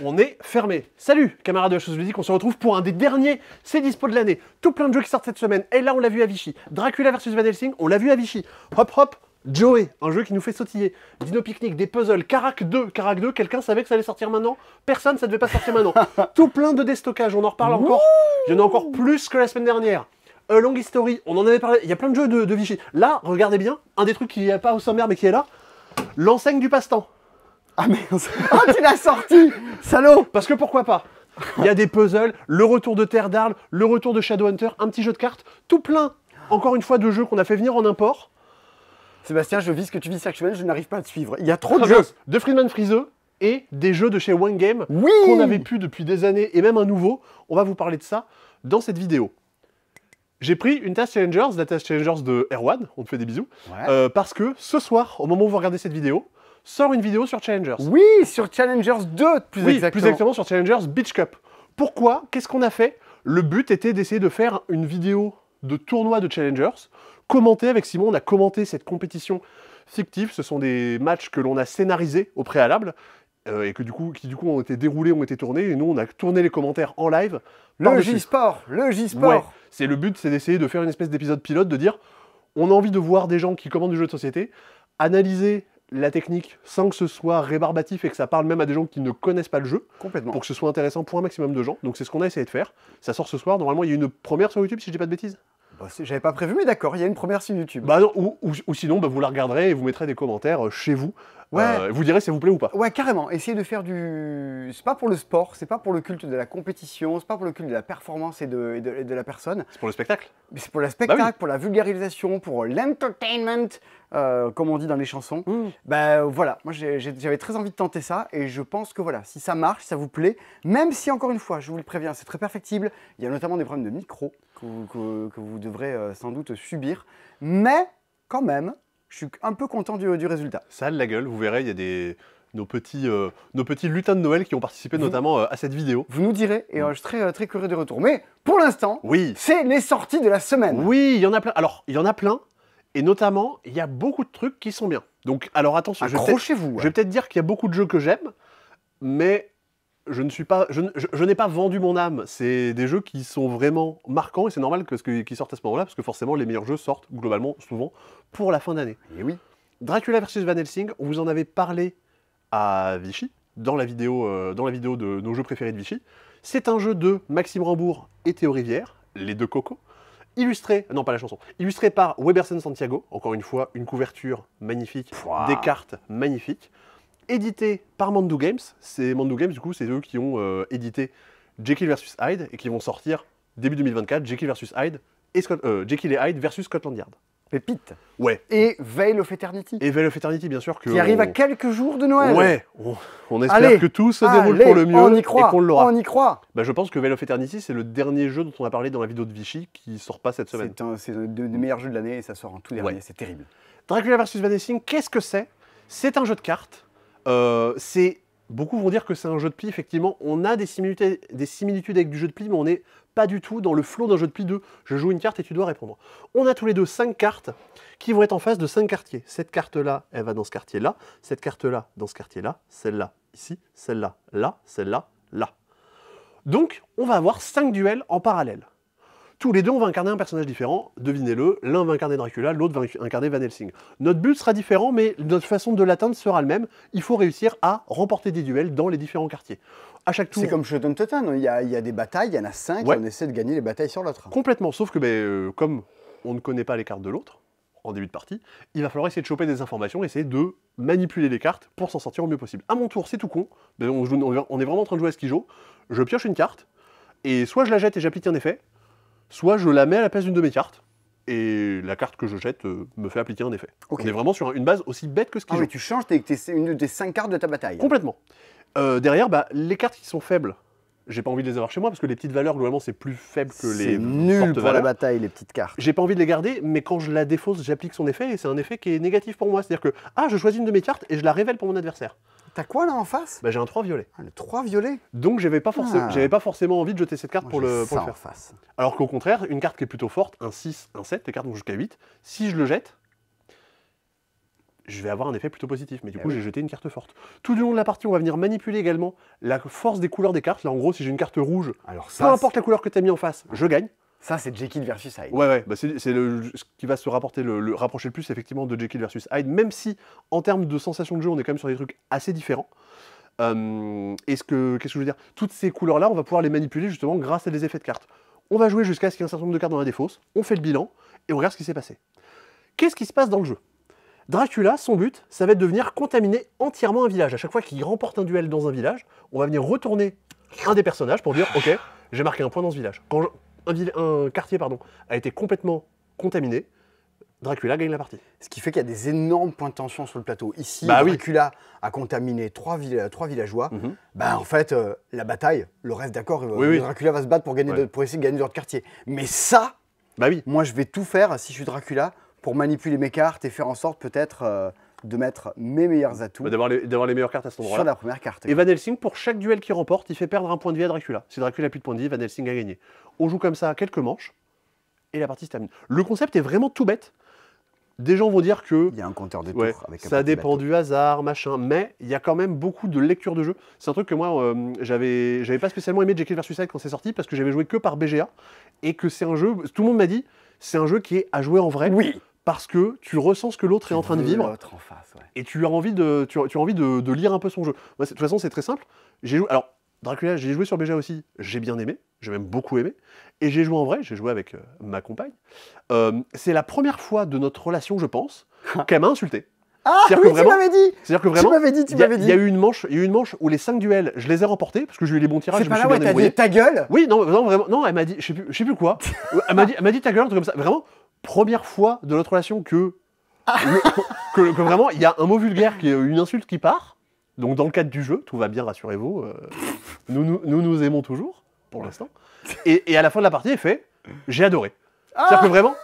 on est fermé. Salut camarades de la chose ludique, on se retrouve pour un des derniers, c'est dispo de l'année. Tout plein de jeux qui sortent cette semaine, et là on l'a vu à Vichy. Dracula vs Van Helsing, on l'a vu à Vichy. Hop hop, Joey, un jeu qui nous fait sautiller. Dino Picnic, des puzzles, Carac 2, quelqu'un savait que ça allait sortir maintenant? Personne, ça devait pas sortir maintenant. Tout plein de déstockage, on en reparle encore. Il y en a encore plus que la semaine dernière. Long History, on en avait parlé, il y a plein de jeux de Vichy. Là, regardez bien, un des trucs qui n'est pas au sommaire mais qui est là, l'enseigne du passe-temps. Ah merde. Ah, tu l'as sorti, salaud. Parce que pourquoi pas? Il y a des puzzles, le retour de Terre d'Arles, le retour de Shadowhunter, un petit jeu de cartes, tout plein, encore une fois, de jeux qu'on a fait venir en import. Sébastien, je vis ce que tu vis chaque semaine, je n'arrive pas à te suivre. Il y a trop de jeux. De Friedman Freeze et des jeux de chez One Game Oui, qu'on avait pu depuis des années, et même un nouveau. On va vous parler de ça dans cette vidéo. J'ai pris une Task Challengers, la Task Challengers de Erwan, on te fait des bisous, ouais. parce que ce soir, au moment où vous regardez cette vidéo, sort une vidéo sur Challengers. Oui, sur Challengers 2, plus exactement sur Challengers Beach Cup. Pourquoi? Qu'est-ce qu'on a fait? Le but était d'essayer de faire une vidéo de tournoi de Challengers, commenter avec Simon, on a commenté cette compétition fictive, ce sont des matchs que l'on a scénarisés au préalable, et que qui du coup ont été déroulés, ont été tournés, et nous on a tourné les commentaires en live. Le J-Sport, Ouais, c'est le but, c'est d'essayer de faire une espèce d'épisode pilote, de dire, on a envie de voir des gens qui commandent du jeu de société, analyser la technique sans que ce soit rébarbatif et que ça parle même à des gens qui ne connaissent pas le jeu. Complètement. Pour que ce soit intéressant pour un maximum de gens. Donc c'est ce qu'on a essayé de faire. Ça sort ce soir. Normalement, il y a une première sur YouTube, si je dis pas de bêtises. Bah, j'avais pas prévu, mais d'accord, il y a une première sur YouTube. Bah non, ou sinon, bah, vous la regarderez et vous mettrez des commentaires chez vous. Ouais. Vous direz si ça vous plaît ou pas. Ouais, carrément. Essayez de faire du... C'est pas pour le sport, c'est pas pour le culte de la compétition, c'est pas pour le culte de la performance et de la personne. C'est pour le spectacle. Mais c'est pour le spectacle, Bah oui. pour la vulgarisation, pour l'entertainment, comme on dit dans les chansons. Bah voilà, moi j'avais très envie de tenter ça et je pense que voilà, si ça marche, si ça vous plaît, même si encore une fois, je vous le préviens, c'est très perfectible, il y a notamment des problèmes de micro que vous devrez sans doute subir, mais quand même, je suis un peu content du résultat. Ça a de la gueule, vous verrez, il y a nos petits lutins de Noël qui ont participé notamment à cette vidéo. Vous nous direz, et je serai très curieux de retour. Mais pour l'instant, Oui. C'est les sorties de la semaine. Oui, il y en a plein. Alors, il y en a plein, et notamment, il y a beaucoup de trucs qui sont bien. Donc, alors attention, accrochez-vous. Je vais peut-être dire qu'il y a beaucoup de jeux que j'aime, mais je n'ai pas vendu mon âme. C'est des jeux qui sont vraiment marquants, et c'est normal qu'ils sortent à ce moment-là, parce que forcément, les meilleurs jeux sortent, globalement, souvent, pour la fin d'année. Et oui. Dracula vs Van Helsing, on vous en avait parlé à Vichy, dans la vidéo de nos jeux préférés de Vichy. C'est un jeu de Maxime Rambourg et Théo Rivière, les deux cocos, illustré par Weberson Santiago, encore une fois, une couverture magnifique, des cartes magnifiques, édité par Mandu Games. Mandu Games, du coup, c'est eux qui ont édité Jekyll vs Hyde, et qui vont sortir début 2024, Jekyll vs Hyde, Jekyll et Hyde versus Scotland Yard. Pépite. Ouais. Et Veil of Eternity. Et Veil of Eternity, bien sûr. Qui arrive à quelques jours de Noël. Ouais, on espère que tout se déroule pour le mieux on y croit, et qu'on l'aura. On y croit. Bah, je pense que Veil of Eternity, c'est le dernier jeu dont on a parlé dans la vidéo de Vichy qui sort pas cette semaine. C'est un des meilleurs jeux de l'année et ça sort en tout dernier, c'est terrible. Dracula vs Van Helsing, qu'est-ce que c'est? C'est un jeu de cartes. Beaucoup vont dire que c'est un jeu de pli, effectivement. On a des similitudes avec du jeu de pli, mais on n'est pas du tout dans le flow d'un jeu de pli de « je joue une carte et tu dois répondre ». On a tous les deux 5 cartes qui vont être en face de 5 quartiers. Cette carte-là, elle va dans ce quartier-là, cette carte-là, dans ce quartier-là, celle-là, ici, celle-là, là, celle-là, là. Donc, on va avoir 5 duels en parallèle. Tous les deux, on va incarner un personnage différent, devinez-le, l'un va incarner Dracula, l'autre va incarner Van Helsing. Notre but sera différent, mais notre façon de l'atteindre sera le même. Il faut réussir à remporter des duels dans les différents quartiers. À chaque tour... C'est comme Shoten Totten, il y a des batailles, il y en a 5, et on essaie de gagner les batailles sur l'autre. Complètement, sauf que comme on ne connaît pas les cartes de l'autre, en début de partie, il va falloir essayer de choper des informations, essayer de manipuler les cartes pour s'en sortir au mieux possible. À mon tour, c'est tout con, on est vraiment en train de jouer à Skijo, je pioche une carte, et soit je la jette et j'applique un effet, soit je la mets à la place d'une de mes cartes, et la carte que je jette me fait appliquer un effet. Okay. On est vraiment sur une base aussi bête que Skijo. Ah oui, tu changes une des 5 cartes de ta bataille. Complètement. Derrière, les cartes qui sont faibles, j'ai pas envie de les avoir chez moi, parce que les petites valeurs, globalement, c'est plus faible que les fortes valeurs. C'est nul pour la bataille, les petites cartes. J'ai pas envie de les garder, mais quand je la défausse, j'applique son effet, et c'est un effet qui est négatif pour moi. C'est-à-dire que, je choisis une de mes cartes, et je la révèle pour mon adversaire. T'as quoi là en face? J'ai un 3 violet. Le 3 violet. Donc j'avais pas forcément envie de jeter cette carte pour le faire. Face. Alors qu'au contraire, une carte qui est plutôt forte, un 6, un 7, les cartes vont jusqu'à 8, si je le jette, je vais avoir un effet plutôt positif. Mais du coup, j'ai jeté une carte forte. Tout du long de la partie, on va venir manipuler également la force des couleurs des cartes. Là, en gros, si j'ai une carte rouge, peu importe la couleur que tu as mis en face, je gagne. Ça, c'est Jekyll versus Hyde. Ouais, bah c'est ce qui va se rapporter rapprocher le plus, effectivement, de Jekyll versus Hyde, même si, en termes de sensation de jeu, on est quand même sur des trucs assez différents. Qu'est-ce que je veux dire? Toutes ces couleurs-là, on va pouvoir les manipuler, justement, grâce à des effets de cartes. On va jouer jusqu'à ce qu'il y ait un certain nombre de cartes dans la défausse, on fait le bilan, et on regarde ce qui s'est passé. Qu'est-ce qui se passe dans le jeu? Dracula, son but, ça va être de venir contaminer entièrement un village. À chaque fois qu'il remporte un duel dans un village, on va venir retourner un des personnages pour dire « Ok, j'ai marqué un point dans ce village ». Quand un quartier a été complètement contaminé, Dracula gagne la partie. Ce qui fait qu'il y a des énormes points de tension sur le plateau. Ici, Dracula a contaminé trois villageois. En fait, la bataille, le reste d'accord, Dracula va se battre pour essayer de gagner d'autres quartiers. Mais ça, moi je vais tout faire, si je suis Dracula, pour manipuler mes cartes et faire en sorte peut-être de mettre mes meilleurs atouts. D'avoir les meilleures cartes à cet endroit-là. Sur la première carte. Et Van Helsing, pour chaque duel qu'il remporte, il fait perdre un point de vie à Dracula. Si Dracula n'a plus de points de vie, Van Helsing a gagné. On joue comme ça quelques manches, et la partie se termine. Le concept est vraiment tout bête. Des gens vont dire que il y a un compteur de tours avec un ça dépend du hasard, machin, mais il y a quand même beaucoup de lecture de jeu. C'est un truc que moi, j'avais pas spécialement aimé Jekyll vs Hyde quand c'est sorti, parce que j'avais joué que par BGA, et que c'est un jeu, tout le monde m'a dit, c'est un jeu qui est à jouer en vrai. Oui. Parce que tu ressens ce que l'autre est en train de vivre, en face, et tu as envie de lire un peu son jeu. Moi, de toute façon, c'est très simple. Alors, Dracula, j'ai joué sur BGA aussi, j'ai bien aimé, j'ai même beaucoup aimé, et j'ai joué en vrai, j'ai joué avec ma compagne. C'est la première fois de notre relation, je pense, qu'elle m'a insulté. Ah oui, tu m'avais dit. C'est-à-dire que vraiment, tu m'avais dit. Il y a eu une manche où les 5 duels, je les ai remportés parce que j'ai eu les bons tirages. C'est pas là où t'as dit ta gueule. Oui, non, vraiment, non, elle m'a dit, je sais plus quoi. Elle m'a dit ta gueule, un truc comme ça. Vraiment, première fois de notre relation que vraiment, il y a un mot vulgaire qui est une insulte qui part. Donc dans le cadre du jeu, tout va bien, rassurez-vous. Nous aimons toujours, pour l'instant. Et à la fin de la partie, elle fait, j'ai adoré. C'est-à-dire que vraiment.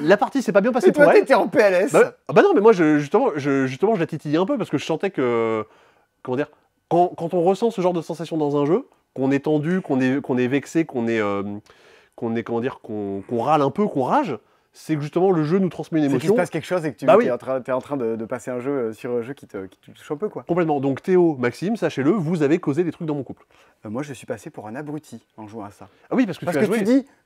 La partie s'est pas bien passée pour elle. Et toi, t'étais en PLS. Bah non, mais moi, justement, je la titillais un peu parce que je sentais que, comment dire, quand on ressent ce genre de sensation dans un jeu, qu'on est tendu, qu'on est vexé, qu'on râle un peu, qu'on rage, c'est que justement le jeu nous transmet une émotion. C'est qu'il se passe quelque chose et que tu es en train de passer un jeu sur un jeu qui te touche un peu, quoi. Complètement. Donc Théo, Maxime, sachez-le, vous avez causé des trucs dans mon couple. Moi, je suis passé pour un abruti en jouant à ça. Ah oui, parce que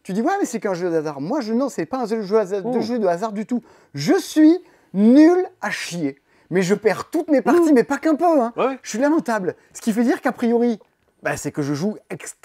tu dis ouais, mais c'est qu'un jeu de hasard. Moi, non, c'est pas un jeu de hasard du tout. Je suis nul à chier. Mais je perds toutes mes parties, mais pas qu'un peu. Hein. Ouais. Je suis lamentable. Ce qui fait dire qu'a priori, c'est que je joue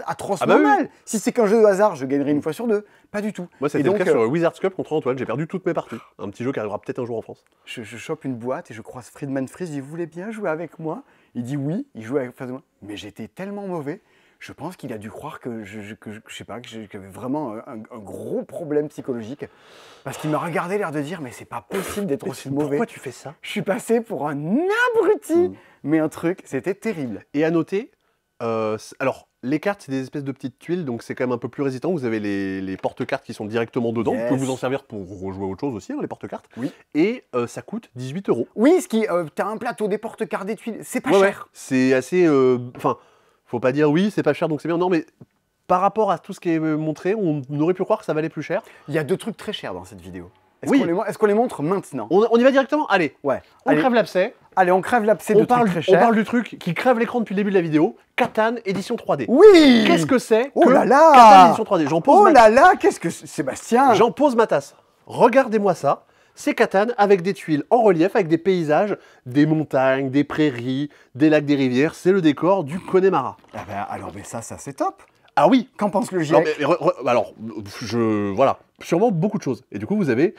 atrocement mal. Oui. Si c'est qu'un jeu de hasard, je gagnerai une fois sur deux. Pas du tout. Moi, c'était le cas sur Wizards Cup contre Antoine. J'ai perdu toutes mes parties. Un petit jeu qui arrivera peut-être un jour en France. Je chope une boîte et je croise Friedman Fries. Je dis, vous voulez bien jouer avec moi? Il dit oui. Il joue avec face de moi. Mais j'étais tellement mauvais. Je pense qu'il a dû croire que je sais pas, que j'avais vraiment un gros problème psychologique. Parce qu'il m'a regardé l'air de dire, mais c'est pas possible d'être aussi mauvais. Pourquoi tu fais ça? Je suis passé pour un abruti. Mais un truc, c'était terrible. Et à noter, alors, les cartes, c'est des espèces de petites tuiles, donc c'est quand même un peu plus résistant. Vous avez les porte-cartes qui sont directement dedans. Vous pouvez vous en servir pour rejouer à autre chose aussi, hein, les porte-cartes. Oui. Et ça coûte 18 €. Oui, t'as un plateau, des porte-cartes, des tuiles, c'est pas cher. Ouais. C'est assez... Enfin, faut pas dire oui, c'est pas cher, donc c'est bien. Non, mais par rapport à tout ce qui est montré, on aurait pu croire que ça valait plus cher. Il y a 2 trucs très chers dans cette vidéo. Est-ce qu'on les montre maintenant? On y va directement? Allez. Ouais. On crève l'abcès. Allez, on crève l'abcès de trucs très chers. On parle du truc qui crève l'écran depuis le début de la vidéo. Catan, édition 3D. Oui. Qu'est-ce que c'est Oh là là Catan, édition 3D. Là là, qu'est-ce que c'est, Sébastien? J'en pose ma tasse. Regardez-moi ça. C'est Catan avec des tuiles en relief, avec des paysages, des montagnes, des prairies, des lacs, des rivières. C'est le décor du Connemara. Ah alors, mais ça c'est top. Ah oui. Qu'en pense le GIEC? Alors, voilà, sûrement beaucoup de choses. Et du coup, vous avez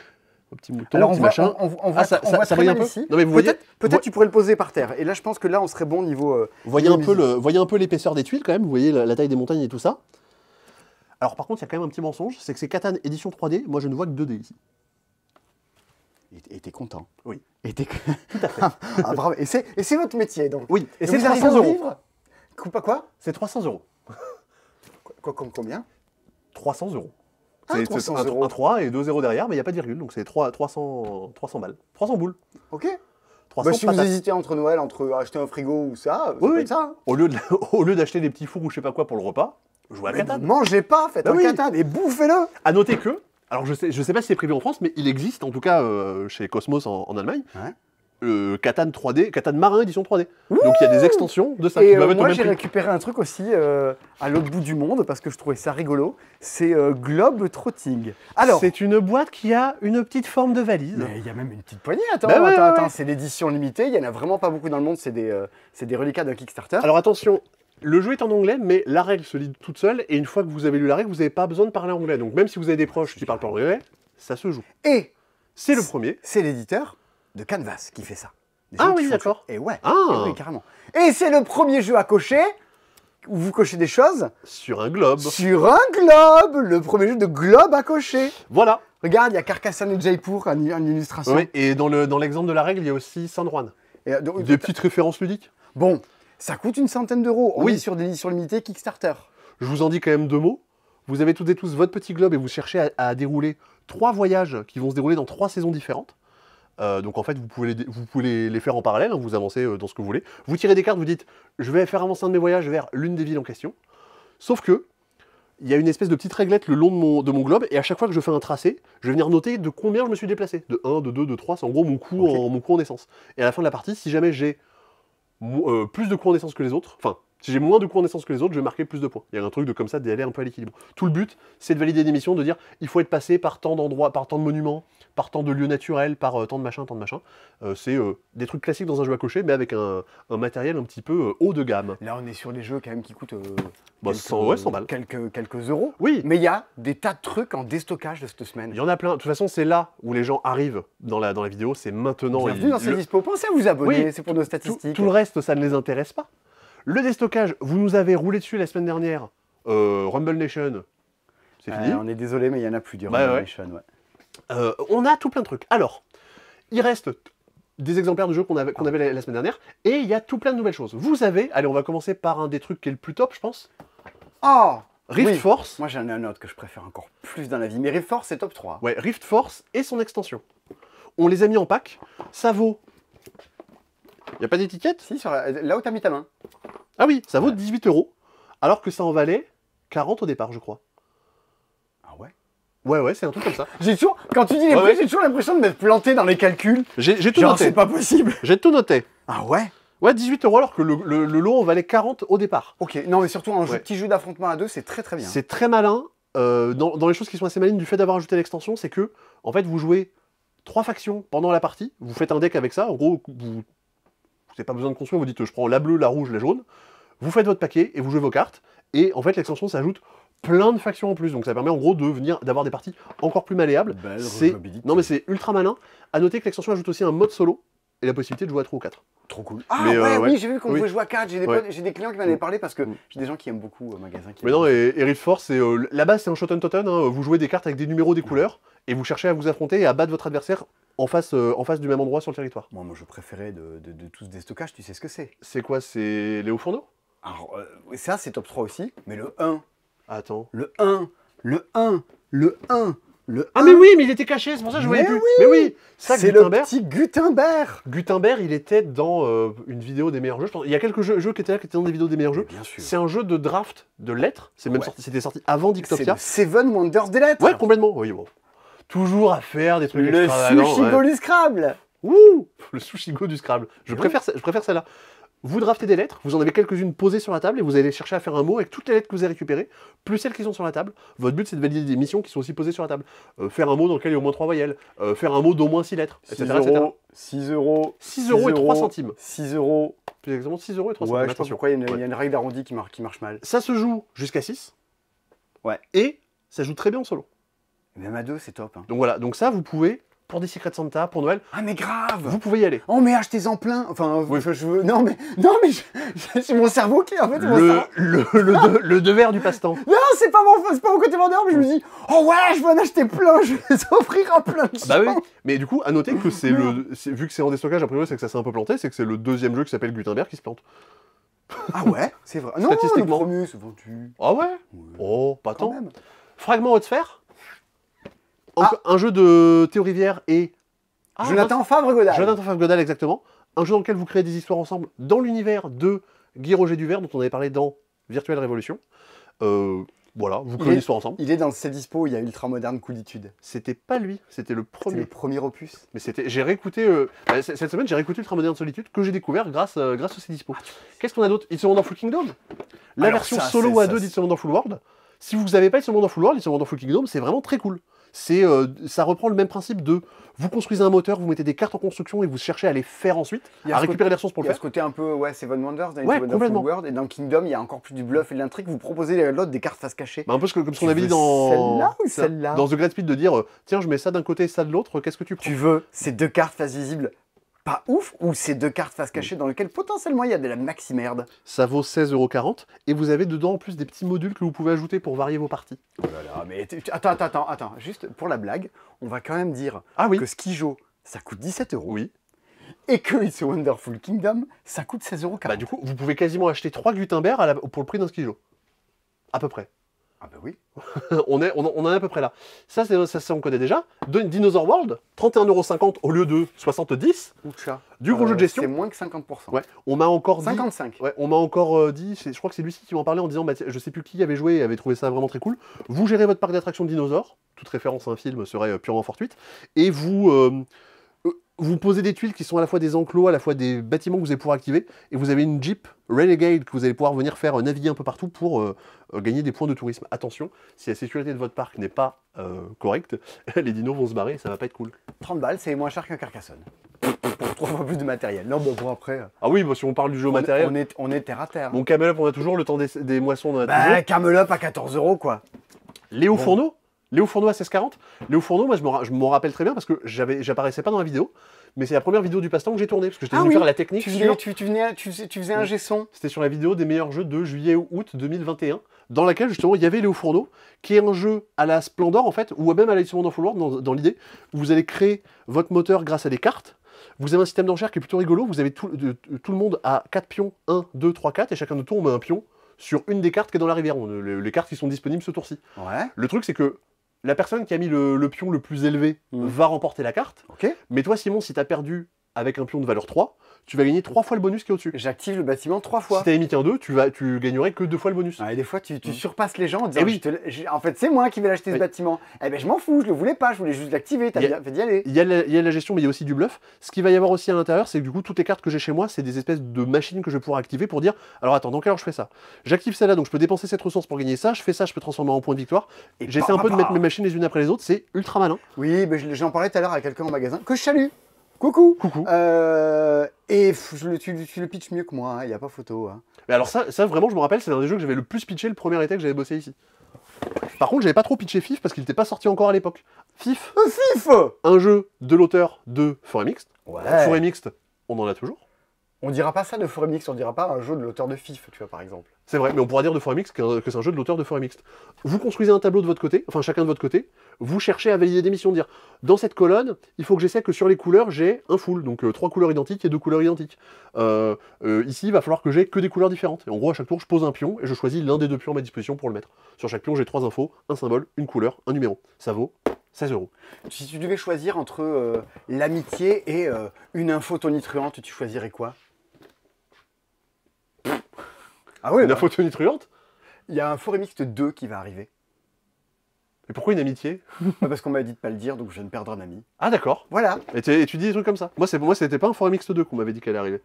un petit mouton, alors un petit machin. On voit ça brille un peu ici. Non, mais peut-être tu pourrais le poser par terre. Et là, je pense que là, on serait bon niveau... voyez un peu l'épaisseur des tuiles quand même. Vous voyez la taille des montagnes et tout ça. Alors par contre, il y a quand même un petit mensonge. C'est que c'est Catan édition 3D. Moi, je ne vois que 2D ici. Et t'es content. Oui. Tout à fait. Ah, bravo. Et c'est votre métier, donc. Oui. Et c'est 300 €. Quoi? C'est 300 €. Combien? 300 €. C'est 300 €. Un 3 et 2 0 derrière, mais il n'y a pas de virgule, donc c'est 300 balles. 300 boules. Ok. 300 si vous hésitez entre Noël, entre acheter un frigo ou ça, oui. Ça. Hein. Au lieu d'acheter des petits fours ou je sais pas quoi pour le repas, jouez à Catan. Ne mangez pas, faites un Catan et bouffez-le. À noter que, alors je sais pas si c'est prévu en France, mais il existe en tout cas chez Cosmos en Allemagne, Catan 3D, Catan Marin édition 3D. Donc il y a des extensions de ça. Et qui doivent être au moi même j'ai prix. récupéré un truc aussi à l'autre bout du monde parce que je trouvais ça rigolo. C'est Globe Trotting. Alors, C'est une boîte qui a une petite forme de valise. mais il y a même une petite poignée. Attends, Bah ouais, attends, ouais. c'est l'édition limitée. Il y en a vraiment pas beaucoup dans le monde. C'est des reliquats d'un Kickstarter. Alors attention, le jeu est en anglais, mais la règle se lit toute seule, et une fois que vous avez lu la règle, vous n'avez pas besoin de parler anglais. Donc même si vous avez des proches qui parlent pas anglais, ça se joue. Et C'est le premier. c'est l'éditeur de Canvas qui fait ça. Des Ah gens qui oui, font d'accord. ça. Et ouais, Ah. et oui, carrément. Et c'est le premier jeu à cocher, où vous cochez des choses, Sur un globe. sur un globe. Le premier jeu de globe à cocher. Voilà. Regarde, il y a Carcassonne et Jaipur en illustration. Ouais, et dans l'exemple de la règle, il y a aussi San Juan. Et, donc, Des petites références ludiques. bon, ça coûte une centaine d'euros. On Oui. est sur des éditions limitées Kickstarter. Je vous en dis quand même 2 mots. Vous avez toutes et tous votre petit globe et vous cherchez à dérouler 3 voyages qui vont se dérouler dans 3 saisons différentes. Donc en fait, vous pouvez les faire en parallèle, hein, vous avancez dans ce que vous voulez. Vous tirez des cartes, vous dites « je vais faire avancer un de mes voyages vers l'une des villes en question ». Sauf que, il y a une espèce de petite réglette le long de mon globe, et à chaque fois que je fais un tracé, je vais venir noter de combien je me suis déplacé. De 1, de 2, de 3, c'est en gros mon coût, mon coût en essence. Et à la fin de la partie, si jamais j'ai plus de coûts en essence que les autres, enfin, si j'ai moins de coûts en essence que les autres, je vais marquer plus de points. Il y a un truc de comme ça, d'aller un peu à l'équilibre. Tout le but, c'est de valider des missions, de dire il faut être passé par tant d'endroits, par tant de monuments, par tant de lieux naturels, par tant de machin, tant de machin. C'est des trucs classiques dans un jeu à cocher, mais avec un matériel un petit peu haut de gamme. Là, on est sur des jeux quand même qui coûtent Bah, 100 balles. quelques euros. Oui, Mais il y a des tas de trucs en déstockage de cette semaine. il y en a plein. De toute façon, c'est là où les gens arrivent dans la vidéo, c'est maintenant. Bienvenue dans ces dispo. Pensez à vous abonner, Oui, c'est pour nos tout, statistiques. tout le reste, ça ne les intéresse pas. Le déstockage, vous nous avez roulé dessus la semaine dernière. Rumble Nation, c'est fini. On est désolé, mais il n'y en a plus du Bah, Rumble ouais. Nation, ouais. On a tout plein de trucs. Alors, il reste des exemplaires de jeux qu'on avait la semaine dernière, et il y a tout plein de nouvelles choses. Vous avez, allez, on va commencer par un des trucs qui est le plus top, je pense. Oh Rift oui. Force. Moi, j'en ai un autre que je préfère encore plus dans la vie. Mais Rift Force, c'est top 3. Ouais, Rift Force et son extension. On les a mis en pack. Ça vaut. Il n'y a pas d'étiquette? Si, là où tu as mis ta main. Ah oui, ça vaut 18 €, alors que ça en valait 40 au départ, je crois. Ah ouais. Ouais, c'est un truc comme ça. J'ai toujours, quand tu dis les Ouais, prix, ouais. j'ai toujours l'impression de m'être planté dans les calculs. J'ai tout Genre, noté. c'est pas possible. J'ai tout noté. Ah ouais. Ouais, 18 € alors que le lot en valait 40 au départ. Ok, non, mais surtout un Ouais. petit jeu d'affrontement à deux, c'est très très bien. C'est très malin. Dans les choses qui sont assez malines du fait d'avoir ajouté l'extension, c'est que, en fait, vous jouez 3 factions pendant la partie. Vous faites un deck avec ça. En gros, vous n'avez pas besoin de construire. Vous dites, je prends la bleue, la rouge, la jaune. Vous faites votre paquet et vous jouez vos cartes. Et en fait, l'extension s'ajoute plein de factions en plus. Donc ça permet en gros d'avoir des parties encore plus malléables. Belle C'est rejouabilité. non mais c'est ultra malin. À noter que l'extension ajoute aussi un mode solo et la possibilité de jouer à 3 ou 4. Trop cool. Ah Mais, ouais, ouais. oui, j'ai vu qu'on Oui. pouvait jouer à 4. J'ai des, Ouais. j'ai des clients qui m'en avaient parlé parce que j'ai des gens qui aiment beaucoup magasin. Qui Mais aiment non, et Rift Force, c'est la base, c'est un shot and totten. Hein. Vous jouez des cartes avec des numéros, des couleurs, et vous cherchez à vous affronter et à battre votre adversaire en face du même endroit sur le territoire. Moi, mon jeu préféré de tous des stockages, tu sais ce que c'est. C'est quoi? C'est Léo Fourneau? Alors, ça, c'est top 3 aussi, mais le 1. Attends. Le 1. Le 1. Le 1. Le 1. Ah mais oui, mais il était caché, c'est pour ça que je voyais Mais plus. oui. Mais oui, ça, C'est le Gutenberg. petit Gutenberg. Gutenberg, il était dans une vidéo des meilleurs jeux. Je pense. Il y a quelques jeux qui étaient là, qui étaient dans des vidéos des meilleurs jeux. Bien sûr. C'est un jeu de draft de lettres. C'est même Ouais. c'était sorti avant C'est Dictopia. le Seven Wonders des lettres. Ouais, complètement. Oui, bon. Toujours à faire des trucs Le extravagants. Sushi Ouais. Go du Scrabble. Ouh, le Sushigo du Scrabble. Je Oui. préfère celle-là. Vous draftez des lettres, vous en avez quelques-unes posées sur la table et vous allez chercher à faire un mot avec toutes les lettres que vous avez récupérées, plus celles qui sont sur la table. Votre but, c'est de valider des missions qui sont aussi posées sur la table. Faire un mot dans lequel il y a au moins 3 voyelles, faire un mot d'au moins 6 lettres, 6 etc. etc. euros. 6 euros. 6 € et 3 centimes. 6 euros. Plus exactement 6 € et 3 Ouais, centimes. je sais pas Attention. pourquoi il y a une, Ouais. il y a une règle d'arrondi qui marche mal. Ça se joue jusqu'à 6. Ouais. Et ça joue très bien en solo. Même à 2, c'est top. Hein. Donc voilà, donc ça, vous pouvez, pour des Secret Santa, pour Noël, Ah, mais grave. vous pouvez y aller. Oh, mais achetez-en plein. Enfin, Oui. je veux. Non, mais c'est mon cerveau qui, en fait, mon cerveau. Le devers du passe-temps. Non, c'est pas mon côté vendeur, mais je me dis, oh ouais, je veux en acheter plein, je vais les offrir à plein de gens. Bah oui, mais du coup, à noter que vu que c'est en déstockage, a priori, c'est que ça s'est un peu planté, c'est que c'est le deuxième jeu qui s'appelle Gutenberg qui se plante. Ah ouais, c'est vrai. Non, Statistiquement. le premier, c'est vendu. Ah ouais? Ouais. Oh, pas Quand tant. même. Fragment haute sphère. Ah. Un jeu de Théo Rivière et... Ah, Jonathan Favre-Godal. Jonathan Favre-Godal, exactement. Un jeu dans lequel vous créez des histoires ensemble dans l'univers de Guy Roger Duvert, dont on avait parlé dans Virtuelle Révolution. Voilà, vous connaissez l'histoire ensemble. Il est dans ses dispos, il y a Ultramoderne Coolitude. C'était pas lui, c'était le C'est premier. le premier opus. Mais j'ai réécouté, cette semaine, j'ai réécouté Ultramoderne Solitude que j'ai découvert grâce à ces dispos. Qu'est-ce qu'on a d'autre? It's a Wonderful Kingdom. La Alors version ça, solo à 2 d'It's a Wonderful World. Si vous n'avez pas It's a Wonderful World, It's a Wonderful Kingdom, c'est vraiment très cool. Ça reprend le même principe de vous construisez un moteur, vous mettez des cartes en construction et vous cherchez à les faire ensuite, à récupérer les ressources pour Il le y a faire. ce côté un peu Seven Wonders dans Ouais, It's a Wonderful complètement. World, et dans Kingdom, il y a encore plus du bluff et de l'intrigue. Vous proposez à l'autre des cartes face cachée. Bah, un peu comme ce qu'on Tu avait dit veux dans celle-là ou celle-là dans The Great Speed, de dire tiens, je mets ça d'un côté et ça de l'autre, qu'est-ce que tu prends? Tu veux ces deux cartes face visible pas ouf, ou ces deux cartes face cachée dans lesquelles potentiellement il y a de la maxi merde? Ça vaut 16,40 € et vous avez dedans en plus des petits modules que vous pouvez ajouter pour varier vos parties. Oh là là, mais attends, juste pour la blague, on va quand même dire Ah oui. que Skijo, ça coûte 17 €. Oui. Et que It's a Wonderful Kingdom, ça coûte 16,40 €. Bah du coup, vous pouvez quasiment acheter 3 Gutenberg pour le prix d'un Skijo. À peu près. Ah bah oui. on en est à peu près là. Ça, on connaît déjà. Dinosaur World, 31,50 € au lieu de 70. Oucha. Du gros jeu de gestion. C'est moins que 50%. Ouais. On m'a encore dit... 55. Ouais, on m'a encore dit, je crois que c'est Lucie qui m'en parlait en disant, bah, je sais plus qui avait joué et avait trouvé ça vraiment très cool. Vous gérez votre parc d'attractions de dinosaures, toute référence à un film serait purement fortuite, et vous posez des tuiles qui sont à la fois des enclos, à la fois des bâtiments que vous allez pouvoir activer, et vous avez une Jeep Renegade que vous allez pouvoir venir faire naviguer un peu partout pour gagner des points de tourisme. Attention, si la sécurité de votre parc n'est pas correcte, les dinos vont se barrer et ça va pas être cool. 30 balles, c'est moins cher qu'un Carcassonne. Pour 3 fois plus de matériel. Non, bah bon, après. Ah oui, bah, si on parle du jeu matériel, On est terre à terre. mon Camelot, on a toujours le temps des moissons dans la Bah, Camelot à 14 € quoi. Léo Fourneau à 16,40 €. Léo Fourneau, moi je m'en rappelle très bien parce que j'apparaissais pas dans la vidéo, mais c'est la première vidéo du passe-temps que j'ai tournée parce que j'étais venu faire la technique. Tu faisais un G-son. C'était sur la vidéo des meilleurs jeux de juillet-août 2021, dans laquelle justement il y avait Léo Fourneau, qui est un jeu à la Splendor en fait, ou même à la It's a Wonderful World dans l'idée, où vous allez créer votre moteur grâce à des cartes. Vous avez un système d'enchères qui est plutôt rigolo, vous avez tout le monde à 4 pions, 1, 2, 3, 4, et chacun de tour on met un pion sur une des cartes qui est dans la rivière, les cartes qui sont disponibles ce tour-ci. Ouais. Le truc c'est que la personne qui a mis le pion le plus élevé va remporter la carte, Ok. mais toi Simon, si tu as perdu avec un pion de valeur 3, tu vas gagner 3 fois le bonus qui est au-dessus. J'active le bâtiment 3 fois. Si tu avais mis qu'un 2, tu gagnerais que 2 fois le bonus. Ouais, des fois, tu surpasses les gens en disant Eh oui. en fait, c'est moi qui vais l'acheter ce Oui. bâtiment. Eh ben, je m'en fous, je le voulais pas, je voulais juste l'activer. T'as Il y a- bien fait d'y aller. Il y a la gestion, mais il y a aussi du bluff. Ce qu'il va y avoir aussi à l'intérieur, c'est que du coup, toutes les cartes que j'ai chez moi, c'est des espèces de machines que je vais pouvoir activer pour dire alors attends, dans quelle heure je fais ça? J'active celle-là, donc je peux dépenser cette ressource pour gagner ça. Je fais ça, je peux transformer en point de victoire. Et J'essaie un peu de mettre mes machines les unes après les autres. C'est ultra malin. Oui, mais j'en parlais tout à l'heure à quelqu'un au magasin que je salue. Coucou. Coucou. Et tu le pitches mieux que moi, il n'y a pas photo. Hein. Mais alors ça vraiment, je me rappelle, c'est un des jeux que j'avais le plus pitché le premier été que j'avais bossé ici. Par contre, j'avais pas trop pitché FIF parce qu'il n'était pas sorti encore à l'époque. FIF, FIF. un jeu de l'auteur de Forêt Mixte. Ouais. Forêt Mixte, on en a toujours. On dira pas ça de Forêt Mixte, on dira pas un jeu de l'auteur de FIF, tu vois, par exemple. C'est vrai, mais on pourra dire de Forêt Mixte que c'est un jeu de l'auteur de Forêt Mixte. Vous construisez un tableau de votre côté, enfin chacun de votre côté, vous cherchez à valider des missions, dire dans cette colonne, il faut que j'essaie que sur les couleurs, j'ai un full, donc 3 couleurs identiques et 2 couleurs identiques. Ici, il va falloir que j'ai que des couleurs différentes. Et en gros, à chaque tour, je pose un pion et je choisis l'un des 2 pions à ma disposition pour le mettre. Sur chaque pion, j'ai 3 infos, un symbole, une couleur, un numéro. Ça vaut 16 €. Si tu devais choisir entre l'amitié et une info tonitruante, tu choisirais quoi? Ah oui, Une info tonitruante? il y a un Forêt Mixte 2 qui va arriver. Et pourquoi une amitié? Parce qu'on m'a dit de pas le dire, donc je viens de perdre un ami. Ah d'accord. Voilà. Et tu dis des trucs comme ça. Moi, c'était pas un Forêt Mixte 2 qu'on m'avait dit qu'elle allait arriver.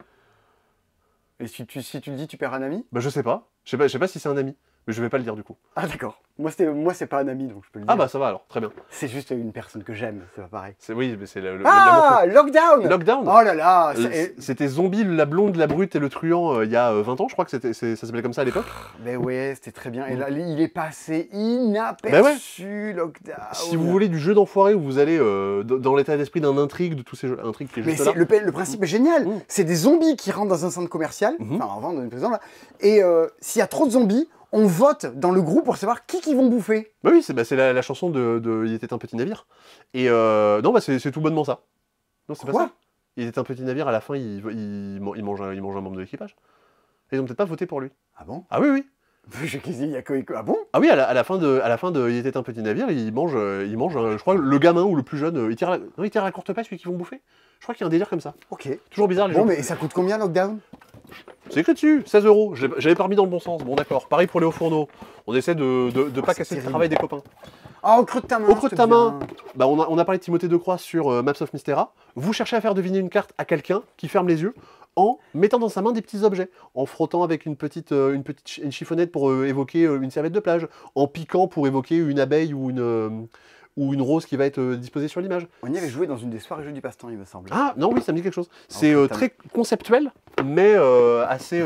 Et si tu le dis, tu perds un ami? Bah je sais pas. Je sais pas si c'est un ami. Mais je vais pas le dire du coup. Ah d'accord. Moi c'est pas un ami, donc je peux le dire. Ah bah ça va alors, très bien. C'est juste une personne que j'aime, c'est pas pareil. Oui, mais c'est l'amour. Ah, Lockdown. Lockdown. Oh là là. C'était Zombie, la blonde, la brute et le truand il y a 20 ans, je crois que ça s'appelait comme ça à l'époque. Mais ouais, c'était très bien. Et là, il est passé inaperçu, Lockdown. Si vous voulez du jeu d'enfoiré où vous allez dans l'état d'esprit d'un intrigue, de tous ces jeux, intrigue qui est Mais juste là. le principe est génial. C'est des zombies qui rentrent dans un centre commercial, enfin avant dans une prison là. Et s'il y a trop de zombies, on vote dans le groupe pour savoir qui vont bouffer. Bah oui, c'est la chanson de Il était un petit navire. Et non, bah c'est tout bonnement ça. Non, c'est pas Quoi? ça. Il était un petit navire, à la fin, il mange un membre de l'équipage. Et ils ont peut-être pas voté pour lui. Ah bon? Ah oui, oui. Il y a que... Ah bon? Ah oui, à la fin de Il était un petit navire, il mange je crois, le gamin ou le plus jeune, il tire à la courte paille, celui qu'ils vont bouffer. Je crois qu'il y a un délire comme ça. Ok. Toujours bizarre les Bon, gens. mais ça coûte combien, Lockdown? C'est écrit dessus, 16 €. J'avais pas remis dans le bon sens. Bon, d'accord. Pareil pour les hauts fourneaux. On essaie de pas casser le travail des copains. Ah, au creux de ta main. Au creux de ta main, bah on a parlé de Timothée Decroix sur Maps of Mystera. Vous cherchez à faire deviner une carte à quelqu'un qui ferme les yeux en mettant dans sa main des petits objets, en frottant avec une chiffonnette pour évoquer une serviette de plage, en piquant pour évoquer une abeille ou une rose qui va être disposée sur l'image. On y avait joué dans une des soirées jeux du passe-temps, il me semble. Ah non, oui, ça me dit quelque chose. C'est très conceptuel, mais assez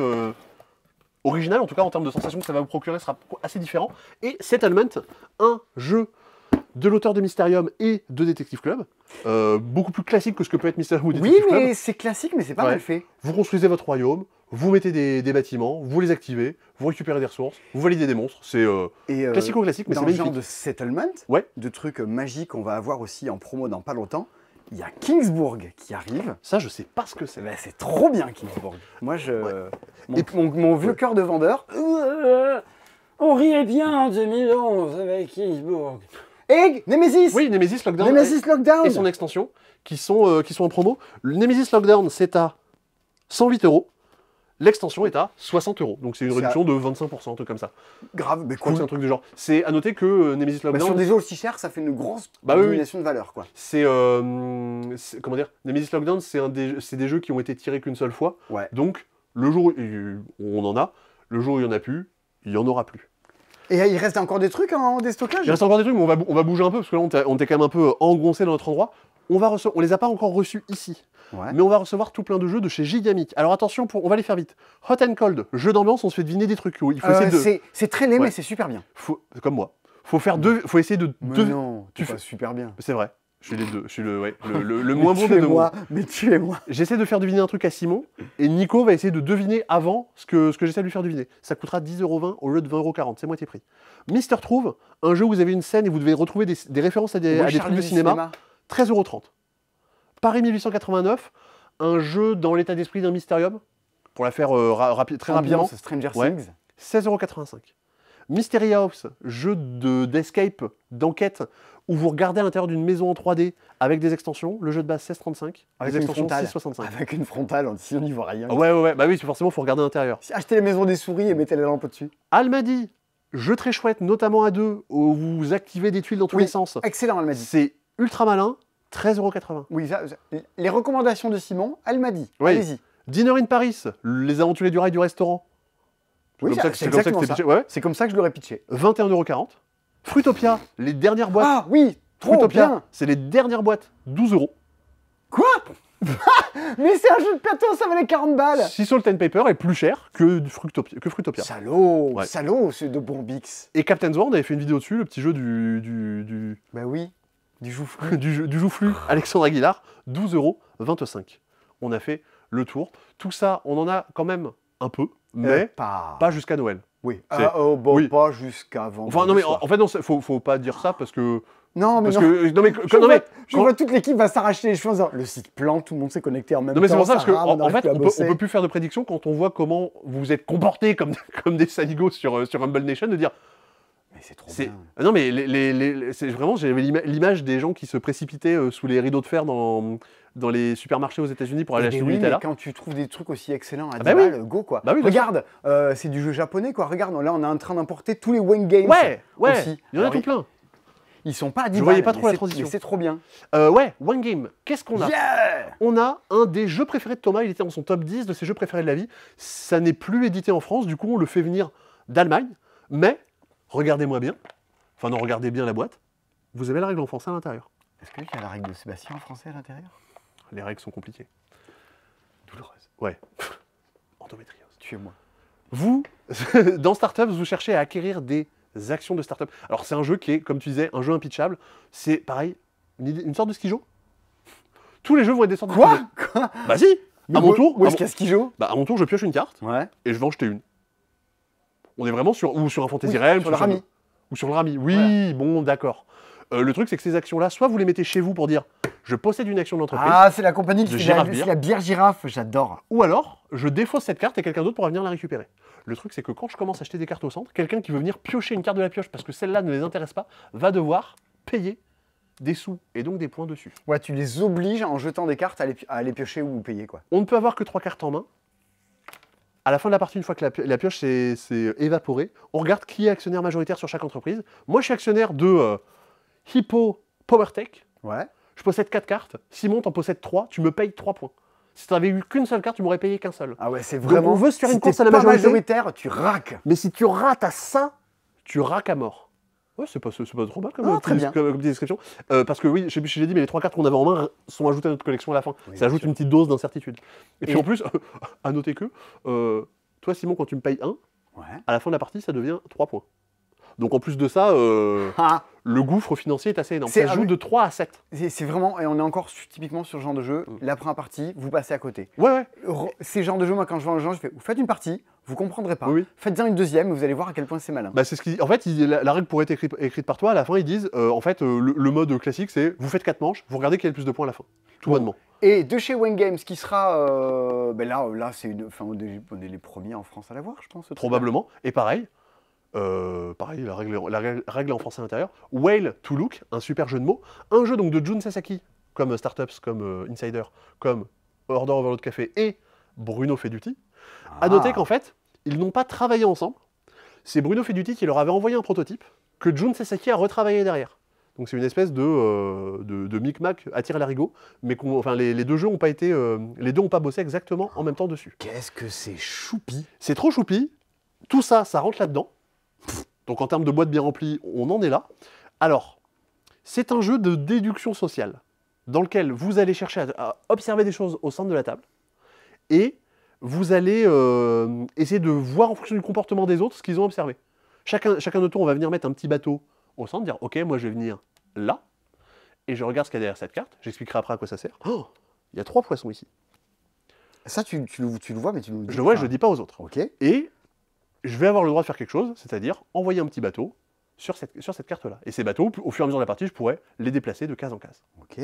original, en tout cas en termes de sensations que ça va vous procurer, sera assez différent. Et Settlement, un jeu de l'auteur de Mysterium et de Detective Club, beaucoup plus classique que ce que peut être Mysterium ou Detective Oui, Club. mais c'est classique, mais c'est pas mal fait. Vous construisez votre royaume, vous mettez des bâtiments, vous les activez, vous récupérez des ressources, vous validez des monstres. C'est classico-classique, mais c'est magnifique. Dans le magnifique. genre de Settlement, Ouais. de trucs magiques qu'on va avoir aussi en promo dans pas longtemps, il y a Kingsburg qui arrive. Ça, je sais pas ce que c'est. Ben, c'est trop bien, Kingsburg. Moi, mon vieux cœur de vendeur. On riait bien en 2011 avec Kingsburg. Et Nemesis. Oui, Nemesis Lockdown Nemesis Lockdown. et son extension qui sont en promo. Le Nemesis Lockdown, c'est à 108 €. L'extension est à 60 €. Donc c'est une réduction de 25%, un truc comme ça. Grave, mais Je crois que c'est cool. un truc du genre. C'est à noter que Nemesis Bah, Lockdown, sur des jeux aussi chers, ça fait une grosse Bah oui, oui. diminution de valeur, quoi. c'est comment dire, Nemesis Lockdown, c'est des jeux qui ont été tirés qu'une seule fois. Ouais. Donc le jour où on en a, le jour où il y en a plus, il y en aura plus. Et il reste encore des trucs en déstockage. Il reste encore des trucs, mais on va bouger un peu parce que là on était quand même un peu engoncé dans notre endroit. On les a pas encore reçus ici, Ouais. mais on va recevoir tout plein de jeux de chez Gigamic. Alors attention, on va les faire vite. Hot and Cold, jeu d'ambiance, on se fait deviner des trucs. Il faut essayer de, C'est très laid, Ouais. mais c'est super bien. comme moi. Faut essayer de Mais deux. non, tu tu fais super bien. C'est vrai. Je suis les deux. Je suis le moins bon des deux. Tuez-moi, mais tuez-moi. J'essaie de faire deviner un truc à Simon, et Nico va essayer de deviner avant ce que j'essaie de lui faire deviner. Ça coûtera 10,20 € au lieu de 20,40 €, c'est moitié prix. Mister Trouve, un jeu où vous avez une scène et vous devez retrouver des références à des trucs de cinéma, 13,30 €. Paris 1889, un jeu dans l'état d'esprit d'un Mysterium, pour la faire très rapidement, Ambiance Stranger Ouais. Things. 16,85 €. Mystery House, jeu d'escape, d'enquête, où vous regardez à l'intérieur d'une maison en 3D avec des extensions. Le jeu de base 16,35 €, Avec les une extensions frontale. 6,65 €. Avec une frontale, sinon on n'y voit rien. Ah ouais, bah oui, forcément, il faut regarder à l'intérieur. Achetez les maisons des souris et mettez les lampes au-dessus. Almadi, jeu très chouette, notamment à deux, où vous activez des tuiles dans tous Oui. les sens. Excellent, elle m'a dit. C'est ultra malin, 13,80 €. Oui, les recommandations de Simon, elle m'a dit. Oui. Allez-y. Dinner in Paris, les aventuriers du rail du restaurant. Oui, C'est comme c'est ça que exactement c'est ça. pitché. Ouais. C'est comme ça que je l'aurais pitché. 21,40 €. Fruitopia, les dernières boîtes. Ah oui, trop Fruitopia, bien. c'est les dernières boîtes, 12 €. Quoi? Mais c'est un jeu de plateau, ça valait 40 balles. Si Salt and Paper est plus cher que Fruitopia. Salaud, Ouais. salaud, c'est de bon Bix. Et Captain's War, on avait fait une vidéo dessus, le petit jeu du Bah oui, du joufflu. du joufflu Alexandre Aguilar, 12,25 €. On a fait le tour. Tout ça, on en a quand même un peu, mais pas. pas jusqu'à Noël. Oui. C'est- Bon, oui. pas jusqu'à vendredi. Enfin, non, mais soir. en fait, non, faut pas dire ça parce que. Non, mais Parce non. que non, mais, Je non, vois, mais, je quand- vois toute l'équipe va s'arracher les cheveux en disant le site plante, tout le monde s'est connecté en même non, mais c'est temps. pour ça, parce que rame, en n'arrive fait, plus à on bosser. peut plus faire de prédictions quand on voit comment vous vous êtes comportés comme, comme des saligots sur Humble Nation, de dire. Mais c'est trop C'est... bien. Ah non, mais c'est vraiment, j'avais l'image des gens qui se précipitaient sous les rideaux de fer dans les supermarchés aux États-Unis pour aller Eh acheter ben du oui, mais Nutella. quand tu trouves des trucs aussi excellents à 10 bah oui. balles, go quoi. Bah oui, bien Regarde, c'est du jeu japonais quoi. Regarde, là on est en train d'importer tous les Wayne Games. Ouais, aussi. il y en a Alors, tout plein. Ils sont pas à 10 Je balles. voyais pas trop mais la c'est- transition. mais c'est trop bien. Ouais, One Game, qu'est-ce qu'on a? Yeah. On a un des jeux préférés de Thomas, il était dans son top 10 de ses jeux préférés de la vie. Ça n'est plus édité en France, du coup on le fait venir d'Allemagne, mais regardez-moi bien, enfin non, regardez bien la boîte, vous avez la règle en français à l'intérieur. Est-ce qu'il y a la règle de Sébastien en français à l'intérieur? Les règles sont compliquées. Douloureuses. Ouais. Endométriose. Tuez-moi. Vous, dans Startups, vous cherchez à acquérir des actions de startup. Alors c'est un jeu qui est, comme tu disais, un jeu impitchable. C'est pareil, une sorte de skijo. Tous les jeux vont être des sortes de Quoi? skijo. Quoi? Bah si. À mon tour, Où est-ce qu'il y a Skijo? à mon tour, je pioche une carte Ouais. et je vais en jeter une. On est vraiment sur un Fantasy Oui, Realms, sur le Rami. ou sur le Rami. Oui, Voilà. bon, d'accord. Le truc, c'est que ces actions-là, soit vous les mettez chez vous pour dire je possède une action d'entreprise, Ah, c'est la compagnie qui De fait Girafe la, Beer. c'est la bière girafe, j'adore. ou alors je défausse cette carte et quelqu'un d'autre pourra venir la récupérer. Le truc, c'est que quand je commence à acheter des cartes au centre, quelqu'un qui veut venir piocher une carte de la pioche parce que celle-là ne les intéresse pas, va devoir payer des sous et donc des points dessus. Ouais, tu les obliges en jetant des cartes à les piocher ou payer quoi. On ne peut avoir que 3 cartes en main. À la fin de la partie, une fois que la pioche s'est évaporée, on regarde qui est actionnaire majoritaire sur chaque entreprise. Moi, je suis actionnaire de Hippo PowerTech. Ouais. Je possède 4 cartes. Simon, t'en possèdes 3. Tu me payes 3 points. Si tu n'avais eu qu'une seule carte, tu m'aurais payé qu'un seul. Ah ouais, c'est Donc, vraiment. on veut se faire si une course t'es à la pas majoritaire, tu raques. mais si tu rates à ça, tu raques à mort. Ouais, c'est pas trop mal comme, très bien. comme description. Parce que oui, je sais plus si j'ai dit, mais les 3 cartes qu'on avait en main sont ajoutées à notre collection à la fin. Oui, Ça ajoute sûr. une petite dose d'incertitude. Et puis Et- en plus, à noter que, toi Simon, quand tu me payes 1, Ouais. à la fin de la partie, ça devient 3 points. Donc en plus de ça, Ah, le gouffre financier est assez énorme. C'est- Ça se ah joue oui. de 3 à 7. c'est vraiment. Et on est encore typiquement sur ce genre de jeu. La première partie, vous passez à côté. Ouais, Ces genres de jeux, moi, quand je vois un jeu, je fais vous faites une partie, vous comprendrez pas. Oui, oui. Faites-en une deuxième, vous allez voir à quel point c'est malin. Bah, c'est ce qui, en fait, la règle pourrait être écrite par toi. À la fin, ils disent, en fait, le mode classique, c'est vous faites 4 manches, vous regardez qui a le plus de points à la fin. Tout Bon. bonnement. Et de chez Wayne Games, qui sera. Là c'est une. Enfin, on est les premiers en France à l'avoir, je pense. ce truc-là. Probablement. Et pareil, la règle en français à l'intérieur. Whale to Look, un super jeu de mots. Un jeu donc de Jun Sasaki, comme Startups, comme Insider, comme Order Overload Café et Bruno Feduti. À noter qu'en fait, ils n'ont pas travaillé ensemble. C'est Bruno Feduti qui leur avait envoyé un prototype que Jun Sasaki a retravaillé derrière. Donc c'est une espèce de micmac à tirer l'arigot, mais les deux jeux n'ont pas été, les deux n'ont pas bossé exactement en même temps dessus. Qu'est-ce que c'est choupi. C'est trop choupi. Tout ça, ça rentre là-dedans. Donc en termes de boîte bien remplie, on en est là. Alors, c'est un jeu de déduction sociale, dans lequel vous allez chercher à observer des choses au centre de la table, et vous allez essayer de voir en fonction du comportement des autres ce qu'ils ont observé. Chacun de tour, on va venir mettre un petit bateau au centre, dire « Ok, moi je vais venir là, et je regarde ce qu'il y a derrière cette carte, j'expliquerai après à quoi ça sert. Oh, il y a 3 poissons ici. Ça, tu le vois, mais tu nous le dis. Je le vois, je enfin, le dis pas aux autres. Ok. Et je vais avoir le droit de faire quelque chose, c'est-à-dire envoyer un petit bateau sur cette carte-là. Et ces bateaux, au fur et à mesure de la partie, je pourrais les déplacer de case en case. Ok.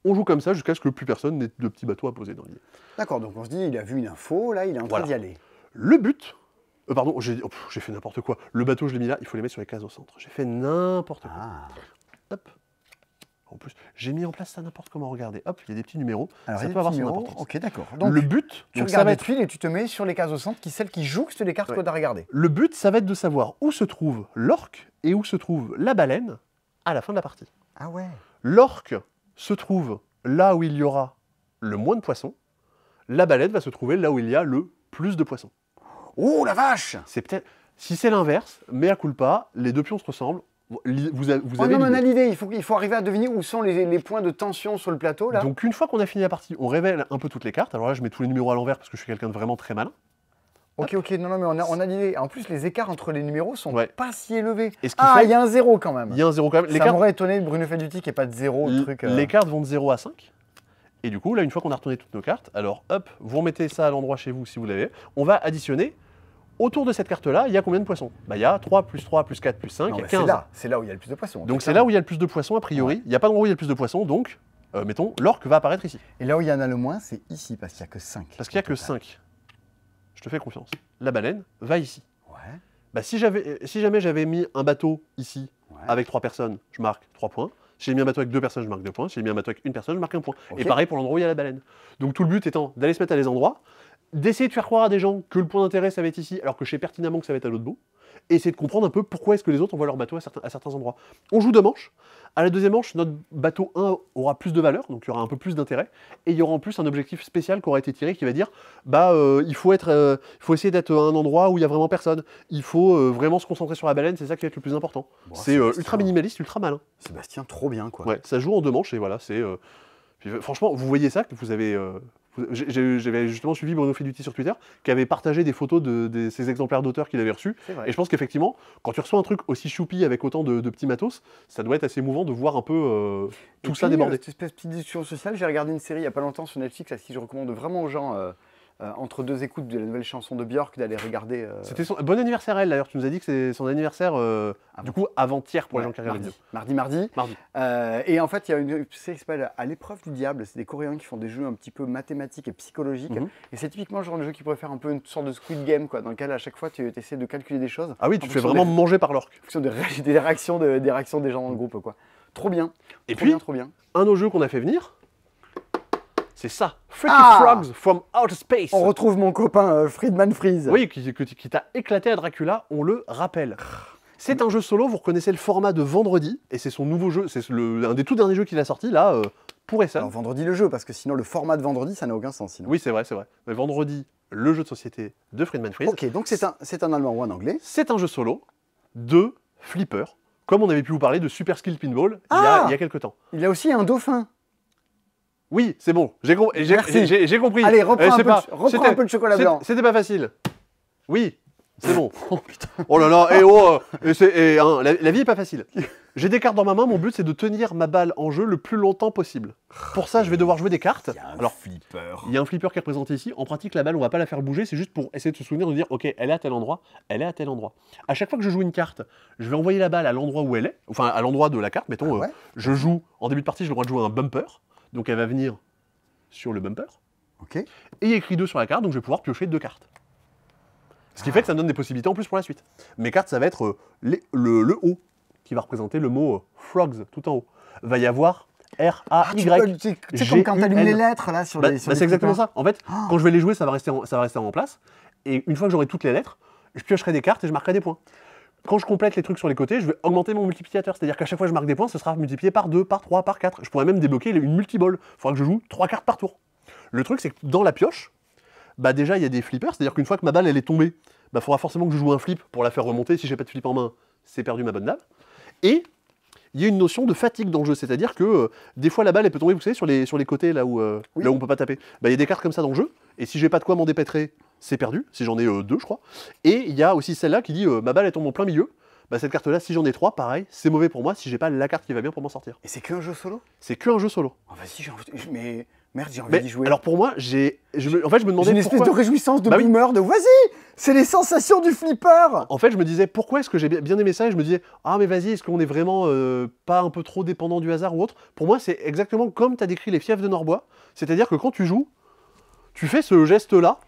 On joue comme ça jusqu'à ce que plus personne n'ait de petits bateaux à poser dans l'idée. D'accord, donc on se dit, il a vu une info, là, il est en train Voilà. d'y aller. Le but... pardon, j'ai fait n'importe quoi. Le bateau, je l'ai mis là, il faut les mettre sur les cases au centre. J'ai fait n'importe quoi. Ah. Hop. En plus, j'ai mis en place ça n'importe comment. Regardez, hop, il y a des petits numéros. Alors, ça il y a peut des avoir petits son numéros. importance. Ok, d'accord. Donc, Le but, tu donc ça regardes va les être... tuiles et tu te mets sur les cases au centre, celles qui jouxtent les cartes Ouais. qu'on a regardées. Le but, ça va être de savoir où se trouve l'orque et où se trouve la baleine à la fin de la partie. Ah ouais. L'orque se trouve là où il y aura le moins de poissons. La baleine va se trouver là où il y a le plus de poissons. Oh la vache. C'est peut-être... Si c'est l'inverse, mea culpa, les deux pions se ressemblent. Vous avez Oh non, mais on a l'idée. l'idée, il faut arriver à deviner où sont les points de tension sur le plateau, là. Donc une fois qu'on a fini la partie, on révèle un peu toutes les cartes. Alors là, je mets tous les numéros à l'envers parce que je suis quelqu'un de vraiment très malin. Ok, non, mais on a l'idée. En plus, les écarts entre les numéros sont Ouais. pas si élevés. Et ce qui Ah, fait- il y a un 0 quand même. Il y a un 0 quand même. Les Ça cartes, m'aurait étonné de Bruno Feduti qu'il n'y ait pas de 0 au truc. les cartes vont de 0 à 5. Et du coup, là, une fois qu'on a retourné toutes nos cartes, alors hop, vous remettez ça à l'endroit chez vous si vous l'avez. On va additionner. Autour de cette carte-là, il y a combien de poissons? Il y a 3, plus 3, plus 4, plus 5, Non, il y a mais 15. c'est là où il y a le plus de poissons. Donc c'est là où il y a le plus de poissons, a priori. Il n'y a pas d'endroit où il y a le plus de poissons, donc, mettons, l'orque va apparaître ici. Et là où il y en a le moins, c'est ici, parce qu'il n'y a que 5. Parce qu'il n'y a que 5. Je te fais confiance. La baleine va ici. Ouais. Bah, si jamais j'avais mis un bateau ici, Ouais. avec 3 personnes, je marque 3 points. Si j'ai mis un bateau avec 2 personnes, je marque 2 points. Si j'ai mis un bateau avec une personne, je marque 1 point. Ok. Et pareil pour l'endroit où il y a la baleine. Donc tout le but étant d'aller se mettre à des endroits, d'essayer de faire croire à des gens que le point d'intérêt ça va être ici, alors que je sais pertinemment que ça va être à l'autre bout, et essayer de comprendre un peu pourquoi est-ce que les autres envoient leur bateau à certains endroits. On joue 2 manches. À la deuxième manche, notre bateau 1 aura plus de valeur, donc il y aura un peu plus d'intérêt, et il y aura en plus un objectif spécial qui aura été tiré qui va dire il faut essayer d'être à un endroit où il y a vraiment personne. Il faut vraiment se concentrer sur la baleine, c'est ça qui va être le plus important. Bon, c'est Sébastien. ultra minimaliste, ultra malin. Sébastien, trop bien, quoi. Ouais, ça joue en 2 manches et voilà, c'est. Puis, franchement, vous voyez ça, que vous avez. J'avais justement suivi Bruno Feduti sur Twitter, qui avait partagé des photos de ces exemplaires d'auteurs qu'il avait reçus. C'est vrai. Et je pense qu'effectivement, quand tu reçois un truc aussi choupi avec autant de petits matos, ça doit être assez émouvant de voir un peu tout Et ça puis, déborder. Cette espèce de petite discussion sociale, j'ai regardé une série il n'y a pas longtemps sur Netflix, à qui je recommande vraiment aux gens, entre 2 écoutes de la nouvelle chanson de Björk, d'aller regarder. C'était bon anniversaire à elle d'ailleurs, tu nous as dit que c'est son anniversaire du coup avant-hier pour les Ouais, gens qui regardent la mardi. vidéo. Mardi. Et en fait, il y a une série qui s'appelle À l'épreuve du diable. C'est des Coréens qui font des jeux un petit peu mathématiques et psychologiques. Mhm. Et c'est typiquement le genre de jeu qui pourrait faire un peu une sorte de Squid Game, quoi, dans lequel à chaque fois tu essaies de calculer des choses. Ah oui, en tu fais fonction vraiment des- manger par l'orque. en fonction des réactions des gens dans le groupe, quoi. Trop bien. Et Trop puis, bien, trop bien. un autre jeu qu'on a fait venir, C'est ça, Freaky Ah Frogs from Outer Space. On retrouve mon copain Friedman Freeze. Oui, qui t'a éclaté à Dracula, on le rappelle. C'est un jeu solo, vous reconnaissez le format de Vendredi, et c'est son nouveau jeu, c'est un des tout derniers jeux qu'il a sorti, là, pour Essen. Alors vendredi le jeu, parce que sinon le format de vendredi, ça n'a aucun sens. Sinon. Oui, c'est vrai. Mais Vendredi, le jeu de société de Friedman Freeze. Ok, donc c'est un allemand ou un anglais. C'est un jeu solo de flipper, comme on avait pu vous parler de Super Skill Pinball il y a quelques temps. Il y a aussi un dauphin. Oui, c'est bon, j'ai compris. Allez, reprends C'était- un peu de chocolat blanc. C'était pas facile. Oui, c'est bon. Oh putain. Oh là là, la vie est pas facile. J'ai des cartes dans ma main, mon but c'est de tenir ma balle en jeu le plus longtemps possible. Pour ça, je vais devoir jouer des cartes. Alors, flipper. il y a un flipper qui est représenté ici. En pratique, la balle, on va pas la faire bouger, c'est juste pour essayer de se souvenir, de dire, ok, elle est à tel endroit, elle est à tel endroit. À chaque fois que je joue une carte, je vais envoyer la balle à l'endroit où elle est, enfin à l'endroit de la carte, mettons, Ah ouais. je joue, en début de partie, j'ai le droit de jouer un bumper, donc elle va venir sur le bumper, Ok. et il y a écrit 2 sur la carte, donc je vais pouvoir piocher 2 cartes. Ce qui fait que ça me donne des possibilités en plus pour la suite. Mes cartes, ça va être le haut, qui va représenter le mot frogs, tout en haut. Va y avoir R-A-Y. Tu sais comme quand t'allumes les lettres là sur les. C'est exactement ça. En fait, quand je vais les jouer, ça va rester en place. Et une fois que j'aurai toutes les lettres, je piocherai des cartes et je marquerai des points. Quand je complète les trucs sur les côtés, je vais augmenter mon multiplicateur. C'est-à-dire qu'à chaque fois que je marque des points, ce sera multiplié par 2, par 3, par 4. Je pourrais même débloquer une multiball. Il faudra que je joue 3 cartes par tour. Le truc, c'est que dans la pioche, bah déjà, il y a des flippers. C'est-à-dire qu'une fois que ma balle elle est tombée, bah faudra forcément que je joue un flip pour la faire remonter. Si j'ai pas de flip en main, c'est perdu ma bonne dame. Et il y a une notion de fatigue dans le jeu. C'est-à-dire que des fois, la balle elle peut tomber, vous savez, sur les côtés, là où on peut pas taper. Bah, il y a des cartes comme ça dans le jeu. Et si j'ai pas de quoi m'en dépêtrer, c'est perdu. Si j'en ai 2, je crois. Et il y a aussi celle-là qui dit ma balle elle tombe en plein milieu. Bah, cette carte-là, si j'en ai 3, pareil, c'est mauvais pour moi si j'ai pas la carte qui va bien pour m'en sortir. Et c'est qu'un jeu solo. C'est qu'un jeu solo. Oh, vas-y, j'ai envie. Mais merde, j'ai envie Mais d'y jouer. alors pour moi, en fait, je me J'ai demandais une espèce pourquoi. de réjouissance de Bah oui. boomer, de vas-y, c'est les sensations du flipper. En fait, je me disais pourquoi est-ce que j'ai bien aimé ça et je me disais ah mais vas-y, est-ce qu'on est vraiment pas un peu trop dépendant du hasard ou autre. Pour moi, c'est exactement comme tu as décrit les fiefs de Norbois, c'est-à-dire que quand tu joues, tu fais ce geste-là,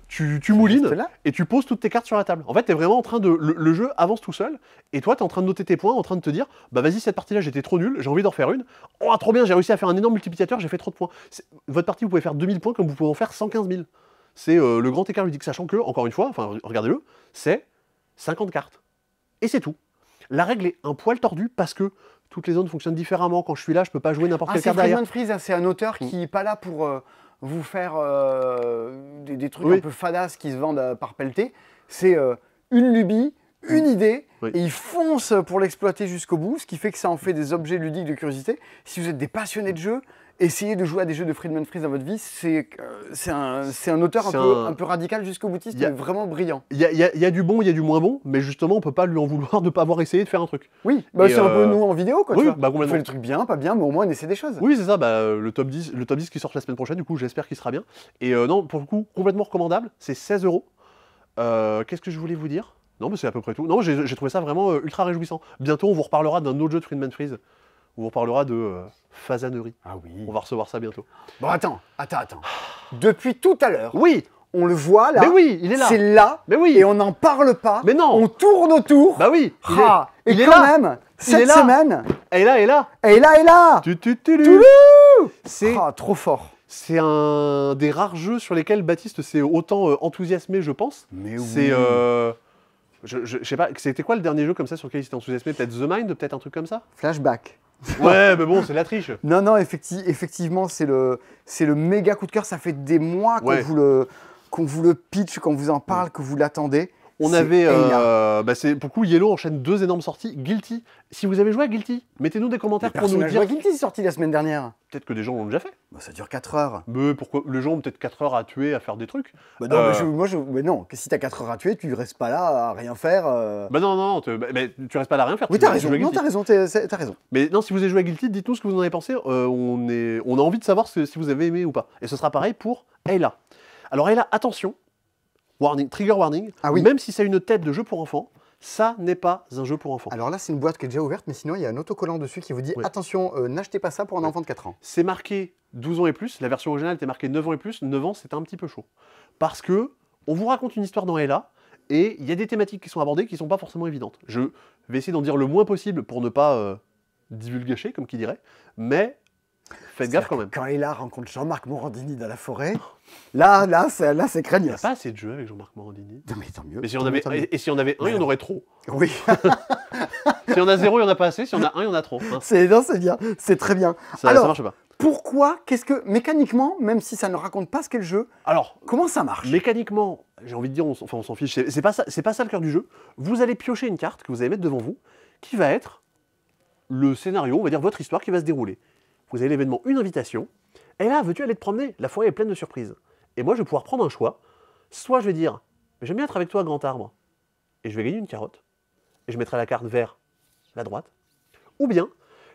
tu moulines geste-là et tu poses toutes tes cartes sur la table. En fait, tu es vraiment en train de le jeu avance tout seul et toi tu es en train de noter tes points, en train de te dire bah vas-y, cette partie-là, j'étais trop nul, j'ai envie d'en refaire une. Oh trop bien, j'ai réussi à faire un énorme multiplicateur, j'ai fait trop de points. Votre partie, vous pouvez faire 2000 points comme vous pouvez en faire 115 000. C'est le grand écart ludique, sachant que, encore une fois, enfin regardez-le, c'est 50 cartes. Et c'est tout. La règle est un poil tordue parce que toutes les zones fonctionnent différemment. Quand je suis là, je peux pas jouer n'importe quelle c'est carte derrière. Friedman Freeze, hein, c'est un auteur qui n'est pas là pour vous faire des trucs Oui. un peu fadas qui se vendent par pelleté. C'est une lubie, une idée, Oui. et il fonce pour l'exploiter jusqu'au bout, ce qui fait que ça en fait des objets ludiques de curiosité. Si vous êtes des passionnés de jeux, essayez de jouer à des jeux de Friedman Freeze dans votre vie. C'est un auteur un peu radical jusqu'au boutiste, mais vraiment brillant. Il y a du bon, il y a du moins bon, mais justement, on peut pas lui en vouloir de pas avoir essayé de faire un truc. Oui, bah, Et, c'est un peu nous en vidéo, quoi. oui, tu vois. bah, On complètement. fait les trucs bien, pas bien, mais au moins on essaie des choses. Oui, c'est ça, bah, le top 10 qui sort la semaine prochaine, du coup, j'espère qu'il sera bien. Et non, pour le coup, complètement recommandable, c'est 16 €. Qu'est-ce que je voulais vous dire? Non, mais c'est à peu près tout. Non, j'ai trouvé ça vraiment ultra réjouissant. Bientôt, on vous reparlera d'un autre jeu de Friedman Freeze. On vous reparlera de Fasanerie. Ah oui. On va recevoir ça bientôt. Bon, attends. Depuis tout à l'heure, Oui, on le voit là. mais oui, il est là. C'est là. Mais oui. Et on n'en parle pas. Mais non. On tourne autour. Bah oui, Et il est quand là. même, est cette là. semaine, Et là, et là. et là. C'est Trop fort. C'est un des rares jeux sur lesquels Baptiste s'est autant enthousiasmé, je pense. Mais oui. C'est je sais pas, c'était quoi le dernier jeu comme ça sur lequel il s'était enthousiasmé? Peut-être The Mind, peut-être un truc comme ça? Flashback. Ouais, mais bon, c'est la triche. Non, effectivement, c'est le méga coup de cœur. Ça fait des mois Ouais. qu'on vous le pitch, qu'on vous en parle, que vous l'attendez. On C'est avait, énorme. c'est pour le coup, Yellow enchaîne 2 énormes sorties. Guilty, si vous avez joué à Guilty, mettez-nous des commentaires pour nous Personnage dire. Guilty est sorti la semaine dernière. Peut-être que des gens l'ont déjà fait. Bah, ça dure 4 heures. Mais pourquoi les gens ont peut-être 4 heures à tuer, à faire des trucs. Bah non, mais non, que si t'as 4 heures à tuer, tu restes pas là à rien faire. Bah non, mais tu restes pas là à rien faire. Oui, tu t'as joues à raison. Non, Guilty. t'as raison. Mais non, si vous avez joué à Guilty, dites-nous ce que vous en avez pensé. On a envie de savoir si vous avez aimé ou pas. Et ce sera pareil pour Ayla. Alors Ayla, attention, trigger warning. Ah oui. Même si c'est une tête de jeu pour enfants, ça n'est pas un jeu pour enfants. Alors là, c'est une boîte qui est déjà ouverte, mais sinon, il y a un autocollant dessus qui vous dit Ouais. attention, n'achetez pas ça pour un enfant de 4 ans. C'est marqué 12 ans et plus. La version originale était marquée 9 ans et plus. 9 ans, c'est un petit peu chaud. Parce que on vous raconte une histoire dans Ayla et il y a des thématiques qui sont abordées qui ne sont pas forcément évidentes. Je vais essayer d'en dire le moins possible pour ne pas divulgacher, comme qui dirait. Mais Faites gaffe quand même. Quand Ayla rencontre Jean-Marc Morandini dans la forêt, là, c'est Il craignos. n'y a pas assez de jeux avec Jean-Marc Morandini. Non, mais tant mieux. Mais si on avait, et si on avait un, il y en aurait trop. Oui, Si on a 0, il n'y en a pas assez. Si on a un, il y en a trop. Hein. c'est bien, c'est très bien. Ça Alors, marche pas. pourquoi, mécaniquement, même si ça ne raconte pas ce qu'est le jeu, Alors, comment ça marche? mécaniquement, j'ai envie de dire, on s'en fiche. C'est pas ça le cœur du jeu. Vous allez piocher une carte que vous allez mettre devant vous, qui va être le scénario, on va dire votre histoire qui va se dérouler. Vous avez l'événement, une invitation. Et là, veux-tu aller te promener? La forêt est pleine de surprises. Et moi, je vais pouvoir prendre un choix. Soit je vais dire, j'aime bien être avec toi, grand arbre, et je vais gagner une carotte. Et je mettrai la carte vers la droite. Ou bien,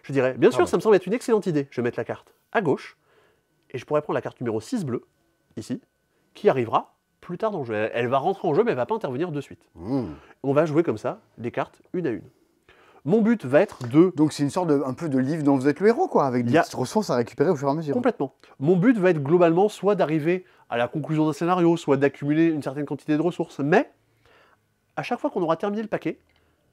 je dirais, bien sûr, ça me semble être une excellente idée. Je vais mettre la carte à gauche, et je pourrais prendre la carte numéro 6 bleue, ici, qui arrivera plus tard dans le jeu. Elle va rentrer en jeu, mais elle ne va pas intervenir de suite. On va jouer comme ça, des cartes une à une. Mon but va être de... Donc c'est une sorte un peu de livre dont vous êtes le héros, quoi, avec des petites ressources à récupérer au fur et à mesure. Complètement. Mon but va être globalement soit d'arriver à la conclusion d'un scénario, soit d'accumuler une certaine quantité de ressources. Mais, à chaque fois qu'on aura terminé le paquet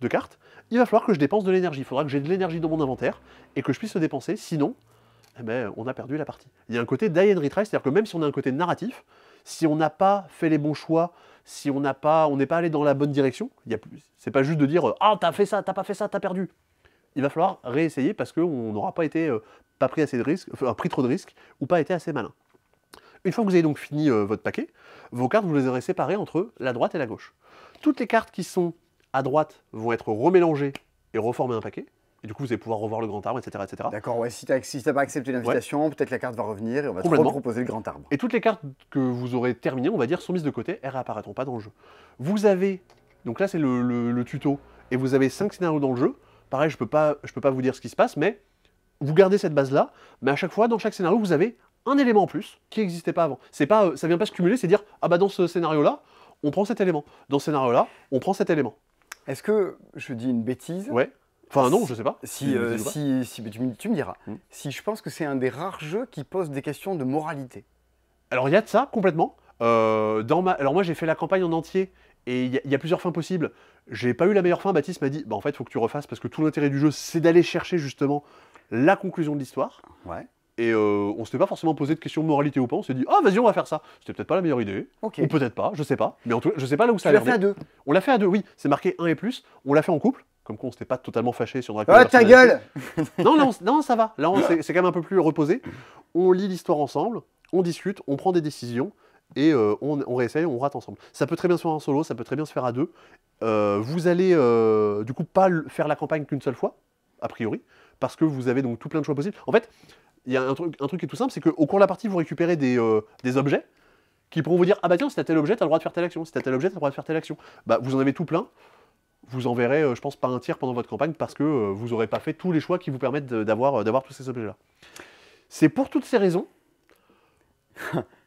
de cartes, il va falloir que je dépense de l'énergie. Il faudra que j'ai de l'énergie dans mon inventaire et que je puisse le dépenser. Sinon, eh ben, on a perdu la partie. Il y a un côté die and retry, c'est-à-dire que même si on a un côté narratif, si on n'a pas fait les bons choix, si on n'est pas allé dans la bonne direction, c'est pas juste de dire « Ah, t'as fait ça, t'as pas fait ça, t'as perdu ». Il va falloir réessayer parce qu'on n'aura pas été pas pris assez de risques, pris trop de risques ou pas été assez malin. Une fois que vous avez donc fini votre paquet, vos cartes, vous les aurez séparées entre la droite et la gauche. Toutes les cartes qui sont à droite vont être remélangées et reformer un paquet. Et du coup, vous allez pouvoir revoir le grand arbre, etc. etc. D'accord, ouais, si t'as pas accepté l'invitation, peut-être la carte va revenir et on va te proposer le grand arbre. Et toutes les cartes que vous aurez terminées, on va dire, sont mises de côté, elles réapparaîtront pas dans le jeu. Vous avez, donc là c'est le tuto, et vous avez 5 scénarios dans le jeu. Pareil, je peux pas vous dire ce qui se passe, mais vous gardez cette base-là, mais à chaque fois, dans chaque scénario, vous avez un élément en plus qui n'existait pas avant. C'est pas, ça vient pas se cumuler, c'est dire, ah bah dans ce scénario-là, on prend cet élément. Dans ce scénario-là, on prend cet élément. Est-ce que je dis une bêtise? Ouais. Enfin non, je sais pas. Tu me diras. Si je pense que c'est un des rares jeux qui pose des questions de moralité. Alors il y a de ça, complètement. Alors moi j'ai fait la campagne en entier, et il y a plusieurs fins possibles. J'ai pas eu la meilleure fin, Baptiste m'a dit, bah en fait il faut que tu refasses, parce que tout l'intérêt du jeu, c'est d'aller chercher justement la conclusion de l'histoire. Ouais. Et on s'était pas forcément posé de questions de moralité ou pas, on s'est dit, ah vas-y on va faire ça. C'était peut-être pas la meilleure idée, ou peut-être pas, je sais pas. Mais en tout cas, je sais pas là où ça a l'air. Tu l'as fait à deux. On l'a fait à deux, oui. C'est marqué 1 et plus, on l'a fait en couple. Comme quoi on s'était pas totalement fâché sur Dracula. Oh ta gueule! Non, ça va. Là, c'est quand même un peu plus reposé. On lit l'histoire ensemble, on discute, on prend des décisions, et on réessaye, on rate ensemble. Ça peut très bien se faire en solo, ça peut très bien se faire à deux. Vous allez, du coup, pas faire la campagne qu'une seule fois, a priori, parce que vous avez donc tout plein de choix possibles. En fait, il y a un truc qui est tout simple, c'est qu'au cours de la partie, vous récupérez des objets qui pourront vous dire, ah bah tiens, si t'as tel objet, t'as le droit de faire telle action. Si t'as tel objet, t'as le droit de faire telle action. Bah, vous en avez tout plein. Vous en verrez, je pense, pas un tiers pendant votre campagne parce que vous n'aurez pas fait tous les choix qui vous permettent d'avoir tous ces objets-là. C'est pour toutes ces raisons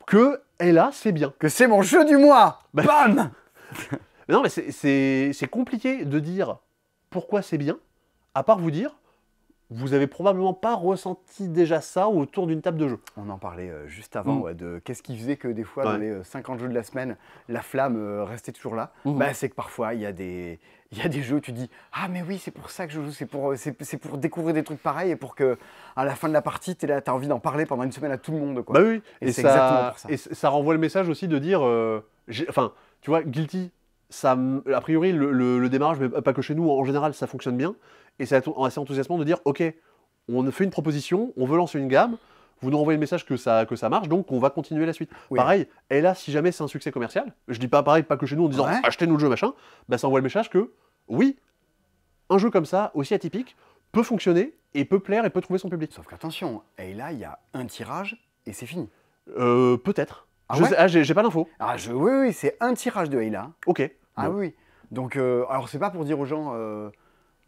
que, et là, c'est bien. Que c'est mon jeu du mois. Bam. Non, mais c'est compliqué de dire pourquoi c'est bien, à part vous dire, vous avez probablement pas ressenti déjà ça autour d'une table de jeu. On en parlait juste avant, de qu'est-ce qui faisait que des fois, dans les 50 jeux de la semaine, la flamme restait toujours là. Bah, c'est que parfois, il y a des jeux où tu dis « Ah mais oui, c'est pour ça que je joue, c'est pour découvrir des trucs pareils et pour que à la fin de la partie, t'as envie d'en parler pendant une semaine à tout le monde. » Bah oui, et c'est exactement pour ça. Et ça renvoie le message aussi de dire, enfin, tu vois, Guilty, ça, a priori, le démarrage, mais pas que chez nous, en général, ça fonctionne bien. Et c'est assez enthousiasmant de dire, ok, on fait une proposition, on veut lancer une gamme, vous nous renvoyez le message que ça marche, donc on va continuer la suite. Oui. Pareil, et là, si jamais c'est un succès commercial, je dis pas pareil, pas que chez nous en disant achetez-nous le jeu, machin, bah ça envoie le message que, oui, un jeu comme ça, aussi atypique, peut fonctionner, et peut plaire, et peut trouver son public. Sauf qu'attention, et là, il y a un tirage, et c'est fini. Peut-être. J'ai pas l'info. Oui, c'est un tirage de Ayla. Ok. Ah oui. Donc, alors c'est pas pour dire aux gens,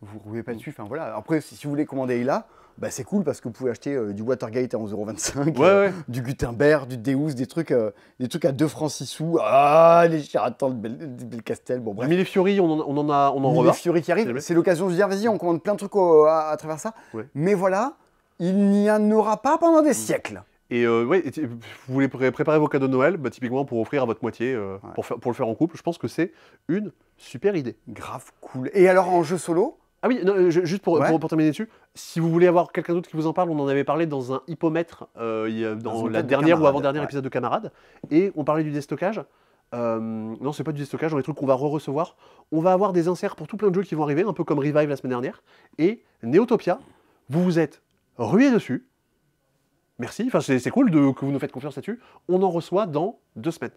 vous ne roulez pas dessus, enfin voilà. Après, si vous voulez commander Ayla, bah, c'est cool parce que vous pouvez acheter du Watergate à 11,25 €, du Gutenberg, du Deus, des trucs à 2 francs 6 sous. Ah, les charlatans de Belcastel, bon bref. Millefiori, on en revoit. Millefiori qui arrive, c'est l'occasion de se dire, vas-y, on commande plein de trucs à travers ça. Ouais. Mais voilà, il n'y en aura pas pendant des siècles. Et vous voulez préparer vos cadeaux de Noël, bah, typiquement pour offrir à votre moitié, pour le faire en couple, je pense que c'est une super idée. Grave cool. Et alors en jeu solo, Ah oui, non, juste pour, Ouais. pour terminer dessus, si vous voulez avoir quelqu'un d'autre qui vous en parle, on en avait parlé dans un hippomètre Dans dans une la tête de dernière ou camarade, avant-dernière ouais. épisode de Camarades, et on parlait du déstockage. Non, c'est pas du déstockage, dans les trucs qu'on va re-recevoir. On va avoir des inserts pour tout plein de jeux qui vont arriver, un peu comme Revive la semaine dernière. Et Neotopia, vous vous êtes rué dessus. Merci, enfin c'est cool que vous nous faites confiance là-dessus. On en reçoit dans 2 semaines.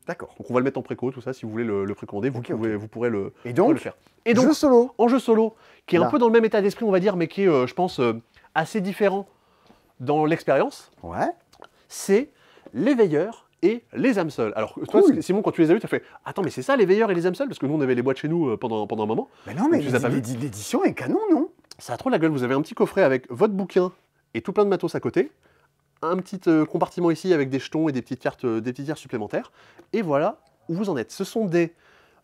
D'accord. Donc on va le mettre en préco, tout ça, si vous voulez le précommander, Ok, vous pourrez le, Et vous pourrez donc, le faire. Et donc, jeu solo. en jeu solo, qui est un Là. peu dans le même état d'esprit, on va dire, mais qui est, je pense, assez différent dans l'expérience, Ouais. c'est les veilleurs et les âmes seules. Alors, toi, Cool. Simon, quand tu les as vus, tu as fait « Attends, mais c'est ça, les veilleurs et les âmes seules » parce que nous, on avait les boîtes chez nous pendant un moment. Mais non, mais tu les as pas vus l'édition est canon, non? Ça a trop la gueule, vous avez un petit coffret avec votre bouquin et tout plein de matos à côté, un petit compartiment ici avec des jetons et des petites cartes supplémentaires, et voilà où vous en êtes. Ce sont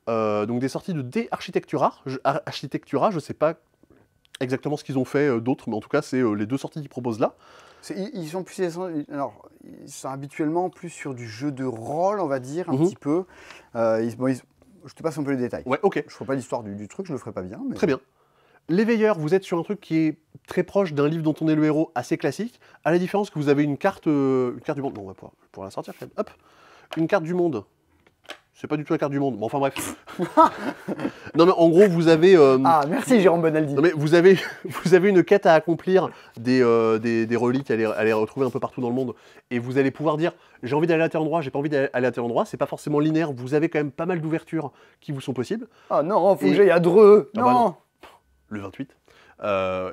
donc des sorties de dés Architectura. Architectura, je sais pas exactement ce qu'ils ont fait d'autres, mais en tout cas, c'est les 2 sorties qu'ils proposent là. Ils sont plus alors, ils sont habituellement plus sur du jeu de rôle, on va dire, un Mhm. petit peu. Je te passe un peu les détails. Ouais, ok, Je ne ferai pas l'histoire du truc, je le ferai pas bien. Mais... très bien. Les veilleurs, vous êtes sur un truc qui est très proche d'un livre dont on est le héros, assez classique, à la différence que vous avez une carte du monde. Bon, on va pouvoir la sortir quand même. Hop, une carte du monde. C'est pas du tout la carte du monde, mais enfin bref. Non mais en gros, vous avez... Ah, merci Jérôme Bonaldi. Non mais vous avez une quête à accomplir, des reliques à les retrouver un peu partout dans le monde, et vous allez pouvoir dire j'ai envie d'aller à tel endroit, j'ai pas envie d'aller à tel endroit, c'est pas forcément linéaire, vous avez quand même pas mal d'ouvertures qui vous sont possibles. Ah non, faut Et- que j'aille à Dreux. Ah Non. bah non. Le 28.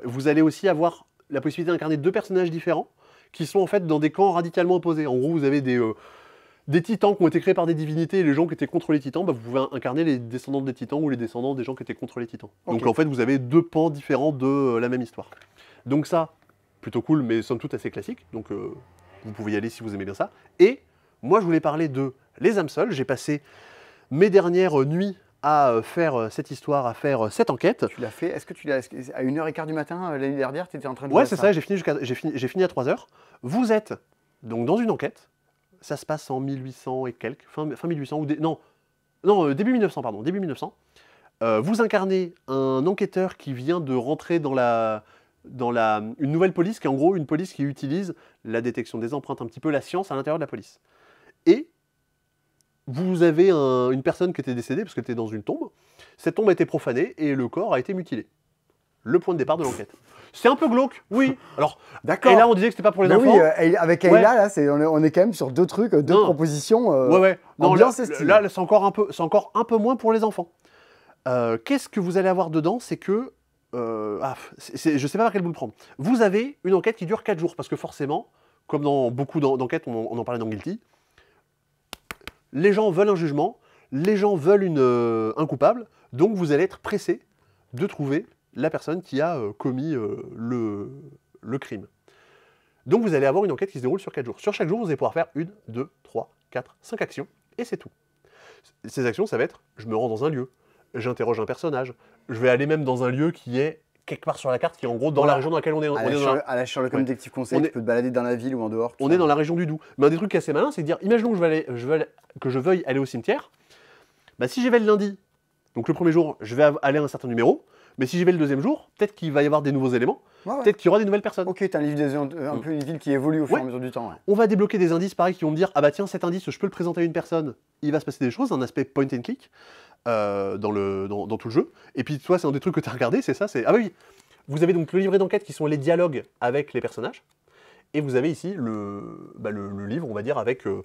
Vous allez aussi avoir la possibilité d'incarner 2 personnages différents, qui sont en fait dans des camps radicalement opposés. En gros, vous avez des titans qui ont été créés par des divinités, et les gens qui étaient contre les titans, bah, vous pouvez incarner les descendants des titans ou les descendants des gens qui étaient contre les titans. Ok. Donc en fait, vous avez 2 pans différents de la même histoire. Donc ça, plutôt cool, mais somme toute assez classique. Donc vous pouvez y aller si vous aimez bien ça. Et moi, je voulais parler de Les âmes seules. J'ai passé mes dernières nuits à faire cette histoire, à faire cette enquête. Tu l'as fait. Est-ce que tu l'as à 1h15 du matin l'année dernière, tu étais en train de Ouais, jouer c'est à ça, j'ai fini à 3h. Vous êtes donc dans une enquête. Ça se passe en 1800 et quelques, fin 1800 ou début 1900, pardon, début 1900. Vous incarnez un enquêteur qui vient de rentrer dans une nouvelle police, qui est en gros une police qui utilise la détection des empreintes, un petit peu la science à l'intérieur de la police. Et vous avez une personne qui était décédée parce qu'elle était dans une tombe. Cette tombe a été profanée et le corps a été mutilé. Le point de départ de l'enquête. C'est un peu glauque, oui. Alors, D'accord. et là on disait que c'était pas pour les Mais enfants. oui, avec Ayla, là, on est quand même sur 2 trucs, 2 Non. propositions. Ouais. Non, ambiance là, et style. là, c'est encore un peu moins pour les enfants. Qu'est-ce que vous allez avoir dedans? C'est que... je sais pas par quel bout le prendre. Vous avez une enquête qui dure 4 jours, parce que forcément, comme dans beaucoup d'enquêtes, on en parlait dans Guilty, les gens veulent un jugement, les gens veulent un coupable, donc vous allez être pressé de trouver la personne qui a commis le crime. Donc vous allez avoir une enquête qui se déroule sur 4 jours. Sur chaque jour, vous allez pouvoir faire 1, 2, 3, 4, 5 actions, et c'est tout. Ces actions, ça va être, je me rends dans un lieu, j'interroge un personnage, je vais aller même dans un lieu qui est quelque part sur la carte, qui est en gros dans la Voilà. région dans laquelle on est. À la Sherlock Holmes Ouais. Detective Conseil, On tu est- peux te balader dans la ville ou en dehors. tout On ça. est dans la région du Doubs. Mais un des trucs assez malin, c'est de dire, imaginons que je veuille aller au cimetière, bah si j'y vais le lundi, donc le premier jour, je vais aller à un certain numéro, mais si j'y vais le deuxième jour, peut-être qu'il va y avoir des nouveaux éléments, Ouais, ouais. peut-être qu'il y aura des nouvelles personnes. Ok, t'as un livre un peu une ville qui évolue au fur et à mesure du temps. Ouais. On va débloquer des indices pareil qui vont me dire, ah bah tiens, cet indice, je peux le présenter à une personne, il va se passer des choses, un aspect point and click dans tout le jeu. Et puis toi, c'est un des trucs que tu as regardé, c'est ça, ah bah oui, vous avez donc le livret d'enquête qui sont les dialogues avec les personnages, et vous avez ici le livre, on va dire, avec tout,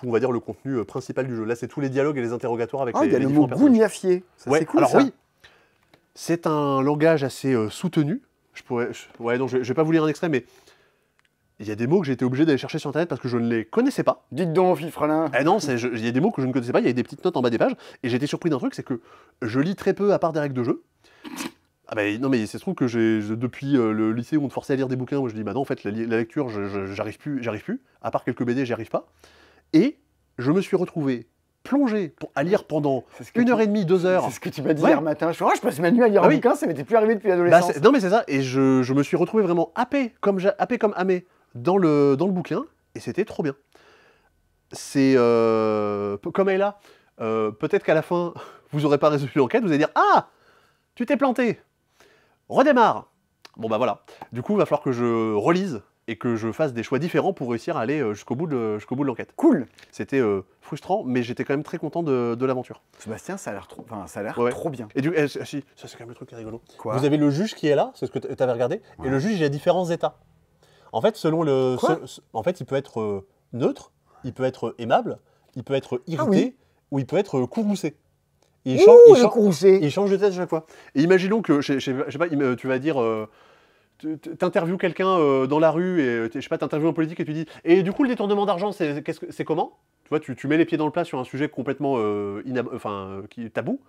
on va dire, le contenu principal du jeu. Là, c'est tous les dialogues et les interrogatoires avec Ah, il y a les le différents mot personnages. gougnafier. Ça, Ouais, c'est cool, alors ça. oui, c'est un langage assez soutenu. Ouais, non, je vais pas vous lire un extrait, mais il y a des mots que j'ai été obligé d'aller chercher sur Internet parce que je ne les connaissais pas. Dites donc, Fifrelin. Eh non, il y a des mots que je ne connaissais pas, il y a des petites notes en bas des pages, et j'ai été surpris d'un truc, c'est que je lis très peu à part des règles de jeu. Ah bah non, mais c'est trouve que depuis le lycée où on te forçait à lire des bouquins, moi je dis bah non, en fait la lecture, j'arrive plus, à part quelques BD, j'y arrive pas. Et je me suis retrouvé plongé à lire pendant C'est ce que 1h30, 2 heures. C'est ce que tu m'as dit Ouais. hier matin. Je passe ma nuit à lire Ah un oui. bouquin, ça m'était plus arrivé depuis Bah, l'adolescence. non mais c'est ça, et je me suis retrouvé vraiment happé comme Amé dans le bouquin, et c'était trop bien. C'est comme elle là, peut-être qu'à la fin, vous n'aurez pas résolu l'enquête, vous allez dire « Ah, tu t'es planté !» redémarre. Bon bah voilà. Du coup, il va falloir que je relise et que je fasse des choix différents pour réussir à aller jusqu'au bout de l'enquête. Cool. C'était frustrant, mais j'étais quand même très content de l'aventure. Sébastien, ça a l'air trop, enfin, ça a l'air Ouais. trop bien. Et si, ça c'est quand même le truc qui est rigolo. Quoi? Vous avez le juge qui est là, c'est ce que tu avais regardé, Ouais. et le juge il a différents états. En fait, selon le, Quoi en fait, il peut être neutre, il peut être aimable, il peut être irrité, oui. ou il peut être courroucé. Il, Ouh, change, il, le change, courroucé. Il change de tête à chaque fois. Et imaginons que, je sais pas, tu vas dire, t'interviews quelqu'un dans la rue, et je sais pas, t'interviews un politique et tu dis, et du coup le détournement d'argent, c'est comment? Tu vois, tu mets les pieds dans le plat sur un sujet complètement qui est tabou.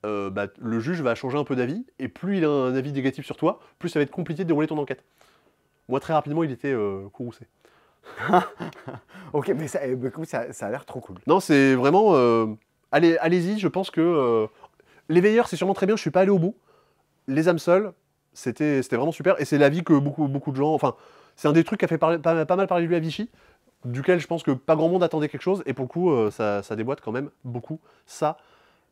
Bah, le juge va changer un peu d'avis, et plus il a un avis négatif sur toi, plus ça va être compliqué de dérouler ton enquête. Moi, très rapidement, il était courroucé. Ok, mais ça, écoute, ça a l'air trop cool. Non, c'est vraiment... allez-y, je pense que... les veilleurs, c'est sûrement très bien, je suis pas allé au bout. Les âmes seules, c'était vraiment super, et c'est l'avis que beaucoup de gens... Enfin, c'est un des trucs qui a fait pas mal parler de lui à Vichy, duquel je pense que pas grand monde attendait quelque chose, et pour le coup, ça déboîte quand même beaucoup sa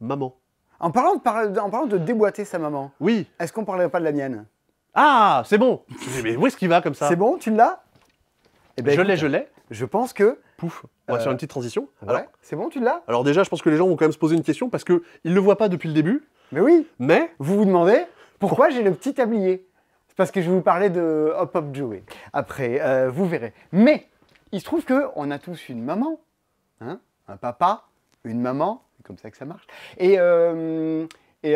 maman. En parlant de déboîter sa maman, Oui. est-ce qu'on parlerait pas de la mienne? Ah, c'est bon. Mais où est-ce qu'il va comme ça? C'est bon, tu l'as? Eh ben, écoute, Je l'ai. Je pense que... Pouf. On va faire une petite transition. Ouais, c'est bon, tu l'as? Alors déjà, je pense que les gens vont quand même se poser une question, parce qu'ils ne le voient pas depuis le début, Mais oui, mais... vous vous demandez pourquoi j'ai le petit tablier. C'est parce que je vais vous parler de Hop Hop Joey. Après, vous verrez. Mais, il se trouve qu'on a tous une maman, hein, un papa, une maman, c'est comme ça que ça marche. Et les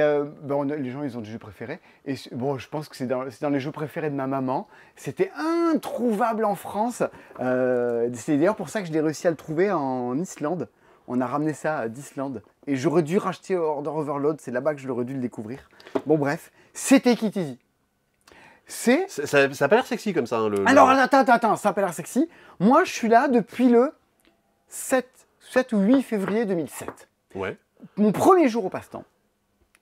gens, ils ont des jeux préférés. Et bon, je pense que c'est dans les jeux préférés de ma maman. C'était introuvable en France. C'est d'ailleurs pour ça que je l'ai réussi à le trouver en Islande. On a ramené ça d'Islande. Et j'aurais dû racheter Order Overload. C'est là-bas que j'aurais dû le découvrir. Bon, bref, c'était Take It Easy. Ça a pas l'air sexy comme ça. Hein, Alors, attends, ça a pas l'air sexy. Moi, je suis là depuis le 7 ou 8 février 2007. Ouais. Mon premier jour au passe-temps,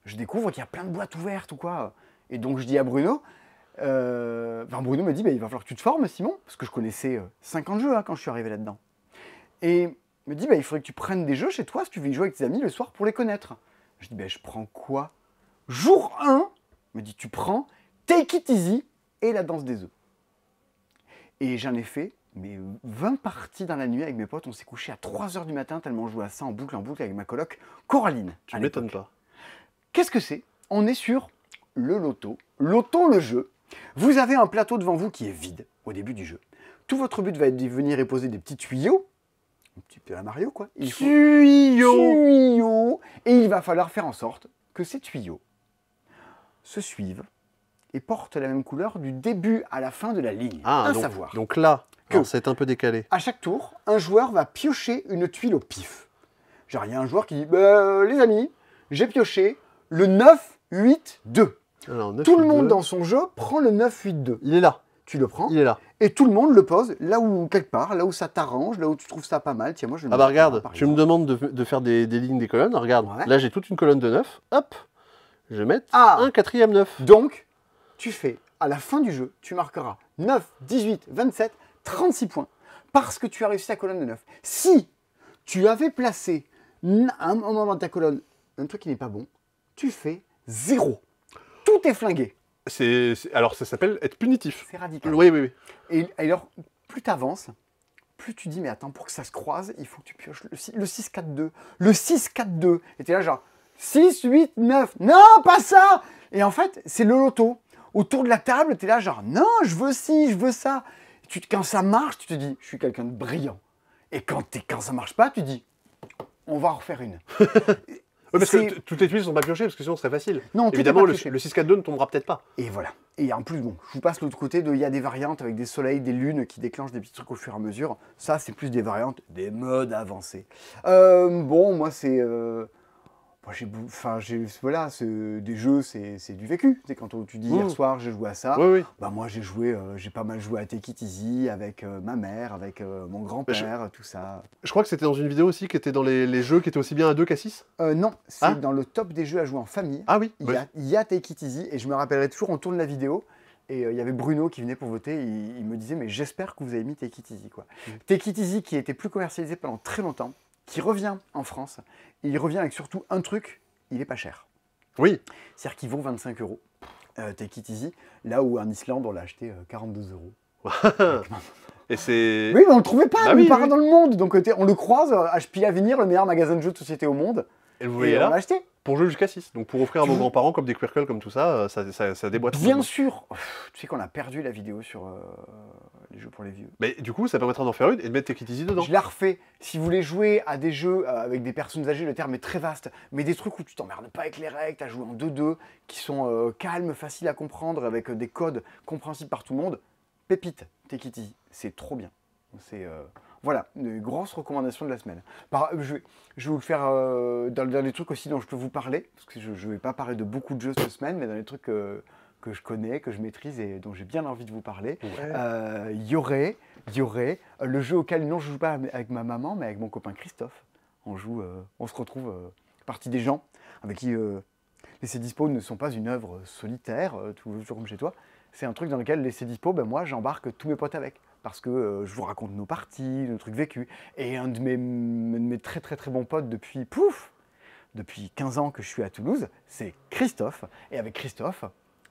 je découvre qu'il y a plein de boîtes ouvertes ou quoi. Et donc je dis à Bruno, Bruno me dit, il va falloir que tu te formes, Simon, parce que je connaissais 50 jeux quand je suis arrivé là-dedans. Et il me dit, il faudrait que tu prennes des jeux chez toi si tu veux y jouer avec tes amis le soir pour les connaître. Je dis, je prends quoi? Jour 1, il me dit, tu prends Take It Easy et la danse des œufs. Et j'en ai fait 20 parties dans la nuit avec mes potes. On s'est couché à 3h du matin tellement on jouait à ça en boucle avec ma coloc Coraline. Tu m'étonnes pas. Qu'est-ce que c'est? On est sur le loto. Loto, le jeu. Vous avez un plateau devant vous qui est vide au début du jeu. Tout votre but va être de venir y poser des petits tuyaux. Un petit peu à Mario, quoi. Tuyaux. Et il va falloir faire en sorte que ces tuyaux se suivent et portent la même couleur du début à la fin de la ligne. Savoir. Donc là, c'est un peu décalé. À chaque tour, un joueur va piocher une tuile au pif. Genre, il y a un joueur qui dit, les amis, j'ai pioché le 9, 8, 2. Alors, 9, tout le 8, monde 2. dans son jeu prend le 9, 8, 2. Il est là. Tu le prends. Il est là. Et tout le monde le pose là où, quelque part, là où ça t'arrange, là où tu trouves ça pas mal. Tiens, moi, je le Ah mets bah là, regarde, par tu me exemple. demandes de faire des lignes, des colonnes. Regarde, Ouais. là j'ai toute une colonne de 9. Hop, je vais mettre Ah. un quatrième 9. Donc, tu fais, à la fin du jeu, tu marqueras 9, 18, 27, 36 points. Parce que tu as réussi ta colonne de 9. Si tu avais placé à un moment dans ta colonne un truc qui n'est pas bon, tu fais 0. Tout est flingué. Alors ça s'appelle être punitif. C'est radical. Oui. Et alors, plus tu avances, plus tu dis, mais attends, pour que ça se croise, il faut que tu pioches le 6-4-2. Le 6-4-2. Et t'es là genre, 6, 8, 9. Non, pas ça. Et en fait, c'est le loto. Autour de la table, t'es là genre, non, je veux ci, je veux ça. Quand ça marche, tu te dis, je suis quelqu'un de brillant. Et quand ça marche pas, tu dis, on va en refaire une. Parce que toutes les tuiles sont pas piochées, parce que sinon ce serait facile. Non, tout est évidemment, pas le pioché. 6-4-2 ne tombera peut-être pas. Et voilà. Et en plus, bon, je vous passe l'autre côté il y a des variantes avec des soleils, des lunes qui déclenchent des petits trucs au fur et à mesure. Ça, c'est plus des variantes, des modes avancés. Bon, moi, c'est... voilà, des jeux, c'est du vécu. C'est quand tu dis hier soir, j'ai joué à ça. Oui. Bah moi, j'ai pas mal joué à Take It Easy avec ma mère, avec mon grand-père, tout ça. Je crois que c'était dans une vidéo aussi qui était dans les jeux qui étaient aussi bien à 2 qu'à 6. Non, c'est Ah. dans le top des jeux à jouer en famille. Ah oui. Il y a Take It Easy et je me rappellerai toujours, on tourne la vidéo et il y avait Bruno qui venait pour voter. Il me disait, mais j'espère que vous avez mis Take It Easy, quoi. Take It Easy qui était plus commercialisé pendant très longtemps, qui revient en France. Il revient avec surtout un truc, il est pas cher. Oui. C'est-à-dire qu'il vaut 25 €. Take It Easy, là où en Islande, on l'a acheté 42 €. Et c'est. Oui, mais on le trouvait pas Bah nulle oui, part oui. dans le monde. Donc on le croise, HP Avenir, le meilleur magasin de jeux de société au monde. Et vous Et voyez on l'a là, acheté. pour jouer jusqu'à 6. Donc pour offrir à vos grands-parents comme des Quirkle, comme tout ça, ça déboîte. Bien sûr. Tu sais qu'on a perdu la vidéo sur les jeux pour les vieux. Mais du coup, ça permettra d'en faire une et de mettre Take It Easy dedans. Je la refais. Si vous voulez jouer à des jeux avec des personnes âgées, le terme est très vaste, mais des trucs où tu t'emmerdes pas avec les règles, tu as joué en 2-2, qui sont calmes, faciles à comprendre, avec des codes compréhensibles par tout le monde, pépite, Take It Easy. C'est trop bien. C'est voilà, une grosse recommandation de la semaine. Je vais vous le faire dans les trucs aussi dont je peux vous parler, parce que je ne vais pas parler de beaucoup de jeux cette semaine, mais dans les trucs que je connais, que je maîtrise et dont j'ai bien envie de vous parler. Il y aurait le jeu auquel non je joue pas avec ma maman, mais avec mon copain Christophe. On se retrouve partie des gens avec qui Laissez Dispo ne sont pas une œuvre solitaire, toujours comme chez toi. C'est un truc dans lequel Laissez Dispo, ben moi j'embarque tous mes potes avec. Parce que je vous raconte nos parties, nos trucs vécus. Et un de mes très très très bons potes depuis 15 ans que je suis à Toulouse, c'est Christophe. Et avec Christophe,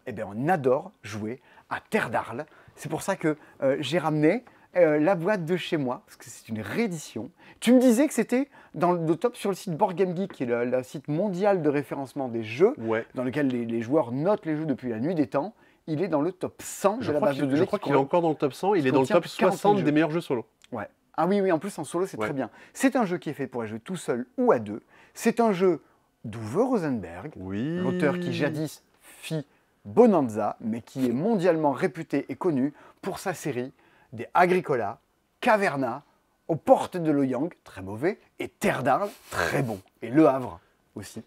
eh bien, on adore jouer à Terre d'Arles. C'est pour ça que j'ai ramené la boîte de chez moi, parce que c'est une réédition. Tu me disais que c'était dans le top sur le site Board Game Geek, qui est le site mondial de référencement des jeux, dans lequel les joueurs notent les jeux depuis la nuit des temps. Il est dans le top 100 de la base de données. Je crois qu'il est encore dans le top 100, il est dans le top 60 des meilleurs jeux solo. Ouais. Ah oui, en plus en solo c'est très bien. C'est un jeu qui est fait pour jouer tout seul ou à deux. C'est un jeu d'Uwe Rosenberg, l'auteur qui jadis fit Bonanza, mais qui est mondialement réputé et connu pour sa série des Agricola, Caverna, aux portes de Loyang, très mauvais, et Terre d'Arles, très bon, et Le Havre aussi.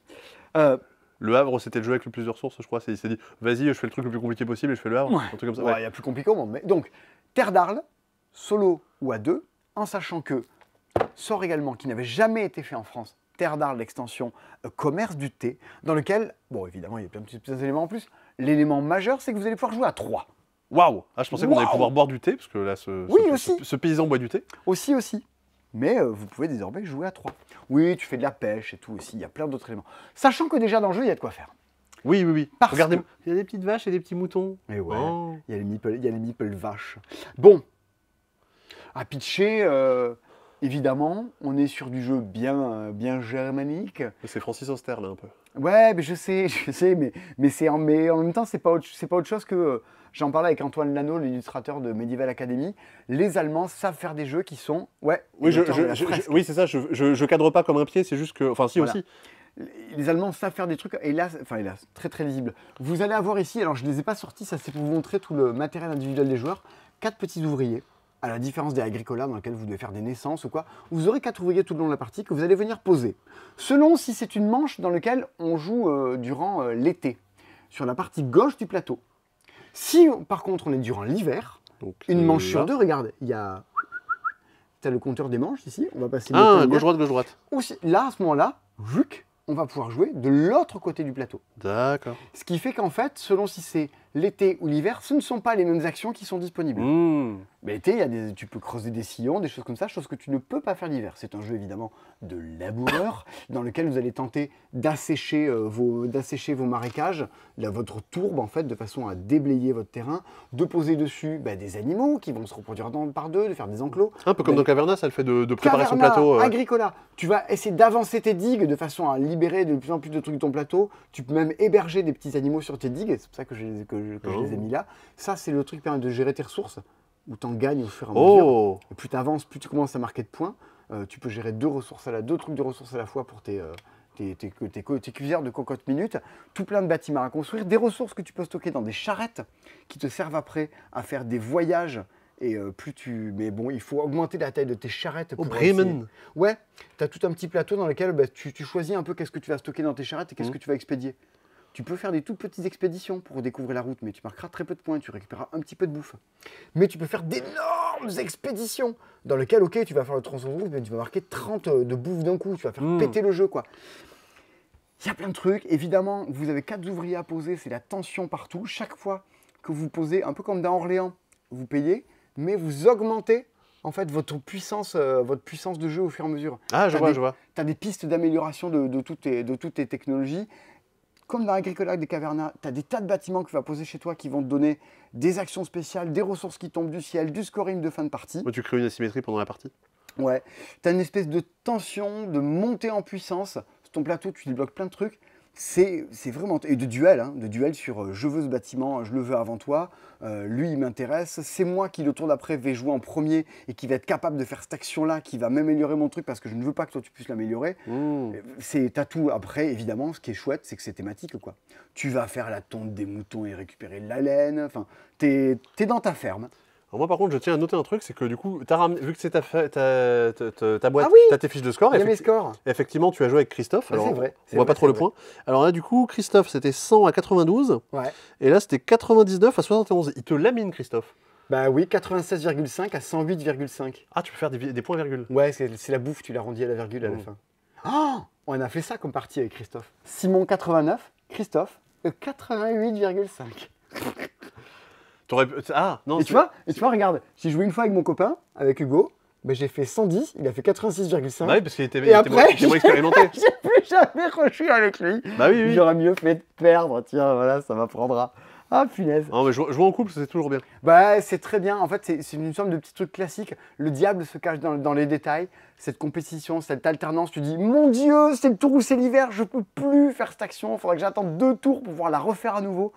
Le Havre, c'était le jeu avec le plus de ressources, je crois. Il s'est dit, vas-y, je fais le truc le plus compliqué possible et je fais Le Havre. Ouais. Un truc comme ça. Ouais, il y a plus compliqué au monde. Mais donc, Terre d'Arles, solo ou à deux, en sachant que sort également, qui n'avait jamais été fait en France, Terre d'Arles, l'extension commerce du thé, dans lequel, bon, évidemment, il y a plein de petits éléments en plus. L'élément majeur, c'est que vous allez pouvoir jouer à 3. Waouh! Ah, je pensais qu'on allait pouvoir boire du thé, parce que là, ce paysan boit du thé. Aussi. Mais vous pouvez désormais jouer à 3. Oui, tu fais de la pêche et tout aussi, il y a plein d'autres éléments. Sachant que déjà dans le jeu, il y a de quoi faire. Oui. Parce Regardez, que- il y a des petites vaches et des petits moutons. Et ouais, Oh. il y a les meeples vaches. Bon, à pitcher, évidemment, on est sur du jeu bien germanique. C'est Francis Auster, là, un peu. Ouais, mais je sais, mais en même temps, c'est pas autre chose que... J'en parlais avec Antoine Lano, l'illustrateur de Medieval Academy. Les Allemands savent faire des jeux qui sont... Ouais, Oui, oui, c'est ça, je cadre pas comme un pied, c'est juste que... Enfin, si, Voilà. aussi. Les Allemands savent faire des trucs, hélas, très très lisible. Vous allez avoir ici, alors je ne les ai pas sortis, ça c'est pour vous montrer tout le matériel individuel des joueurs, 4 petits ouvriers, à la différence des Agricola dans lesquels vous devez faire des naissances ou quoi. Vous aurez 4 ouvriers tout le long de la partie que vous allez venir poser. Selon si c'est une manche dans laquelle on joue durant l'été, sur la partie gauche du plateau. Si par contre on est durant l'hiver, une manche sur deux, regarde, il y a... Tu as le compteur des manches ici, on va passer... Gauche-droite. Aussi, là, à ce moment-là, on va pouvoir jouer de l'autre côté du plateau. D'accord. Ce qui fait qu'en fait, selon si c'est l'été ou l'hiver, ce ne sont pas les mêmes actions qui sont disponibles. Mais l'été, tu peux creuser des sillons, des choses comme ça, chose que tu ne peux pas faire l'hiver. C'est un jeu évidemment de laboureur dans lequel vous allez tenter d'assécher vos marécages, votre tourbe en fait, de façon à déblayer votre terrain, de poser dessus des animaux qui vont se reproduire par deux, de faire des enclos. Un peu comme dans Caverna, ça le fait de préparer son Caverna, plateau. Agricola, tu vas essayer d'avancer tes digues de façon à libérer de plus en plus de trucs de ton plateau. Tu peux même héberger des petits animaux sur tes digues, c'est pour ça que je les ai mis là. Ça, c'est le truc qui permet de gérer tes ressources, où tu en gagnes au fur et à mesure. Et plus tu avances, plus tu commences à marquer de points. Tu peux gérer deux trucs de ressources à la fois pour tes cuillères de cocotte minute. Tout plein de bâtiments à construire, des ressources que tu peux stocker dans des charrettes qui te servent après à faire des voyages. Et mais bon, il faut augmenter la taille de tes charrettes. Pour Bremen. Ouais, tu as tout un petit plateau dans lequel tu choisis un peu qu'est-ce que tu vas stocker dans tes charrettes et qu'est-ce que tu vas expédier. Tu peux faire des toutes petites expéditions pour découvrir la route, mais tu marqueras très peu de points, tu récupéreras un petit peu de bouffe. Mais tu peux faire d'énormes expéditions dans lesquelles, ok, tu vas faire le tronçon de route, mais tu vas marquer 30 de bouffe d'un coup, tu vas faire péter le jeu, quoi. Il y a plein de trucs. Évidemment, vous avez 4 ouvriers à poser, c'est la tension partout. Chaque fois que vous posez, un peu comme dans Orléans, vous payez, mais vous augmentez en fait votre puissance de jeu au fur et à mesure. Ah, je vois. Tu as des pistes d'amélioration de toutes tes technologies. comme dans Agricola des Caverna, tu as des tas de bâtiments que tu vas poser chez toi qui vont te donner des actions spéciales, des ressources qui tombent du ciel, du scoring de fin de partie. Moi, tu crées une asymétrie pendant la partie. Ouais, tu as une espèce de tension, de montée en puissance. Sur ton plateau, tu débloques plein de trucs. C'est vraiment... Et de duel, hein, de duel sur je veux ce bâtiment, je le veux avant toi, lui il m'intéresse, c'est moi qui le tour d'après vais jouer en premier et qui va être capable de faire cette action-là, qui va m'améliorer mon truc parce que je ne veux pas que toi tu puisses l'améliorer. T'as tout. Après, évidemment, ce qui est chouette, c'est que c'est thématique, quoi. Tu vas faire la tonte des moutons et récupérer de la laine, enfin, t'es dans ta ferme. Alors moi, par contre, je tiens à noter un truc, c'est que du coup, vu que c'est ta boîte, Ah oui, tu as tes fiches de score. il y a mes scores. Effectivement, tu as joué avec Christophe. Ah, Alors, c'est vrai, on voit pas trop le point. Alors là, du coup, Christophe, c'était 100 à 92. Ouais. Et là, c'était 99 à 71. Il te lamine, Christophe. Bah oui, 96,5 à 108,5. Ah, tu peux faire des points-virgules. Ouais, c'est la bouffe, tu l'arrondis à la virgule à la fin. Oh, on a fait ça comme partie avec Christophe. Simon 89, Christophe 88,5. Ah, non. Et tu vois, regarde, j'ai joué une fois avec mon copain, avec Hugo, ben j'ai fait 110, il a fait 86,5. Bah oui, parce qu'il était, Et après, il était moins expérimenté. j'ai plus jamais rejoué avec lui. Bah oui, oui. J'aurais mieux fait de perdre, tiens, voilà, ça m'apprendra. Ah, punaise. Non, mais jouer en couple, c'est toujours bien. Bah, c'est très bien. En fait, c'est une sorte de petits trucs classiques. Le diable se cache dans les détails. Cette compétition, cette alternance, tu dis, mon Dieu, c'est le tour où c'est l'hiver, je peux plus faire cette action. Il faudrait que j'attende 2 tours pour pouvoir la refaire à nouveau.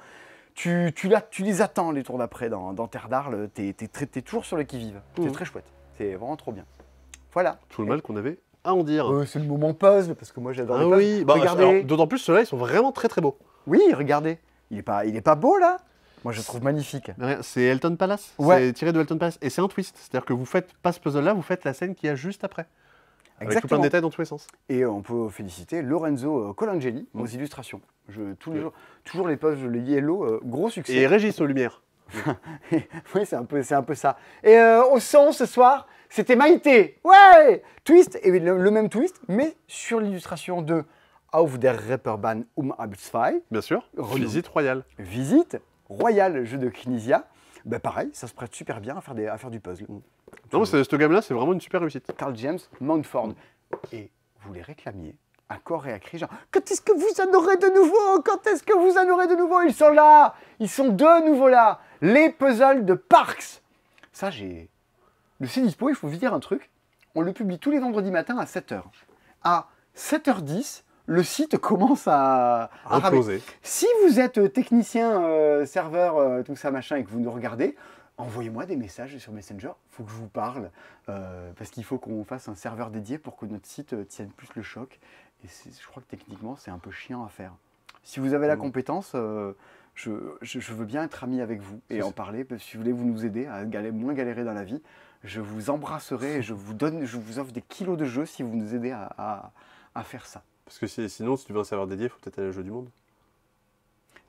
Tu les attends, les tours d'après dans Terre d'Arles. T'es toujours sur le qui-vive. C'est très chouette. C'est vraiment trop bien. Voilà. Tout le mal qu'on avait à en dire. C'est le moment puzzle, parce que moi j'adore les puzzles. Oui, bah, regardez. D'autant plus, ceux-là, ils sont vraiment très très beaux. Oui, regardez. Il est pas beau, là? Moi, je le trouve magnifique. C'est Elton Palace. Ouais. C'est tiré de Elton Palace. Et c'est un twist. C'est-à-dire que vous faites pas ce puzzle-là, vous faites la scène qu'il y a juste après. Avec tout plein de détails dans tous les sens. Et on peut féliciter Lorenzo Colangeli aux illustrations. Tous les jours, toujours les puzzles, les yellow, gros succès. Et Régis aux lumières. Oui, c'est un peu ça. Et au son, ce soir, c'était Maïté. Ouais. Twist, et le même twist, mais sur l'illustration de Auf der Reeperbahn Abzwei. Bien sûr. Visite royale. Visite royale, jeu de Knizia. Ben pareil, ça se prête super bien à faire du puzzle. Non, mais cette gamme-là, c'est vraiment une super réussite. Carl James Mountford. Et vous les réclamiez à corps et à cri, genre, quand est-ce que vous en aurez de nouveau? Quand est-ce que vous en aurez de nouveau? Ils sont là. Ils sont de nouveau là. Les puzzles de Parks. Ça, le C'est dispo, il faut vous dire un truc. On le publie tous les vendredis matins à 7h. À 7h10, le site commence à imploser. Si vous êtes technicien, serveur, tout ça, machin, et que vous nous regardez, envoyez-moi des messages sur Messenger. Il faut que je vous parle, parce qu'il faut qu'on fasse un serveur dédié pour que notre site tienne plus le choc. Et je crois que techniquement, c'est un peu chiant à faire. Si vous avez la compétence, je veux bien être ami avec vous et en parler. Parce que si vous voulez vous nous aider à moins galérer dans la vie, je vous embrasserai et je vous offre des kilos de jeux si vous nous aidez à faire ça. Parce que sinon, si tu veux un serveur dédié, il faut peut-être aller au Jeu du Monde.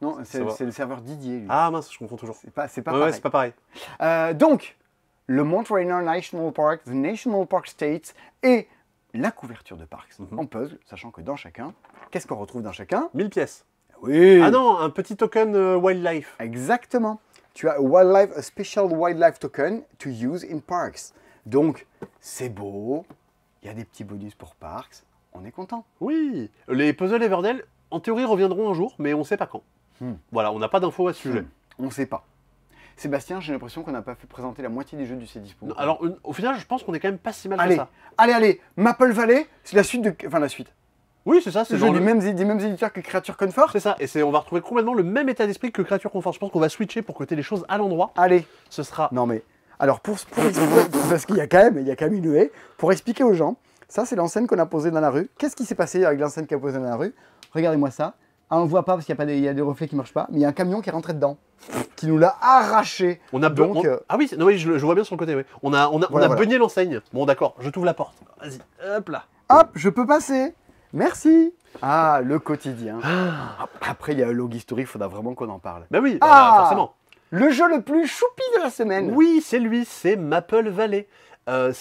Non, c'est le serveur Didier, lui. Ah mince, je confonds toujours. C'est pas pareil. Ouais, c'est pas pareil. Donc, le Mount Rainier National Park, The National Park States et la couverture de Parks en puzzle, sachant que dans chacun, qu'est-ce qu'on retrouve dans chacun? 1000 pièces. Oui. Ah non, un petit token wildlife. Exactement. Tu as a special wildlife token to use in Parks. Donc, c'est beau, il y a des petits bonus pour Parks, on est content. Oui. Les puzzles Everdell, en théorie, reviendront un jour, mais on ne sait pas quand. Voilà, on n'a pas d'infos à ce sujet. On ne sait pas. Sébastien, j'ai l'impression qu'on n'a pas fait présenter la moitié des jeux du C-Dispo. Alors, au final, je pense qu'on est quand même pas si mal que ça. Allez, Maple Valley, c'est la suite de... Enfin, la suite. Oui, c'est ça. C'est le jeu des mêmes éditeurs que Creature Comfort. C'est ça. Et on va retrouver complètement le même état d'esprit que Creature Comfort. Je pense qu'on va switcher pour que tu aies les choses à l'endroit. Allez. Ce sera... Non, mais... Alors, parce qu'il y a quand même une haie, pour expliquer aux gens, ça, c'est l'enseigne qu'on a posée dans la rue. Qu'est-ce qui s'est passé avec l'enseigne qu'on a posée dans la rue? Regardez-moi ça. Ah, on ne voit pas parce qu'il y a des reflets qui ne marchent pas, mais il y a un camion qui est rentré dedans, qui nous l'a arraché. Ah oui, je vois bien sur le côté. Oui. On a beugné l'enseigne. Bon, d'accord, je t'ouvre la porte. Vas-y, hop là. Hop, je peux passer. Merci. Ah, le quotidien. Après, il y a Log History, il faudra vraiment qu'on en parle. Ben oui, forcément. Le jeu le plus choupi de la semaine. Oui, c'est lui, c'est Maple Valley. Vous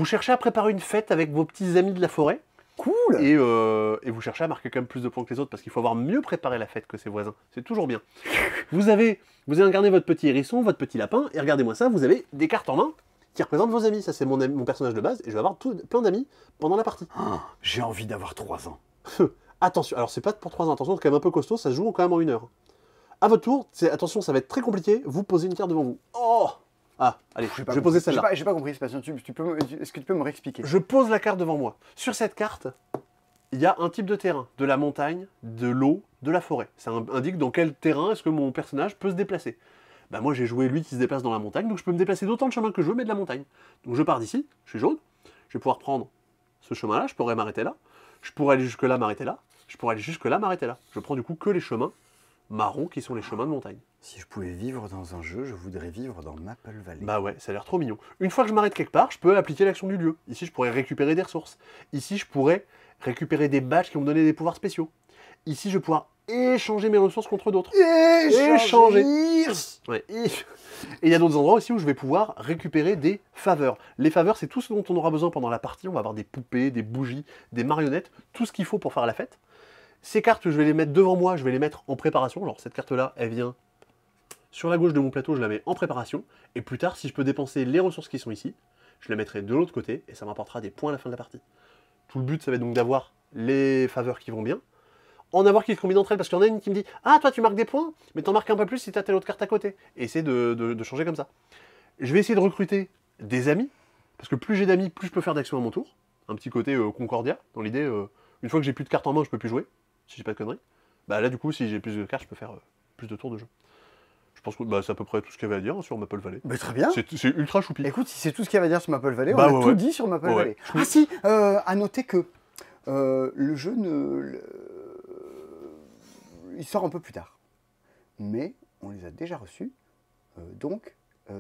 cherchez à préparer une fête avec vos petits amis de la forêt. Cool. Et vous cherchez à marquer quand même plus de points que les autres parce qu'il faut avoir mieux préparé la fête que ses voisins. C'est toujours bien. Vous avez incarné votre petit hérisson, votre petit lapin, et regardez-moi ça, vous avez des cartes en main qui représentent vos amis. Ça, c'est mon personnage de base, et je vais avoir plein d'amis pendant la partie. J'ai envie d'avoir 3 ans. Attention, alors c'est pas pour 3 ans, attention, c'est quand même un peu costaud, ça se joue quand même en 1 heure. À votre tour, attention, ça va être très compliqué, vous posez une carte devant vous. Oh! Ah, allez, je vais poser celle-là. J'ai pas compris, Sébastien, est-ce que tu peux me réexpliquer? Je pose la carte devant moi. Sur cette carte, il y a un type de terrain, de la montagne, de l'eau, de la forêt. Ça indique dans quel terrain est-ce que mon personnage peut se déplacer. Bah moi j'ai joué lui qui se déplace dans la montagne, donc je peux me déplacer d'autant de chemin que je veux, mais de la montagne. Donc je pars d'ici, je suis jaune, je vais pouvoir prendre ce chemin-là, je pourrais m'arrêter là, je pourrais aller jusque-là, m'arrêter là, je pourrais aller jusque-là, m'arrêter là. Je prends du coup que les chemins marrons qui sont les chemins de montagne. Si je pouvais vivre dans un jeu, je voudrais vivre dans Maple Valley. Bah ouais, ça a l'air trop mignon. Une fois que je m'arrête quelque part, je peux appliquer l'action du lieu. Ici, je pourrais récupérer des ressources. Ici, je pourrais récupérer des badges qui vont me donner des pouvoirs spéciaux. Ici, je vais pouvoir échanger mes ressources contre d'autres. Échanger. Ouais. Et il y a d'autres endroits aussi où je vais pouvoir récupérer des faveurs. Les faveurs, c'est tout ce dont on aura besoin pendant la partie. On va avoir des poupées, des bougies, des marionnettes, tout ce qu'il faut pour faire la fête. Ces cartes, je vais les mettre devant moi, je vais les mettre en préparation. Alors cette carte-là, elle vient sur la gauche de mon plateau, je la mets en préparation. Et plus tard, si je peux dépenser les ressources qui sont ici, je les mettrai de l'autre côté et ça m'apportera des points à la fin de la partie. Tout le but, ça va être donc d'avoir les faveurs qui vont bien. En avoir qui se combinent entre elles, parce qu'il y en a une qui me dit « Ah, toi tu marques des points, mais t'en marques un peu plus si t'as telle autre carte à côté. » Et essayer de changer comme ça. Je vais essayer de recruter des amis, parce que plus j'ai d'amis, plus je peux faire d'actions à mon tour. Un petit côté Concordia, dans l'idée, une fois que j'ai plus de cartes en main, je peux plus jouer, si j'ai pas de conneries. Bah là du coup, si j'ai plus de cartes, je peux faire plus de tours de jeu. Je pense que bah, c'est à peu près tout ce qu'il y avait à dire sur Maple Valley. Bah, très bien. C'est ultra choupi. Écoute, si c'est tout ce qu'il y avait à dire sur Maple Valley, Bah, on a tout dit sur Maple Valley. Ah si, à noter que le jeu il sort un peu plus tard. Mais on les a déjà reçus, donc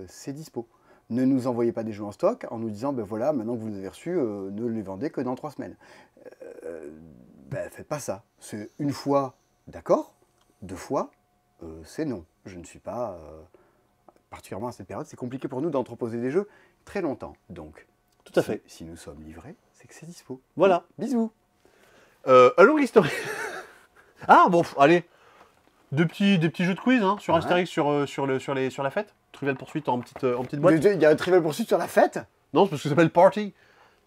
c'est dispo. Ne nous envoyez pas des jeux en stock en nous disant, ben voilà, maintenant que vous les avez reçus, ne les vendez que dans 3 semaines. Ben faites pas ça. C'est une fois, d'accord, 2 fois, c'est non. Je ne suis pas, particulièrement à cette période, c'est compliqué pour nous d'entreposer des jeux très longtemps. Donc, tout à fait. Si nous sommes livrés, c'est que c'est dispo. Voilà. Bisous. A Long History. Ah bon, allez. Des petits jeux de quiz hein, sur Ouais. Astérix sur la fête. Trivial Poursuite en petite boîte. Il y a un Trivial Pursuit sur la fête. Non, c'est parce que ça s'appelle Party.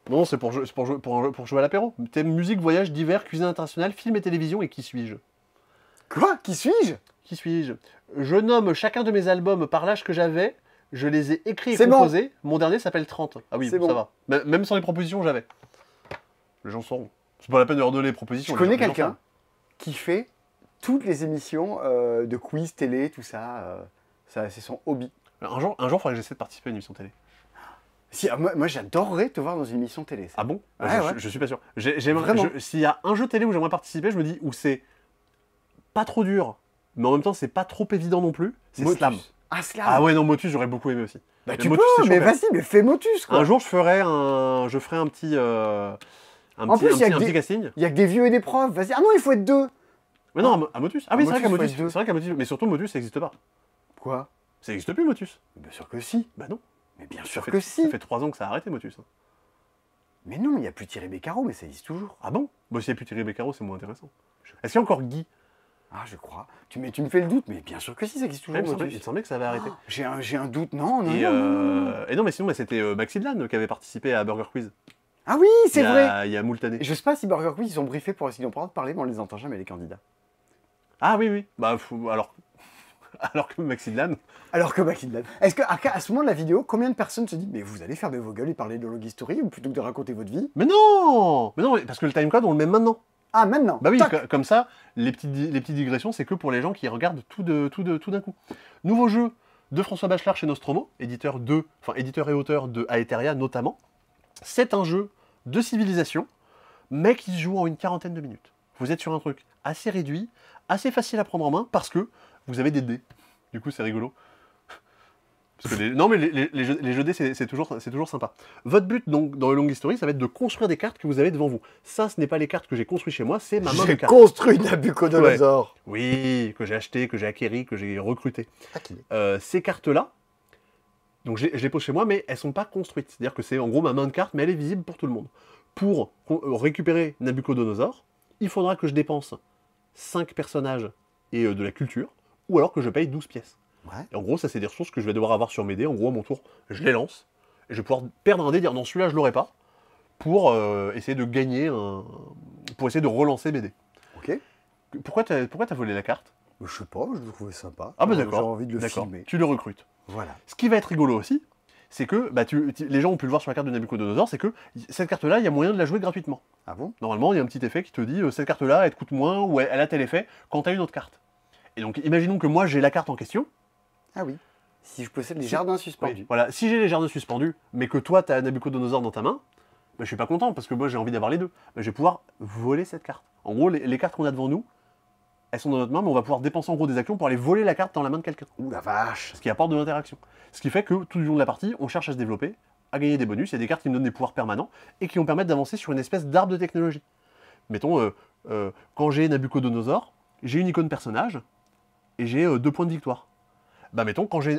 Non, c'est pour jouer à l'apéro. Thème musique, voyage, divers, cuisine internationale, film et télévision et qui suis-je? Quoi? Qui suis-je? Qui suis-je? Je nomme chacun de mes albums par l'âge que j'avais. Je les ai écrits et C'est bon. composés. Mon dernier s'appelle 30. Ah oui, C'est bon, ça bon. va. Même sans les propositions, j'avais. Les gens sauront. C'est pas la peine de leur donner les propositions. Je les connais gens quelqu'un savent. qui fait toutes les émissions de quiz télé, tout ça. C'est son hobby. Un jour, il faudrait que j'essaie de participer à une émission télé. Si, moi j'adorerais te voir dans une émission télé. ça. Ah bon? Ouais, ouais. Je suis pas sûr. Vraiment. S'il y a un jeu télé où j'aimerais participer, je me dis où c'est pas trop dur, mais en même temps c'est pas trop évident non plus, c'est Motus. Slam. Ah, Slam. Ah ouais, non, Motus, j'aurais beaucoup aimé aussi. Bah, Mais tu Motus, peux, c'est mais chaud, quand même. vas-y, mais fais Motus, quoi. Un jour, je ferai un En plus, il y a petit des- casting. Il y a que des vieux et des profs, vas-y. Ah non, il faut être 2. Mais non, à Motus. Ah oui, c'est vrai qu'à Motus, Motus, faut être deux. c'est vrai qu'à Motus, mais surtout Motus, ça n'existe pas. Quoi? Ça n'existe plus, Motus. Bien sûr que si. Bah non. Mais bien Ça sûr fait, que ça si. fait 3 ans que ça a arrêté, Motus. Mais non, il n'y a plus Thierry Beccaro, mais ça existe toujours. Ah bon? Bah s'il n'y a plus Thierry Beccaro, c'est moins intéressant. Est-ce qu'il y a encore Guy? Ah, je crois. Tu me fais le doute, mais bien sûr que si, ça existe toujours. Il me semblait Motus. que ça avait arrêté. Oh, j'ai un doute. Non, non, Et, non, non, non. et non, mais sinon, mais c'était Maxidlan qui avait participé à Burger Quiz. Ah oui, c'est vrai. Il y a moult années. Je sais pas si Burger Quiz, ils ont briefé pour essayer d'en parler, mais on les entend jamais, les candidats. Ah oui, oui. Bah, alors que Maxidlan. Alors que Mackinlan. Est-ce qu'à ce moment de la vidéo, combien de personnes se disent mais vous allez fermer vos gueules et parler de Log History plutôt que de raconter votre vie? Mais non! Mais non, parce que le timecode, on le met maintenant. Ah, maintenant. Bah oui, Tac. comme ça, les petites digressions, c'est que pour les gens qui regardent tout d'un coup. Nouveau jeu de François Bachelard chez Nostromo, éditeur et auteur de Aetheria notamment. C'est un jeu de civilisation, mais qui se joue en une quarantaine de minutes. Vous êtes sur un truc assez réduit, assez facile à prendre en main, parce que vous avez des dés. Du coup, c'est rigolo. Parce que non, mais les jeux dés, c'est toujours sympa. Votre but, donc, dans le Long History, ça va être de construire des cartes que vous avez devant vous. Ça, ce n'est pas les cartes que j'ai construites chez moi, c'est ma main de J'ai cartes. construit Nabucodonosor. Oui, que j'ai acheté, que j'ai acquéri, que j'ai recruté. Ok. Ces cartes-là, donc je les pose chez moi, mais elles sont pas construites. C'est-à-dire que c'est en gros ma main de cartes, mais elle est visible pour tout le monde. Pour récupérer Nabucodonosor, il faudra que je dépense 5 personnages et de la culture, ou alors que je paye 12 pièces. Ouais. Et en gros, ça c'est des ressources que je vais devoir avoir sur mes dés. En gros, à mon tour, je les lance, et je vais pouvoir perdre un dé, dire non, celui-là je l'aurai pas, pour essayer de gagner pour essayer de relancer mes dés. Ok. Pourquoi t'as volé la carte? Je sais pas, je le trouvais sympa. Ah bah J'ai d'accord. envie de le D'accord. filmer. Tu le recrutes. Voilà. Ce qui va être rigolo aussi, c'est que les gens ont pu le voir sur la carte de Nabucodonosor, c'est que cette carte-là, il y a moyen de la jouer gratuitement. Ah bon? Normalement, il y a un petit effet qui te dit cette carte-là, elle te coûte moins ou elle a tel effet quand tu as une autre carte. Et donc, imaginons que moi j'ai la carte en question. Ah oui. Si je possède les Si- jardins suspendus. Oui, voilà, si j'ai les jardins suspendus, mais que toi tu as Nabucodonosor dans ta main, je suis pas content parce que moi j'ai envie d'avoir les deux. Je vais pouvoir voler cette carte. En gros, les cartes qu'on a devant nous, elles sont dans notre main, mais on va pouvoir dépenser en gros des actions pour aller voler la carte dans la main de quelqu'un. Ouh la vache. Ce qui apporte de l'interaction. Ce qui fait que tout du long de la partie, on cherche à se développer, à gagner des bonus. Il y a des cartes qui me donnent des pouvoirs permanents et qui vont permettre d'avancer sur une espèce d'arbre de technologie. Mettons, quand j'ai Nabucodonosor, j'ai une icône personnage et j'ai 2 points de victoire. Bah mettons, quand j'ai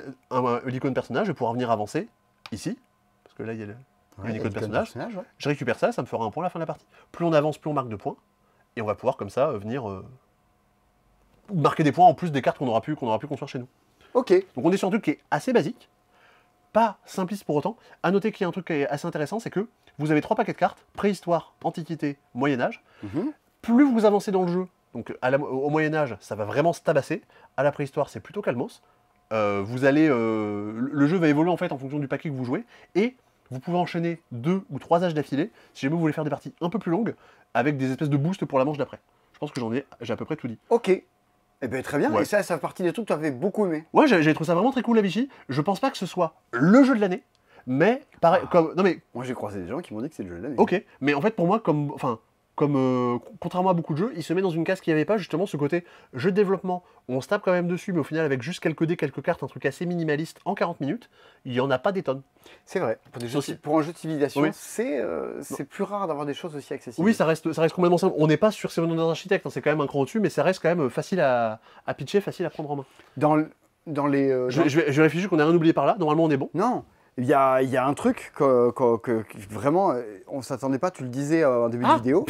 l'icône personnage, je vais pouvoir venir avancer ici, parce que là il y a une icône personnage. Ouais. Je récupère ça, ça me fera un point à la fin de la partie. Plus on avance, plus on marque de points, et on va pouvoir comme ça venir marquer des points en plus des cartes qu'on aura pu construire chez nous. Ok. Donc on est sur un truc qui est assez basique, pas simpliste pour autant. À noter qu'il y a un truc qui est assez intéressant, c'est que vous avez 3 paquets de cartes, préhistoire, antiquité, Moyen-Âge. Mhm. Plus vous avancez dans le jeu, donc au Moyen-Âge, ça va vraiment se tabasser. À la préhistoire, c'est plutôt calmos. Le jeu va évoluer en fait en fonction du paquet que vous jouez, et vous pouvez enchaîner 2 ou 3 âges d'affilée, si jamais vous voulez faire des parties un peu plus longues, avec des espèces de boosts pour la manche d'après. Je pense que j'ai à peu près tout dit. Ok. Eh bien très bien. Ouais. Et ça fait partie des trucs que tu avais beaucoup aimé. Ouais, j'ai trouvé ça vraiment très cool, la Vichy. Je pense pas que ce soit le jeu de l'année, mais pareil, non mais Moi j'ai croisé des gens qui m'ont dit que c'est le jeu de l'année. ok, mais en fait pour moi, contrairement à beaucoup de jeux, il se met dans une case qui n'avait pas justement ce côté jeu de développement, où on se tape quand même dessus, mais au final avec juste quelques dés, quelques cartes, un truc assez minimaliste en 40 minutes, il y en a pas des tonnes. C'est vrai. Aussi. Pour un jeu de civilisation, Oui. c'est plus rare d'avoir des choses aussi accessibles. Oui, ça reste complètement simple. On n'est pas sur Seven Wonders Architect, hein, c'est quand même un cran au-dessus, mais ça reste quand même facile à pitcher, facile à prendre en main. Dans les. Je réfléchis qu'on n'a rien oublié par là, normalement on est bon. Non. Il y a un truc que vraiment, on s'attendait pas, tu le disais en début de Ah. vidéo.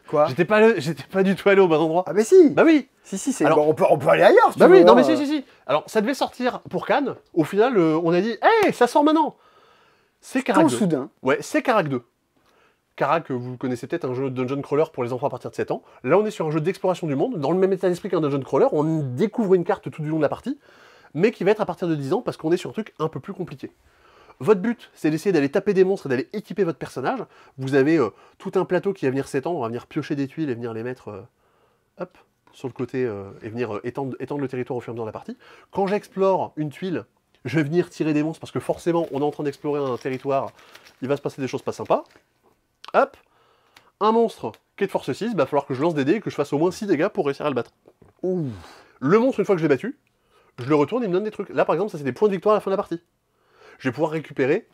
Quoi? J'étais pas du tout allé au bon endroit. Ah bah si. Bah oui. Si, c'est. Alors- Bon, on peut aller ailleurs si Bah tu oui, veux, non hein. mais si. Alors ça devait sortir pour Cannes. Au final, on a dit, hey, ça sort maintenant. C'est Quand Carac 2. soudain. Ouais, c'est Carac 2. Carac, vous le connaissez peut-être, un jeu de dungeon crawler pour les enfants à partir de 7 ans. Là, on est sur un jeu d'exploration du monde, dans le même état d'esprit qu'un dungeon crawler. On découvre une carte tout du long de la partie, mais qui va être à partir de 10 ans parce qu'on est sur un truc un peu plus compliqué. Votre but, c'est d'essayer d'aller taper des monstres et d'aller équiper votre personnage. Vous avez tout un plateau qui va venir s'étendre, on va venir piocher des tuiles et venir les mettre hop, sur le côté et venir étendre le territoire au fur et à mesure de la partie. Quand j'explore une tuile, je vais venir tirer des monstres parce que forcément, on est en train d'explorer un territoire, il va se passer des choses pas sympas. Hop, un monstre qui est de force 6, il va falloir que je lance des dés et que je fasse au moins 6 dégâts pour réussir à le battre. Ouh. Le monstre, une fois que je l'ai battu, je le retourne et il me donne des trucs. Là, par exemple, ça c'est des points de victoire à la fin de la partie. Je vais pouvoir récupérer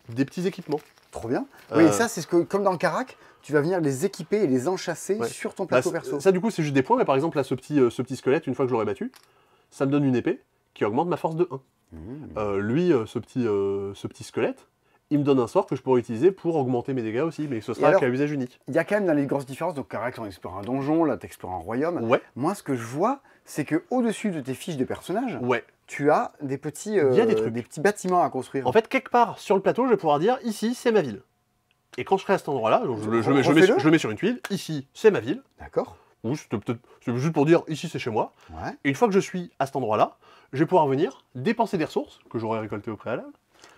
des petits équipements. Trop bien. Oui, Euh. et ça, c'est ce que, comme dans le Carac, tu vas venir les équiper et les enchasser Ouais. sur ton Bah, plateau perso. ça, du coup, c'est juste des points, mais par exemple, là, ce petit squelette, une fois que je l'aurai battu, ça me donne une épée qui augmente ma force de 1. Ce petit squelette, il me donne un sort que je pourrais utiliser pour augmenter mes dégâts aussi, mais ce Et sera alors qu'à usage unique. Il y a quand même dans les grosses différences, donc Carac, on explore un donjon, là, tu explores un royaume. Ouais, Moi, ce que je vois, c'est que au-dessus de tes fiches de personnages, ouais. tu as des petits, Il y a des trucs. petits bâtiments à construire. En fait, quelque part sur le plateau, je vais pouvoir dire ici, c'est ma ville. Et quand je serai à cet endroit-là, donc je Refais-le. le mets sur une tuile, ici, c'est ma ville. D'accord. Ou c'est juste pour dire ici, c'est chez moi. Ouais. Et une fois que je suis à cet endroit-là, je vais pouvoir venir dépenser des ressources que j'aurais récoltées au préalable.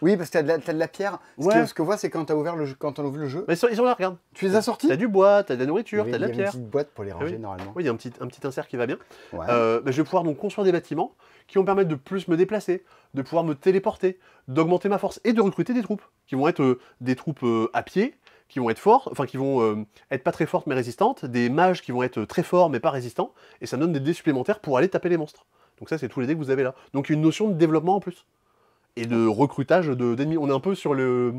Oui, parce que t'as de la pierre. Ouais. Ce que voit, c'est quand t'as ouvert le jeu, quand on ouvre le jeu. Mais ils sont là, regarde. Tu les as sortis? T'as du bois, t'as de la nourriture, Oui, t'as de la il y a une pierre. petite boîte pour les ranger oui. normalement. Oui, il y a un petit insert qui va bien. Ouais. Je vais pouvoir donc construire des bâtiments qui vont me permettre de plus me déplacer, de pouvoir me téléporter, d'augmenter ma force et de recruter des troupes qui vont être des troupes à pied, qui vont être fortes, enfin qui vont être pas très fortes mais résistantes, des mages qui vont être très forts mais pas résistants, et ça me donne des dés supplémentaires pour aller taper les monstres. Donc ça, c'est tous les dés que vous avez là. Donc une notion de développement en plus. Et de recrutage d'ennemis. On est un peu sur le...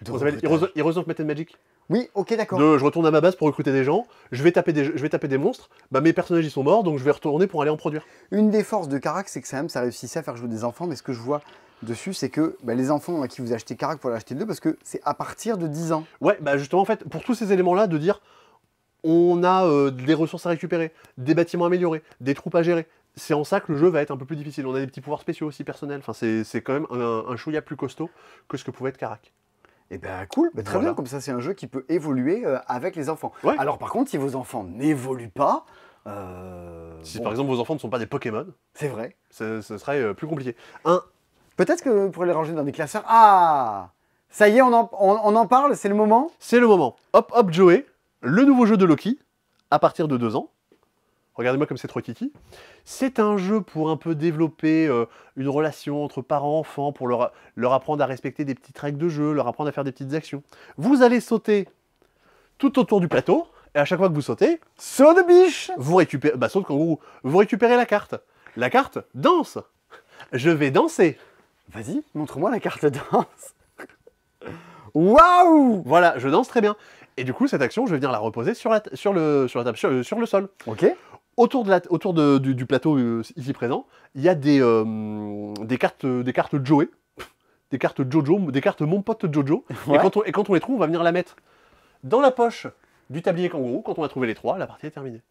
Comment ça s'appelle Heroes of Might and Magic. Oui, ok, d'accord. Je retourne à ma base pour recruter des gens, je vais taper des monstres, bah mes personnages ils sont morts, donc je vais retourner pour aller en produire. Une des forces de Carac, c'est que ça réussissait à faire jouer des enfants, mais ce que je vois dessus, c'est que les enfants à qui vous achetez Carac, pour l'acheter deux, parce que c'est à partir de 10 ans. Ouais, bah justement en fait, pour tous ces éléments-là, de dire on a des ressources à récupérer, des bâtiments améliorés, des troupes à gérer, c'est en ça que le jeu va être un peu plus difficile. On a des petits pouvoirs spéciaux aussi personnels, enfin c'est quand même un chouïa plus costaud que ce que pouvait être Carac. Et ben cool, très Voilà. bien, comme ça c'est un jeu qui peut évoluer avec les enfants. Ouais. Alors par contre, si vos enfants n'évoluent pas, Si bon, par exemple vos enfants ne sont pas des Pokémon, c'est vrai. ce serait plus compliqué. Peut-être que vous pourrez les ranger dans des classeurs. Ah, ça y est, on en parle, c'est le moment. C'est le moment. Hop Hop Joey, le nouveau jeu de Loki, à partir de 2 ans. Regardez-moi comme c'est trop kiki. C'est un jeu pour un peu développer une relation entre parents-enfants, pour leur apprendre à respecter des petites règles de jeu, leur apprendre à faire des petites actions. Vous allez sauter tout autour du plateau, et à chaque fois que vous sautez, Saut de biche. vous récupérez, saut de kangourou, vous récupérez la carte. La carte danse. Je vais danser. Vas-y, montre-moi la carte danse. Waouh. Voilà, je danse très bien. Et du coup, cette action, je vais venir la reposer sur la table, sur le sol. Ok. Autour du plateau ici présent, il y a des cartes Joey, des cartes Jojo, des cartes Mon Pote Jojo. Ouais. Et quand on les trouve, on va venir la mettre dans la poche du tablier kangourou. Quand on a trouvé les 3, la partie est terminée.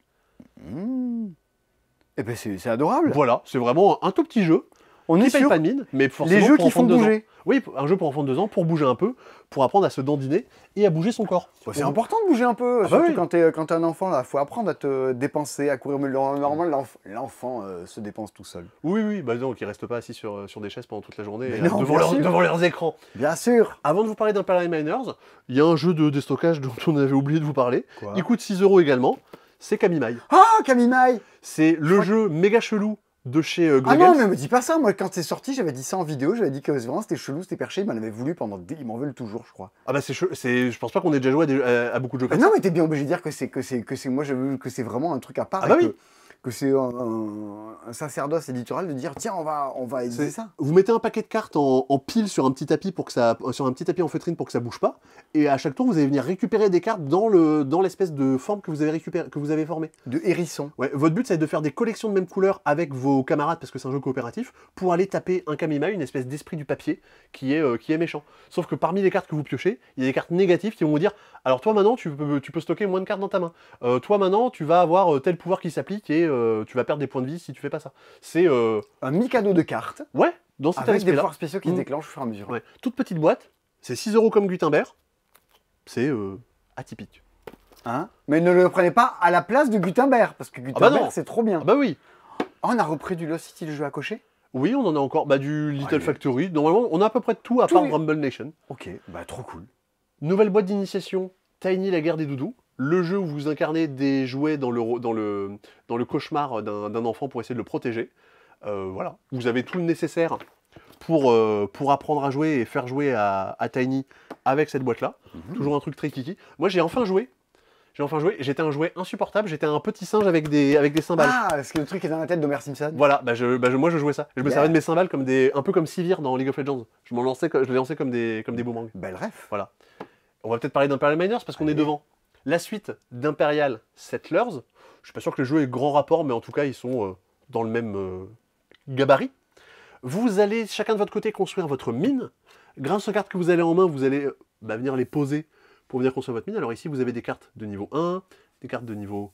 Eh ben c'est adorable. Voilà, c'est vraiment un tout petit jeu On qui est paye sur pas de mine, mais forcément les jeux pour qui enfants font de 2 ans. bouger. Oui, un jeu pour enfants de 2 ans pour bouger un peu, pour apprendre à se dandiner et à bouger son corps. C'est important de bouger un peu, bah surtout oui. quand t'es un enfant là. Faut apprendre à te dépenser, à courir. Mais normalement, l'enfant se dépense tout seul. Oui, donc ils restent pas assis sur des chaises pendant toute la journée Mais non, devant, bien sûr. devant leurs écrans. Bien sûr. Avant de vous parler d'Imperial Miners, il y a un jeu de déstockage dont on avait oublié de vous parler. Quoi Il coûte 6 € également. C'est Kamimai. Ah, Kamimai. C'est le jeu méga chelou de chez Ah Greg non, Elf. mais me dis pas ça. Moi, quand c'est sorti, j'avais dit ça en vidéo. J'avais dit que vraiment c'était chelou, c'était perché. Ils m'en avaient voulu pendant ils m'en veulent toujours, je crois. Ah bah je pense pas qu'on ait déjà joué à beaucoup de jeux Mais comme non, ça. mais t'es bien obligé de dire que moi je veux que c'est vraiment un truc à part. Ah bah et oui. que c'est un sacerdoce éditorial de dire tiens on va éditer ça. Vous mettez un paquet de cartes en pile sur un petit tapis sur un petit tapis en feutrine pour que ça bouge pas, et à chaque tour vous allez venir récupérer des cartes dans l'espèce de forme que vous avez formée. De hérisson. Ouais, votre but c'est de faire des collections de même couleur avec vos camarades parce que c'est un jeu coopératif pour aller taper un Kamimai, une espèce d'esprit du papier qui est méchant. Sauf que parmi les cartes que vous piochez, il y a des cartes négatives qui vont vous dire alors toi maintenant tu peux stocker moins de cartes dans ta main. Toi maintenant tu vas avoir tel pouvoir qui s'applique et tu vas perdre des points de vie si tu fais pas ça. C'est Un mi-cadeau de cartes ouais, dans cet avec des aspect-là. pouvoirs spéciaux qui se déclenchent au fur et à mesure. Ouais, toute petite boîte, c'est 6 € comme Gutenberg. C'est atypique. Hein, mais ne le prenez pas à la place de Gutenberg parce que Gutenberg non. c'est trop bien. Ah bah oui. Oh, on a repris du Lost City, le jeu à cocher. Oui, on en a encore du Little Allez. Factory. Normalement, on a à peu près de tout à Tous part les- Rumble Nation. Ok, bah trop cool. Nouvelle boîte d'initiation, Tiny la guerre des doudous. Le jeu où vous incarnez des jouets dans le cauchemar d'un enfant pour essayer de le protéger. Voilà, vous avez tout le nécessaire pour apprendre à jouer et faire jouer à Tiny avec cette boîte-là. Toujours un truc très kiki. Moi, j'ai enfin joué. J'étais un jouet insupportable. J'étais un petit singe avec des cymbales. Ah, est-ce que le truc est dans la tête d'Homer Simpson? Voilà, moi je jouais ça. Et je me Yeah. servais de mes cymbales comme un peu comme Sivir dans League of Legends. Je les lançais comme des boomerangs. Belle ref. Voilà. On va peut-être parler d'Imperial Miners parce qu'on est devant. La suite d'Imperial Settlers. Je suis pas sûr que le jeu ait grand rapport, mais en tout cas ils sont dans le même gabarit. Vous allez chacun de votre côté construire votre mine. Grâce aux cartes que vous avez en main, vous allez venir les poser pour venir construire votre mine. Alors ici vous avez des cartes de niveau 1, des cartes de niveau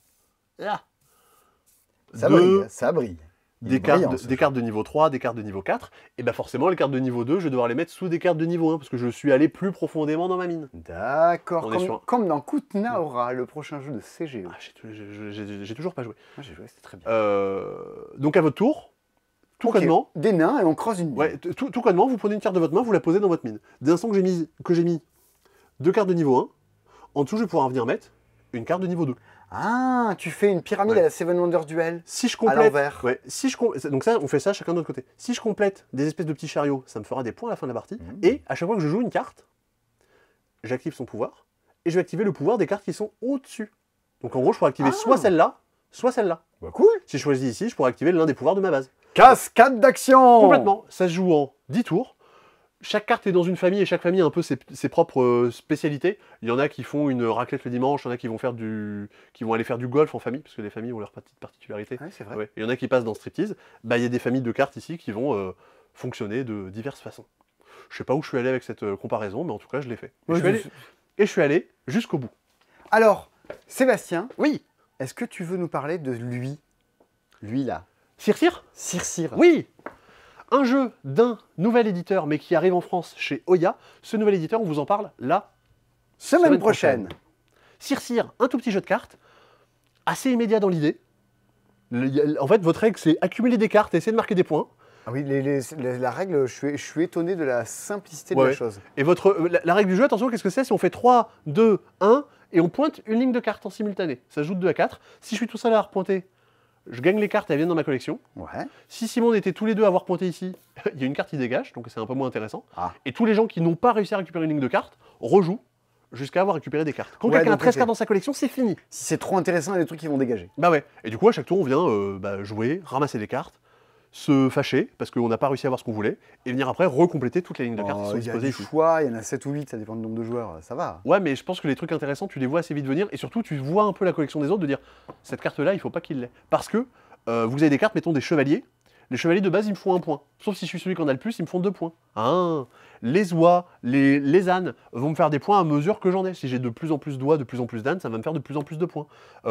Ça 2, brille, ça brille. Il est brillant, ce des cartes de niveau 3, des cartes de niveau 4, et bien forcément les cartes de niveau 2, je vais devoir les mettre sous des cartes de niveau 1, parce que je suis allé plus profondément dans ma mine. D'accord, On est sur un- comme dans Kutna Aura, le prochain jeu de CGE. Ah, j'ai toujours pas joué. Moi j'ai joué, c'était très bien. Donc à votre tour, tout Ok, connement, des nains et on creuse une mine. ouais, tout connement, vous prenez une carte de votre main, vous la posez dans votre mine. Dès l'instant que j'ai mis 2 cartes de niveau 1, en dessous je vais pouvoir venir mettre une carte de niveau 2. Ah, tu fais une pyramide Ouais. à la Seven Wonders Duel. Si je À complète, l'envers. ouais, donc ça, on fait ça chacun de notre côté. Si je complète des espèces de petits chariots, ça me fera des points à la fin de la partie. Mhm. Et à chaque fois que je joue une carte, j'active son pouvoir et je vais activer le pouvoir des cartes qui sont au-dessus. Donc en gros, je pourrais activer Ah. soit celle-là, soit celle-là. Bah cool. Si je choisis ici, je pourrais activer l'un des pouvoirs de ma base. Cascade d'action. Complètement. Ça se joue en 10 tours. Chaque carte est dans une famille et chaque famille a un peu ses propres spécialités. Il y en a qui font une raclette le dimanche, il y en a qui vont aller faire du golf en famille, parce que les familles ont leurs petites particularités. Ouais, c'est vrai. Ouais. Il y en a qui passent dans striptease. Il y a des familles de cartes ici qui vont fonctionner de diverses façons. Je sais pas où je suis allé avec cette comparaison, mais en tout cas, je l'ai fait. Et Ouais, je suis allé jusqu'au bout. Alors, Sébastien, Oui. est-ce que tu veux nous parler de lui? Lui là. Cire Cire. Oui. Un jeu d'un nouvel éditeur, mais qui arrive en France chez Oya. Ce nouvel éditeur, on vous en parle la Semaine prochaine. Cire, un tout petit jeu de cartes, assez immédiat dans l'idée. En fait, votre règle, c'est accumuler des cartes et essayer de marquer des points. Ah oui, la règle, je suis étonné de la simplicité de Ouais. la chose. Et la règle du jeu, attention, qu'est-ce que c'est? Si on fait 3, 2, 1, et on pointe une ligne de cartes en simultané. Ça joue de 2 à 4. Si je suis tout seul à avoir pointé, je gagne les cartes et elles viennent dans ma collection. Ouais. Si Simon était tous les deux à avoir pointé ici, il y a une carte qui dégage, donc c'est un peu moins intéressant. Ah. Et tous les gens qui n'ont pas réussi à récupérer une ligne de cartes rejouent jusqu'à avoir récupéré des cartes. Quand Ouais, quelqu'un a donc, 13 ok. cartes dans sa collection, c'est fini. Si c'est trop intéressant, il y a des trucs qui vont dégager. Bah ouais. Et du coup, à chaque tour, on vient jouer, ramasser des cartes, se fâcher parce qu'on n'a pas réussi à avoir ce qu'on voulait, et venir après recompléter toutes les lignes de cartes qui sont Il y a disposées du ici. choix, il y en a 7 ou 8, ça dépend du nombre de joueurs, ça va. Ouais, mais je pense que les trucs intéressants, tu les vois assez vite venir, et surtout, tu vois un peu la collection des autres, de dire, cette carte-là, il faut pas qu'il l'ait. Parce que vous avez des cartes, mettons des chevaliers. Les chevaliers de base, ils me font 1 point. Sauf si je suis celui qui en a le plus, ils me font 2 points. Ah, les oies, les ânes vont me faire des points à mesure que j'en ai. Si j'ai de plus en plus d'oies, de plus en plus d'ânes, ça va me faire de plus en plus de points. Vous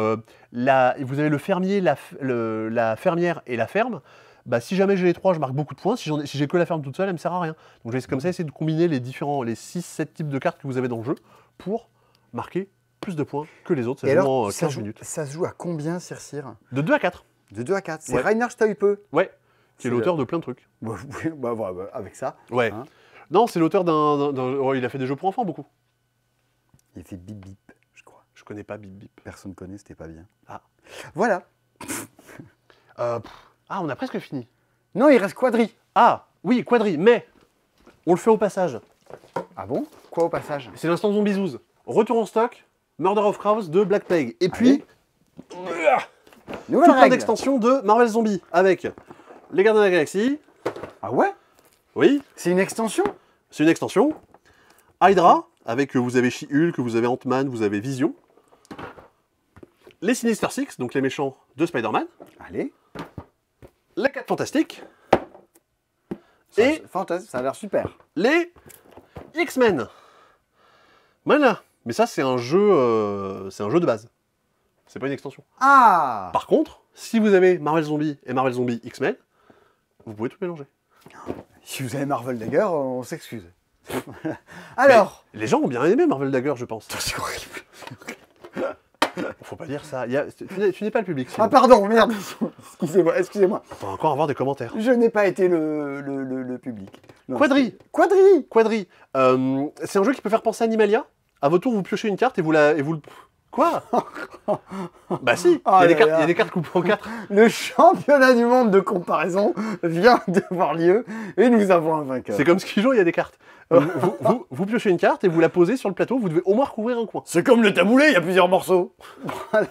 avez le fermier, la fermière et la ferme. Bah, si jamais j'ai les 3, je marque beaucoup de points. Si j'ai que la ferme toute seule, elle me sert à rien. Donc je vais comme ça essayer de combiner les 6-7 types de cartes que vous avez dans le jeu pour marquer plus de points que les autres. Ça Et joue alors, en 15 minutes. ça se joue à combien, Cire? De 2 à 4. De 2 à 4. C'est Ouais. Reinhard Staupe. Ouais. Qui est C'est l'auteur de plein de trucs. Bah, avec ça. Ouais. Hein. Non, c'est l'auteur oh, il a fait des jeux pour enfants beaucoup. Il fait bip bip, je crois. Je connais pas Bip Bip. Personne connaît, c'était pas bien. Ah. Voilà. On a presque fini. Non, il reste Quadri. Ah, oui, Quadri, mais on le fait au passage. Ah bon? Quoi au passage? C'est l'instant Zombie Retour en stock, Murder of Crows de Black Plague. Et puis, Nouvelle tout plein règle. d'extensions de Marvel Zombie avec les Gardiens de la Galaxie. Ah ouais? Oui, C'est une extension? c'est une extension. Hydra, avec vous avez She-Hulk, vous avez Ant-Man, vous avez Vision. Les Sinister Six, donc les méchants de Spider-Man. Allez. Les 4 Fantastiques. Ça, Et c'est fantastique, ça a l'air super. les X-Men. Voilà. Mais ça, c'est un jeu de base. C'est pas une extension. Ah! Par contre, si vous avez Marvel Zombie et Marvel Zombie X-Men, vous pouvez tout mélanger. Si vous avez Marvel Dagger, on s'excuse. Alors. Mais les gens ont bien aimé Marvel Dagger, je pense. C'est horrible. Faut pas dire ça. Tu n'es pas le public. Simon. Ah pardon, merde. Excusez-moi. On va encore avoir des commentaires. Je n'ai pas été le public. Non, Quadri. Quadri. C'est un jeu qui peut faire penser à Animalia. À votre tour, vous piochez une carte et vous le... Quoi? Bah si, Oh il y là a là. des cartes coupées en 4. Le championnat du monde de comparaison vient d'avoir lieu et nous avons un vainqueur. C'est comme Skijo, il y a des cartes. Vous piochez une carte et vous la posez sur le plateau, vous devez au moins recouvrir un coin. C'est comme le taboulé, il y a plusieurs morceaux. Voilà.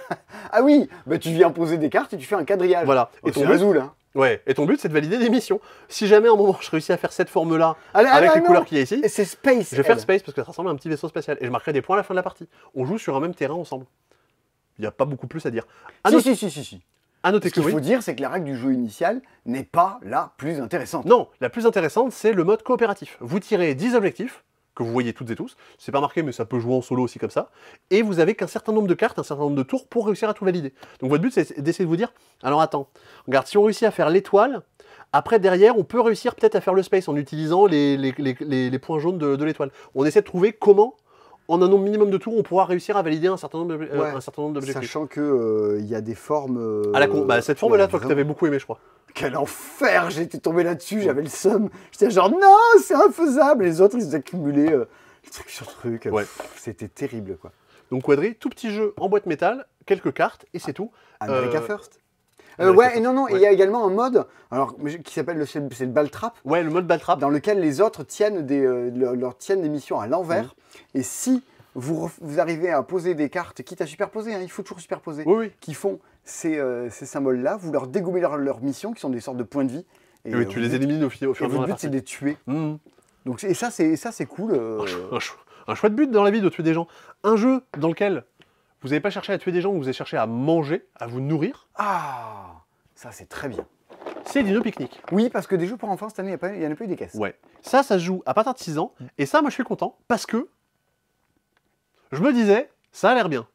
Ah oui, bah tu viens poser des cartes et tu fais un quadrillage. Voilà. Et Et ton c'est but, Azul, hein. ouais. Et ton but, c'est de valider des missions. Si jamais à un moment je réussis à faire cette forme-là Allez, avec les non. couleurs qu'il y a ici, Et c'est Space. je vais faire elle. Space parce que ça ressemble à un petit vaisseau spatial. Et je marquerai des points à la fin de la partie. On joue sur un même terrain ensemble. Il n'y a pas beaucoup plus à dire. À noter, Si. à noter Ce que qu'il oui. faut dire, c'est que la règle du jeu initial n'est pas la plus intéressante. Non, la plus intéressante, c'est le mode coopératif. Vous tirez 10 objectifs, que vous voyez toutes et tous. C'est pas marqué, mais ça peut jouer en solo aussi comme ça. Et vous avez qu'un certain nombre de cartes, un certain nombre de tours pour réussir à tout valider. Donc votre but, c'est d'essayer de vous dire, alors attends, regarde, si on réussit à faire l'étoile, après derrière, on peut réussir peut-être à faire le space en utilisant les points jaunes de l'étoile. On essaie de trouver comment, en un nombre minimum de tours, on pourra réussir à valider un certain nombre d'objectifs. Sachant que y a des formes. À la con. Bah, cette forme-là, ouais, toi, que vraiment. t'avais beaucoup aimé, je crois. Quel enfer! J'étais tombé là-dessus, j'avais le seum. J'étais genre non, c'est infaisable. Les autres, ils accumulaient truc sur truc. Ouais. C'était terrible, quoi. Donc Quadri, tout petit jeu en boîte métal, quelques cartes, et c'est tout. America First. America Ouais, First. et non, Ouais. il y a également un mode qui s'appelle c'est le ball trap, Ouais, le mode Baltrap. dans lequel les autres tiennent tiennent des missions à l'envers. Et si vous arrivez à poser des cartes, quitte à superposer, hein, il faut toujours superposer, Oui. qui font ces symboles-là, vous leur dégommez leur mission, qui sont des sortes de points de vie. Et oui, tu les élimines au fur et Et à mesure votre de la but, c'est partie. de les tuer. Mmh. Donc, et ça, c'est cool. Un chouette but dans la vie de tuer des gens. Un jeu dans lequel vous n'avez pas cherché à tuer des gens, vous avez cherché à manger, à vous nourrir, Ah, ça, c'est très bien. c'est Dino Picnic. Oui, parce que des jeux pour enfants, cette année, il n'y en a pas eu des caisses. Ouais. Ça se joue à partir de 6 ans. Et ça, moi, je suis content parce que je me disais, ça a l'air bien.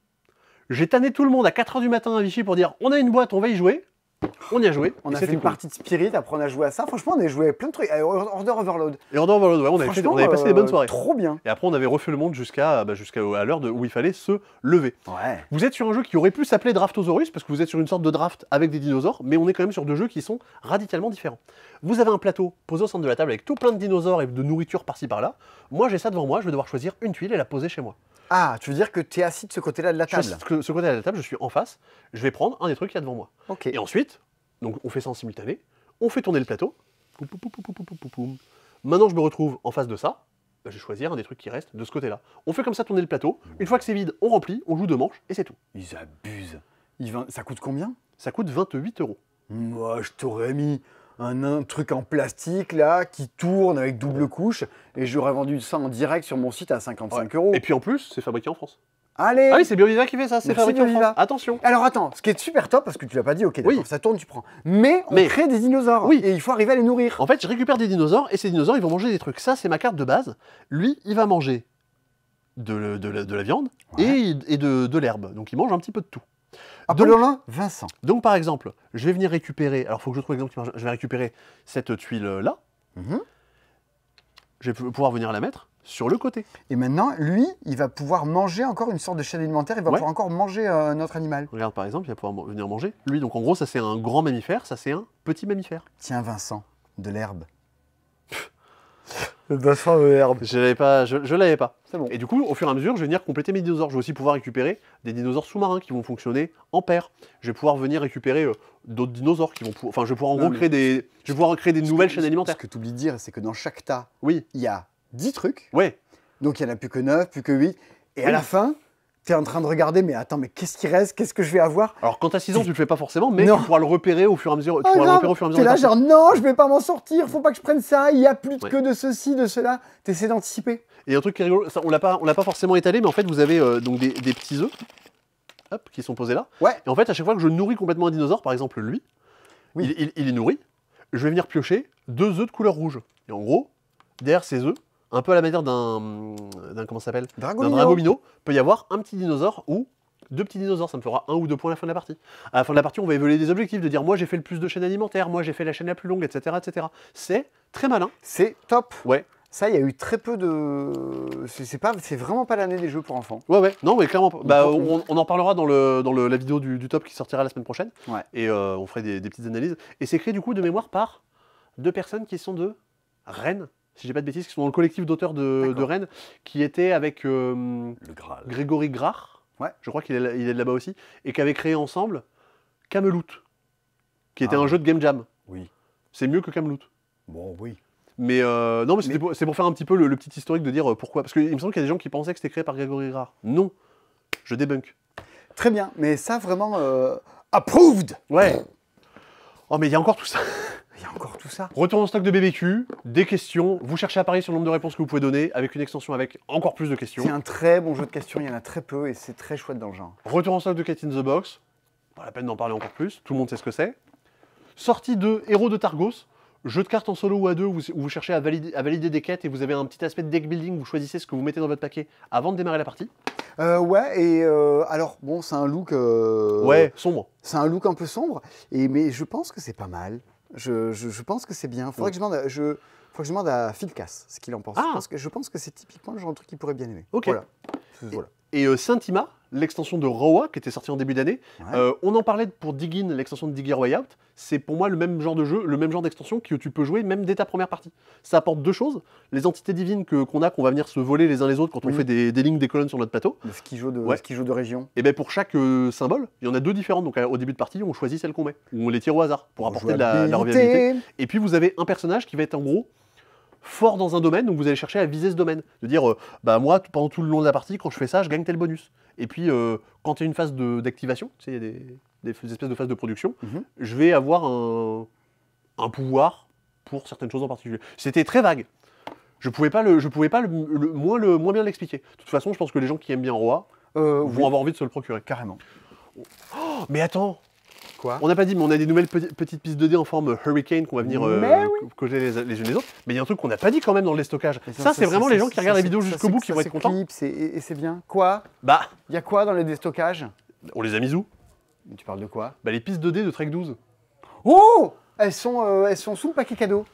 J'ai tanné tout le monde à 4h du matin à Vichy pour dire, on a une boîte, on va y jouer. On y a joué. On et a fait c'était une cool. partie de Spirit, après on a joué à ça. Franchement, on a joué à plein de trucs. Order Overload. Et Order Overload, ouais, on avait passé des bonnes soirées. Trop bien. Et après, on avait refait le monde jusqu'à à l'heure où il fallait se lever. Ouais. Vous êtes sur un jeu qui aurait pu s'appeler Draftosaurus, parce que vous êtes sur une sorte de draft avec des dinosaures, mais on est quand même sur deux jeux qui sont radicalement différents. Vous avez un plateau posé au centre de la table avec tout plein de dinosaures et de nourriture par-ci par-là. Moi, j'ai ça devant moi, je vais devoir choisir une tuile et la poser chez moi. Ah, tu veux dire que tu es assis de ce côté-là de la Je table. suis de ce côté de la table, je suis en face, je vais prendre un des trucs qu'il y a devant moi. Ok. Et ensuite, donc on fait ça en simultané, on fait tourner le plateau. Poum, poum, poum, poum, poum, poum, poum. Maintenant, je me retrouve en face de ça. Bah, je vais choisir un des trucs qui restent de ce côté-là. On fait comme ça tourner le plateau. Une fois que c'est vide, on remplit, on joue 2 manches et c'est tout. Ils abusent. Ça coûte combien? Ça coûte 28 €. Moi, je t'aurais mis un truc en plastique là qui tourne avec double couche et j'aurais vendu ça en direct sur mon site à 55 €. Et puis en plus, c'est fabriqué en France. Allez. Ah oui, c'est Bioviva qui fait ça, c'est Merci, fabriqué en Bioviva. France. Attention. Alors attends, ce qui est super top, parce que tu l'as pas dit, ok, d'accord, Oui. ça tourne, tu prends. Mais on Mais- crée des dinosaures. Oui. Et il faut arriver à les nourrir. En fait, je récupère des dinosaures et ces dinosaures, ils vont manger des trucs. Ça, c'est ma carte de base. Lui, il va manger de la viande Ouais. et de l'herbe. Donc, il mange un petit peu de tout. Appelons-le Vincent. Donc, par exemple, je vais venir récupérer. Alors, il faut que je trouve l'exemple qui marche. Je vais récupérer cette tuile-là. Mhm. Je vais pouvoir venir la mettre sur le côté. Et maintenant, lui, il va pouvoir manger encore une sorte de chaîne alimentaire, il va Ouais. pouvoir encore manger notre animal. Regarde, par exemple, il va pouvoir venir manger. Lui, donc en gros, ça c'est un grand mammifère, ça c'est un petit mammifère. Tiens, Vincent, de l'herbe. Vincent de l'herbe. Je l'avais pas. C'est bon. Et du coup, au fur et à mesure, je vais venir compléter mes dinosaures. Je vais aussi pouvoir récupérer des dinosaures sous-marins qui vont fonctionner en paire. Je vais pouvoir venir récupérer d'autres dinosaures qui vont Enfin, je vais pouvoir en Non, gros mais- créer des... Je vais pouvoir créer des nouvelles chaînes alimentaires. Ce que tu oublies de dire, c'est que dans chaque tas, Oui, il y a 10 trucs. ouais. Donc il n'y en a plus que 9, plus que 8. Et à Oui. la fin, tu es en train de regarder, mais attends, mais qu'est-ce qui reste? Qu'est-ce que je vais avoir? Alors quand t'as 6 ans, tu le fais pas forcément, mais Non. tu pourras le repérer au fur et à mesure. Tu Ah, pourras le grave. repérer au fur et à mesure. T'es des là, parties. genre, non, je vais pas m'en sortir, faut pas que je prenne ça, il y a plus Ouais. que de ceci, de cela. T'essaies d'anticiper. Et un truc qui est rigolo, ça, on l'a pas forcément étalé, mais en fait, vous avez donc des petits œufs, hop, qui sont posés là. Ouais. Et en fait, à chaque fois que je nourris complètement un dinosaure, par exemple lui, Oui. il est nourri, je vais venir piocher 2 œufs de couleur rouge. Et en gros, derrière ces œufs, un peu à la manière d'un comment ça s'appelle, d'un dragomino, peut y avoir un petit dinosaure ou 2 petits dinosaures. Ça me fera 1 ou 2 points à la fin de la partie. À la fin de la partie, on va évaluer des objectifs, de dire moi j'ai fait le plus de chaînes alimentaires, moi j'ai fait la chaîne la plus longue, etc., etc. C'est très malin. C'est top. Ouais. Ça, il y a eu très peu de. C'est vraiment pas l'année des jeux pour enfants. Ouais, ouais, non, mais clairement, bah, Donc, on en parlera dans la vidéo du top qui sortira la semaine prochaine. Ouais. Et on ferait des petites analyses. Et c'est créé du coup de mémoire par 2 personnes qui sont de Rennes, si j'ai pas de bêtises, qui sont dans le collectif d'auteurs de D'accord. Rennes, qui étaient avec Le Graal. Grégory Grard, Ouais. je crois qu'il est de là-bas aussi, et qui avaient créé ensemble Camelot, qui était Ah. un jeu de game jam. Oui. C'est mieux que Camelot. Bon, oui. Mais non, mais c'est pour faire un petit peu le petit historique de dire pourquoi. Parce qu'il me semble qu'il y a des gens qui pensaient que c'était créé par Grégory Grard. Non, je débunk. Très bien. Mais ça, vraiment, approved. Ouais. Oh, mais il y a encore tout ça. Il y a encore tout ça. Retour en stock de BBQ, des questions. Vous cherchez à parier sur le nombre de réponses que vous pouvez donner, avec une extension avec encore plus de questions. C'est un très bon jeu de questions. Il y en a très peu et c'est très chouette dans le genre. Retour en stock de Cat in the Box. Pas la peine d'en parler encore plus. Tout le monde sait ce que c'est. Sortie de Héros de Targos. Jeu de cartes en solo ou à deux où vous cherchez à valider des quêtes et vous avez un petit aspect de deck building. Vous choisissez ce que vous mettez dans votre paquet avant de démarrer la partie. Ouais, et alors, bon, c'est un look. Ouais, sombre. C'est un look un peu sombre, mais je pense que c'est pas mal. Je pense que c'est bien. Faudrait que je demande à Philcas ce qu'il en pense. Ah. Je pense que c'est typiquement le genre de truc qu'il pourrait bien aimer. Ok. Voilà. Voilà. Et Saint-Ima, l'extension de Roa, qui était sortie en début d'année, Ouais. on en parlait pour Dig In, l'extension de Dig Your Way Out. C'est pour moi le même genre de jeu, le même genre d'extension que tu peux jouer même dès ta première partie. Ça apporte 2 choses. Les entités divines qu'on va venir se voler les uns les autres quand on Oui. fait des lignes, des colonnes sur notre plateau. Le skijo de, Ouais. skijo de région. Et bien pour chaque symbole, il y en a 2 différentes. Donc au début de partie, on choisit celle qu'on met. Ou on les tire au hasard pour apporter de la reviabilité. Et puis vous avez un personnage qui va être en gros fort dans un domaine, donc vous allez chercher à viser ce domaine. De dire, bah moi, pendant tout le long de la partie, quand je fais ça, je gagne tel bonus. Et puis, quand il y a une phase d'activation, tu sais, il y a des espèces de phases de production, Mhm. je vais avoir un pouvoir pour certaines choses en particulier. C'était très vague. Je pouvais pas moins bien l'expliquer. De toute façon, je pense que les gens qui aiment bien Roa vont Oui, avoir envie de se le procurer. carrément. Oh, mais attends, Quoi? on n'a pas dit, mais on a des nouvelles petites pistes 2D en forme Hurricane qu'on va venir Mais oui. coller les unes les autres. Mais il y a un truc qu'on n'a pas dit quand même dans le stockage. Mais Ça, c'est vraiment les gens qui regardent la vidéo ça, jusqu'au c'est- bout qui ça, vont être c'est contents. clip, et c'est bien. Quoi? Bah, Il y a quoi dans les déstockages? on les a mis où? Tu parles de quoi? Bah, les pistes 2D de Trek 12. Oh, elles sont sous le paquet cadeau.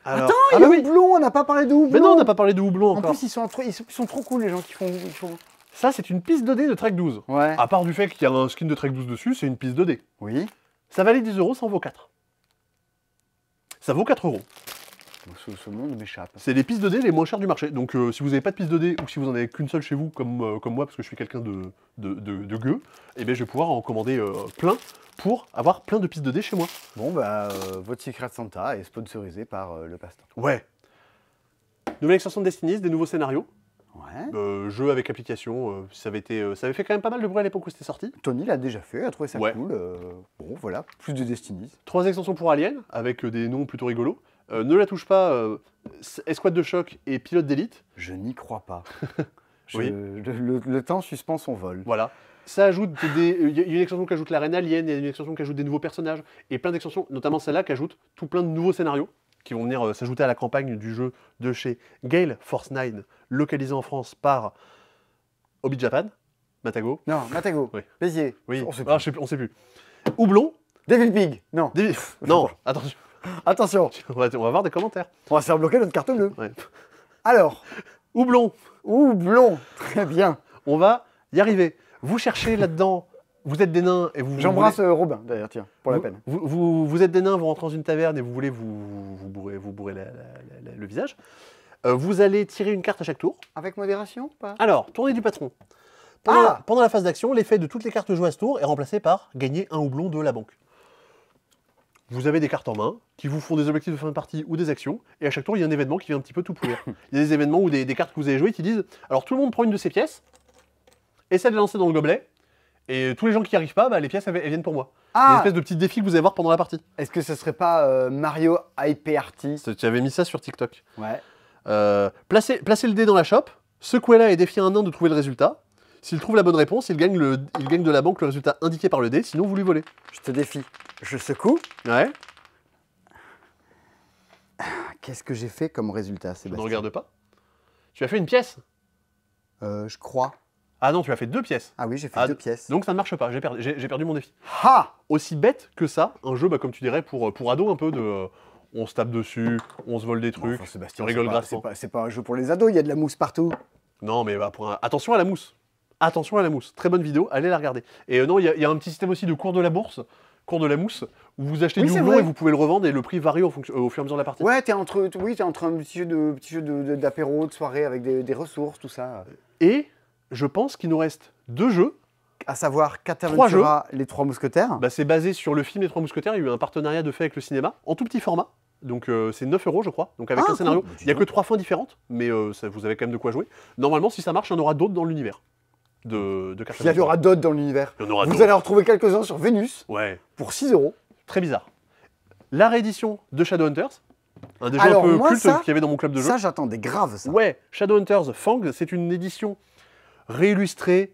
Alors, Attends, ah il y a bah oui. houblon, on n'a pas parlé de houblon. Mais non, on n'a pas parlé de houblon En encore. plus, ils sont trop cool, les gens qui font. Ça, c'est une piste 2D de Trek 12. Ouais. À part du fait qu'il y a un skin de Trek 12 dessus, c'est une piste 2D. Oui. Ça valait 10 €, ça en vaut 4. Ça vaut 4 €. Ce monde m'échappe. C'est les pistes 2D les moins chères du marché. Donc si vous n'avez pas de piste 2D ou si vous en avez qu'une seule chez vous, comme moi, parce que je suis quelqu'un de gueux, eh bien je vais pouvoir en commander plein pour avoir plein de pistes 2D chez moi. Bon, bah, votre Secret Santa est sponsorisé par le Passe-Temps. Ouais. Nouvelle extension de Destiny, des nouveaux scénarios. Ouais. Jeu avec application, ça avait fait quand même pas mal de bruit à l'époque où c'était sorti. Tony l'a déjà fait, a trouvé ça Ouais. cool. Bon, voilà, plus de Destiny. 3 extensions pour Alien, avec des noms plutôt rigolos. Ne la touche pas, Escouade de choc et Pilote d'élite. Je n'y crois pas. Oui. Le temps suspend son vol. Voilà. Ça ajoute il y a une extension qui ajoute l'arène alien, il y a une extension qui ajoute des nouveaux personnages, et plein d'extensions, notamment celle-là, qui ajoute tout plein de nouveaux scénarios qui vont venir s'ajouter à la campagne du jeu de chez Gale Force 9, localisé en France par Hobby Japan, Matago. Non, Matago, Oui. Béziers, Oui, on sait Ah, plus. on sait plus. Houblon. Devil Pig, non. Non, attention, Attention, on va avoir des commentaires. on va se faire bloquer notre carte bleue. Ouais. Alors, Houblon, houblon, très bien. on va y arriver. Vous cherchez là-dedans, vous êtes des nains et vous... J'embrasse voulez- Robin, d'ailleurs, tiens, pour la peine. Vous êtes des nains, vous rentrez dans une taverne et vous voulez vous bourrer le visage. Vous allez tirer une carte à chaque tour. Avec modération ou pas? Alors, tournée du patron. Ah Pendant la phase d'action, l'effet de toutes les cartes jouées à ce tour est remplacé par gagner un houblon de la banque. Vous avez des cartes en main qui vous font des objectifs de fin de partie ou des actions, et à chaque tour, il y a un événement qui vient un petit peu tout pourrir. Il y a des événements ou des cartes que vous avez jouées qui disent alors tout le monde prend une de ces pièces, essaie de les lancer dans le gobelet, et tous les gens qui n'y arrivent pas, bah, les pièces elles viennent pour moi. C'est une Ah, espèce de petit défi que vous allez voir pendant la partie. est-ce que ce serait pas Mario IP Artist? Tu avais mis ça sur TikTok. Ouais. Placez le dé dans la chope, secouez-la et défiez un nain de trouver le résultat. S'il trouve la bonne réponse, il gagne de la banque le résultat indiqué par le dé, sinon vous lui volez. Je te défie. Je secoue. Ouais, Qu'est-ce que j'ai fait comme résultat, ne Sébastien? regarde pas. Tu as fait une pièce. Je crois. Ah non, tu as fait 2 pièces. Ah oui, j'ai fait Ah, 2 pièces. Donc ça ne marche pas, j'ai perdu mon défi. Ha! Aussi bête que ça, un jeu, comme tu dirais, pour ados un peu de... on se tape dessus, on se vole des trucs, Enfin, Sébastien, on rigole c'est grassement. pas un jeu pour les ados, il y a de la mousse partout. Non, mais attention à la mousse. Attention à la mousse. Très bonne vidéo, allez la regarder. Et non, il y a un petit système aussi de cours de la bourse, cours de la mousse, où vous achetez Oui, du c'est houblon vrai. et vous pouvez le revendre et le prix varie au fur et à mesure de la partie. Ouais, t'es entre un petit jeu d'apéro, de soirée avec des ressources, tout ça. Et je pense qu'il nous reste 2 jeux. À savoir 3 qu'Ataventura, les 3 mousquetaires. Bah, c'est basé sur le film Les Trois Mousquetaires. Il y a eu un partenariat de fait avec le cinéma, en tout petit format. Donc c'est 9 €, je crois. Donc avec Ah, un scénario. cool. Bah, dis Il n'y a donc. que 3 fins différentes, mais vous avez quand même de quoi jouer. Normalement, si ça marche, il y en aura d'autres dans l'univers de Carte Il y en aura d'autres dans l'univers. Il y en aura Vous d'autres. allez en retrouver quelques-uns sur Vénus Ouais, pour 6 €. très bizarre. La réédition de Shadowhunters, un des jeux Alors, un peu moi, culte ça- qu'il y avait dans mon club de jeu. Ça, j'attendais grave ça. Ouais, Shadowhunters Fang, c'est une édition réillustrée,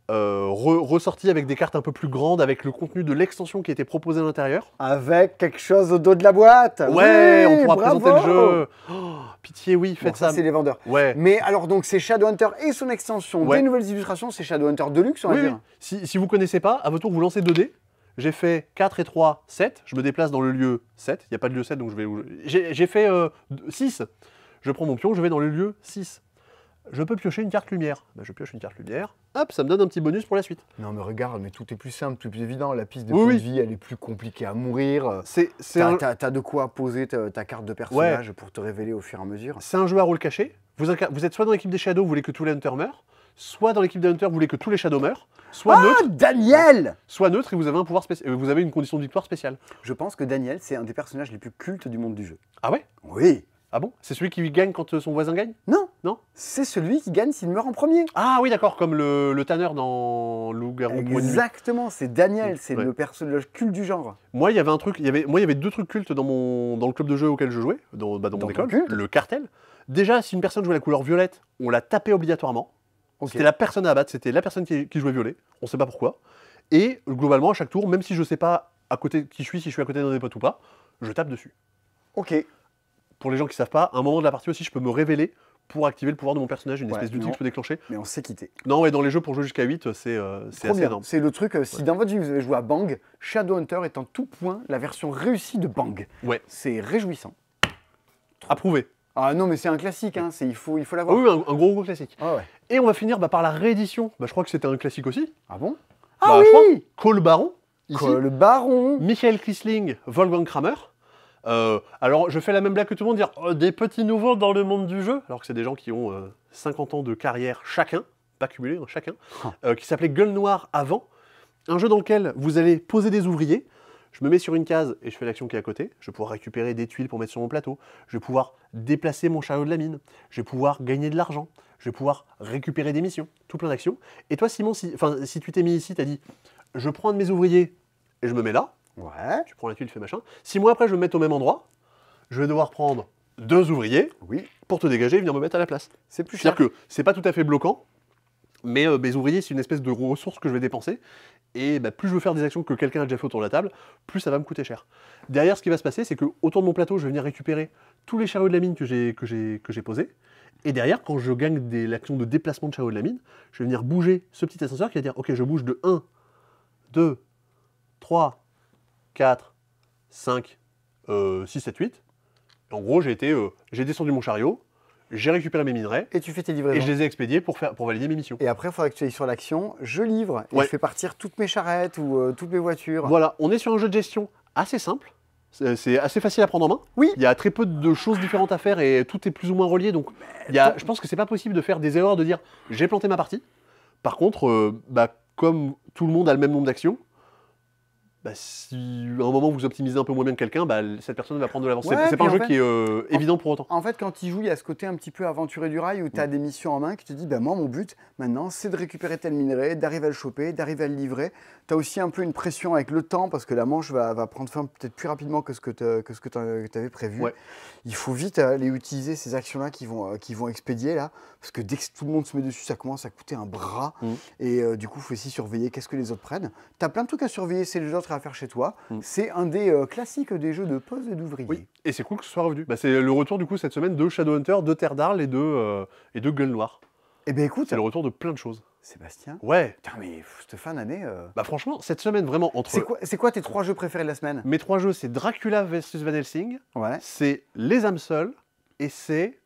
ressortie avec des cartes un peu plus grandes, avec le contenu de l'extension qui était proposée à l'intérieur. Avec quelque chose au dos de la boîte. Ouais, Oui, on pourra bravo. présenter le jeu. Oh, pitié, oui, Bon, faites ça, ça. c'est les vendeurs. Ouais. Mais alors, donc, c'est Shadowhunter et son extension, Ouais. des nouvelles illustrations, c'est Shadowhunter Deluxe, on va Oui, oui. dire. Si vous connaissez pas, à votre tour, vous lancez 2 dés. J'ai fait 4 et 3, 7. Je me déplace dans le lieu 7. Il n'y a pas de lieu 7, donc je vais... J'ai fait 6. Je prends mon pion, je vais dans le lieu 6. Je peux piocher une carte lumière. Ben, je pioche une carte lumière. Hop, ça me donne un petit bonus pour la suite. Non, mais regarde, mais tout est plus simple, tout est plus évident. La piste de Oui, points oui. de vie, elle est plus compliquée à mourir. C'est un... T'as de quoi poser ta carte de personnage pour te révéler au fur et à mesure. C'est un jeu à rôle caché. Vous êtes soit dans l'équipe des Shadows, vous voulez que tous les Hunters meurent, soit dans l'équipe des Hunters, vous voulez que tous les Shadows meurent, soit neutre, Ah, Daniel! et vous avez un pouvoir spécial. Vous avez une condition de victoire spéciale. Je pense que Daniel, c'est un des personnages les plus cultes du monde du jeu. Ah ouais? Oui. Ah bon? C'est celui qui gagne quand son voisin gagne? Non. Non? C'est celui qui gagne s'il meurt en premier. Ah oui, d'accord, comme le Tanner dans Loup-garou pour une nuit. Exactement, c'est Daniel, c'est Ouais. le personnage culte du genre. Moi, il y avait un truc, il y avait 2 trucs cultes dans le club de jeu auquel je jouais, dans Dans mon ton école. culte? Le cartel. Déjà, si une personne jouait la couleur violette, on la tapait obligatoirement. Ok. C'était la personne à abattre, c'était la personne qui jouait violet. On ne sait pas pourquoi. Et globalement, à chaque tour, même si je ne sais pas à côté qui je suis, si je suis à côté d'un des potes ou pas, je tape dessus. Ok. Pour les gens qui ne savent pas, à un moment de la partie aussi, je peux me révéler pour activer le pouvoir de mon personnage, une Ouais, espèce d'outil non. que je peux déclencher. Mais on sait quitter. Non, ouais, dans les jeux pour jouer jusqu'à 8, c'est Trop assez bien. énorme. C'est le truc, si dans votre vie vous avez joué à Bang, Shadowhunter est en tout point la version réussie de Bang. Ouais. C'est réjouissant. Approuvé. Ah non, mais c'est un classique, hein, il faut Ah l'avoir. oui, un gros classique. Ah ouais. Et on va finir par la réédition. Je crois que c'était un classique aussi. Ah bon? Bah, Ah je crois. oui. Cole Baron, ici. Le baron. Michael Kisling, Wolfgang Kramer. Alors, je fais la même blague que tout le monde, dire des petits nouveaux dans le monde du jeu, alors que c'est des gens qui ont 50 ans de carrière chacun, pas cumulé, hein, chacun, qui s'appelait Gueule Noire avant. Un jeu dans lequel vous allez poser des ouvriers. Je me mets sur une case et je fais l'action qui est à côté. Je vais pouvoir récupérer des tuiles pour mettre sur mon plateau. Je vais pouvoir déplacer mon chariot de la mine. Je vais pouvoir gagner de l'argent. Je vais pouvoir récupérer des missions. Tout plein d'actions. Et toi, Simon, si tu t'es mis ici, tu as dit je prends un de mes ouvriers et je me mets là. Ouais. Tu prends la tuile, tu fais machin. 6 mois après, je vais me mettre au même endroit. Je vais devoir prendre 2 ouvriers Oui. pour te dégager et venir me mettre à la place. C'est plus cher. C'est-à-dire que c'est pas tout à fait bloquant, mais mes ouvriers, c'est une espèce de ressource que je vais dépenser. Et plus je veux faire des actions que quelqu'un a déjà fait autour de la table, plus ça va me coûter cher. Derrière, ce qui va se passer, c'est que autour de mon plateau, je vais venir récupérer tous les chariots de la mine que j'ai posés. Et derrière, quand je gagne l'action de déplacement de chariot de la mine, je vais venir bouger ce petit ascenseur qui va dire ok, je bouge de 1, 2, 3, 4, 5, 6, 7, 8. Et en gros, j'ai descendu mon chariot, j'ai récupéré mes minerais, Et tu fais tes et livraisons. je les ai expédiés pour valider mes missions. Et après, il faudra que tu ailles sur l'action, je livre, et Ouais. je fais partir toutes mes charrettes ou toutes mes voitures. Voilà, on est sur un jeu de gestion assez simple. C'est assez facile à prendre en main. Oui. Il y a très peu de choses différentes à faire et tout est plus ou moins relié. Donc, je pense que c'est pas possible de faire des erreurs, de dire j'ai planté ma partie. Par contre, comme tout le monde a le même nombre d'actions, si à un moment vous optimisez un peu moins bien que quelqu'un, cette personne va prendre de l'avance. Ouais, C'est pas puis un jeu en fait- qui est évident pour autant. En fait, quand il joue, il y a ce côté un petit peu aventuré du rail où tu as des missions en main qui te dit moi, mon but maintenant, c'est de récupérer tel minerai, d'arriver à le choper, d'arriver à le livrer. Tu as aussi un peu une pression avec le temps parce que la manche va prendre fin peut-être plus rapidement que ce que tu avais prévu. Ouais. Il faut vite aller utiliser ces actions-là qui vont expédier là parce que dès que tout le monde se met dessus, ça commence à coûter un bras. Et du coup, il faut aussi surveiller qu'est-ce que les autres prennent. Tu as plein de trucs à surveiller, c'est les autres à faire chez toi. C'est un des classiques des jeux de pose et d'ouvrier. Oui, et c'est cool que ce soit revenu. C'est le retour du coup cette semaine de Shadowhunter, de Terre d'Arles et de Gueule Noire. Eh bien écoute, C'est le retour de plein de choses. Sébastien, Ouais. putain mais cette fin d'année... Franchement, cette semaine vraiment entre C'est quoi tes 3 jeux préférés de la semaine? mes 3 jeux, c'est Dracula vs Van Helsing, Ouais. c'est Les âmes seules et c'est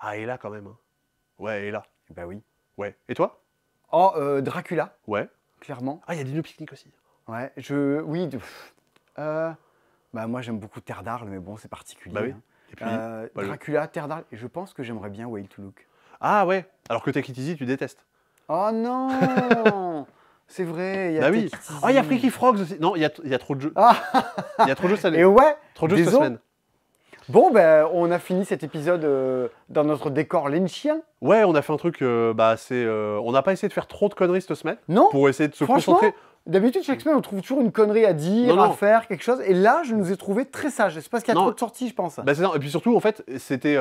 Ayla quand même. Hein. Ouais, Ayla. Bah oui. Ouais. Et toi? Oh, Dracula, Ouais. clairement. Ah, il y a Dino Picnic aussi. Ouais, oui. Moi j'aime beaucoup Terre d'Arles, mais bon, c'est particulier. Bah oui. hein. Et puis, Dracula, Terre d'Arles, et je pense que j'aimerais bien Way to Look. Ah ouais. Alors que Take It Easy, tu détestes. Oh non. C'est vrai, il y a Bah oui. Take It Ah, il y a Easy. Freaky Frogs aussi. Non, il y a trop de jeux. Ah. Il y a trop de jeux cette Et ouais, Trop de jeux cette désolé. semaine. Bon, on a fini cet épisode dans notre décor lynchien. Ouais, on a fait un truc. On n'a pas essayé de faire trop de conneries cette semaine. Non, Pour essayer de se franchement, concentrer. d'habitude, chaque semaine, on trouve toujours une connerie à dire, Non, à non. faire, quelque chose. Et là, je nous ai trouvé très sages. C'est parce qu'il y a Non. trop de sorties, je pense. C'est ça. Et puis surtout, en fait, c'était.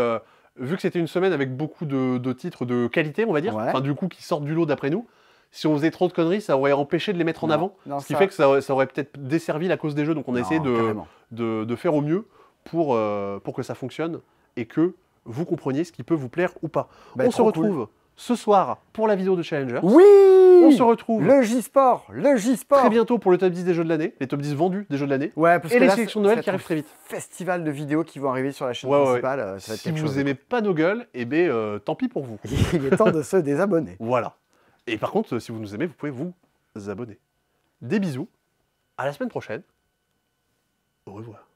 Vu que c'était une semaine avec beaucoup de titres de qualité, on va dire, Ouais. enfin du coup qui sortent du lot d'après nous, si on faisait trop de conneries, ça aurait empêché de les mettre en Non. avant, Non, ce qui fait que ça aurait peut-être desservi la cause des jeux. Donc on a essayé carrément. de faire au mieux pour que ça fonctionne et que vous compreniez ce qui peut vous plaire ou pas. Bah, On se trop retrouve ce soir pour la vidéo de Challenger. Oui. On se retrouve Le J-Sport, le J-Sport. très bientôt pour le top 10 des jeux de l'année, les top 10 vendus des jeux de l'année. Ouais, parce Et que les là, sélections de ça Noël va être qui un arrivent très vite. Festival de vidéos qui vont arriver sur la chaîne Ouais, ouais, principale. Ça va être Si quelque vous chose. aimez pas nos gueules, tant pis pour vous. Il est temps de se désabonner. Voilà. Et par contre, si vous nous aimez, vous pouvez vous abonner. Des bisous. À la semaine prochaine. Au revoir.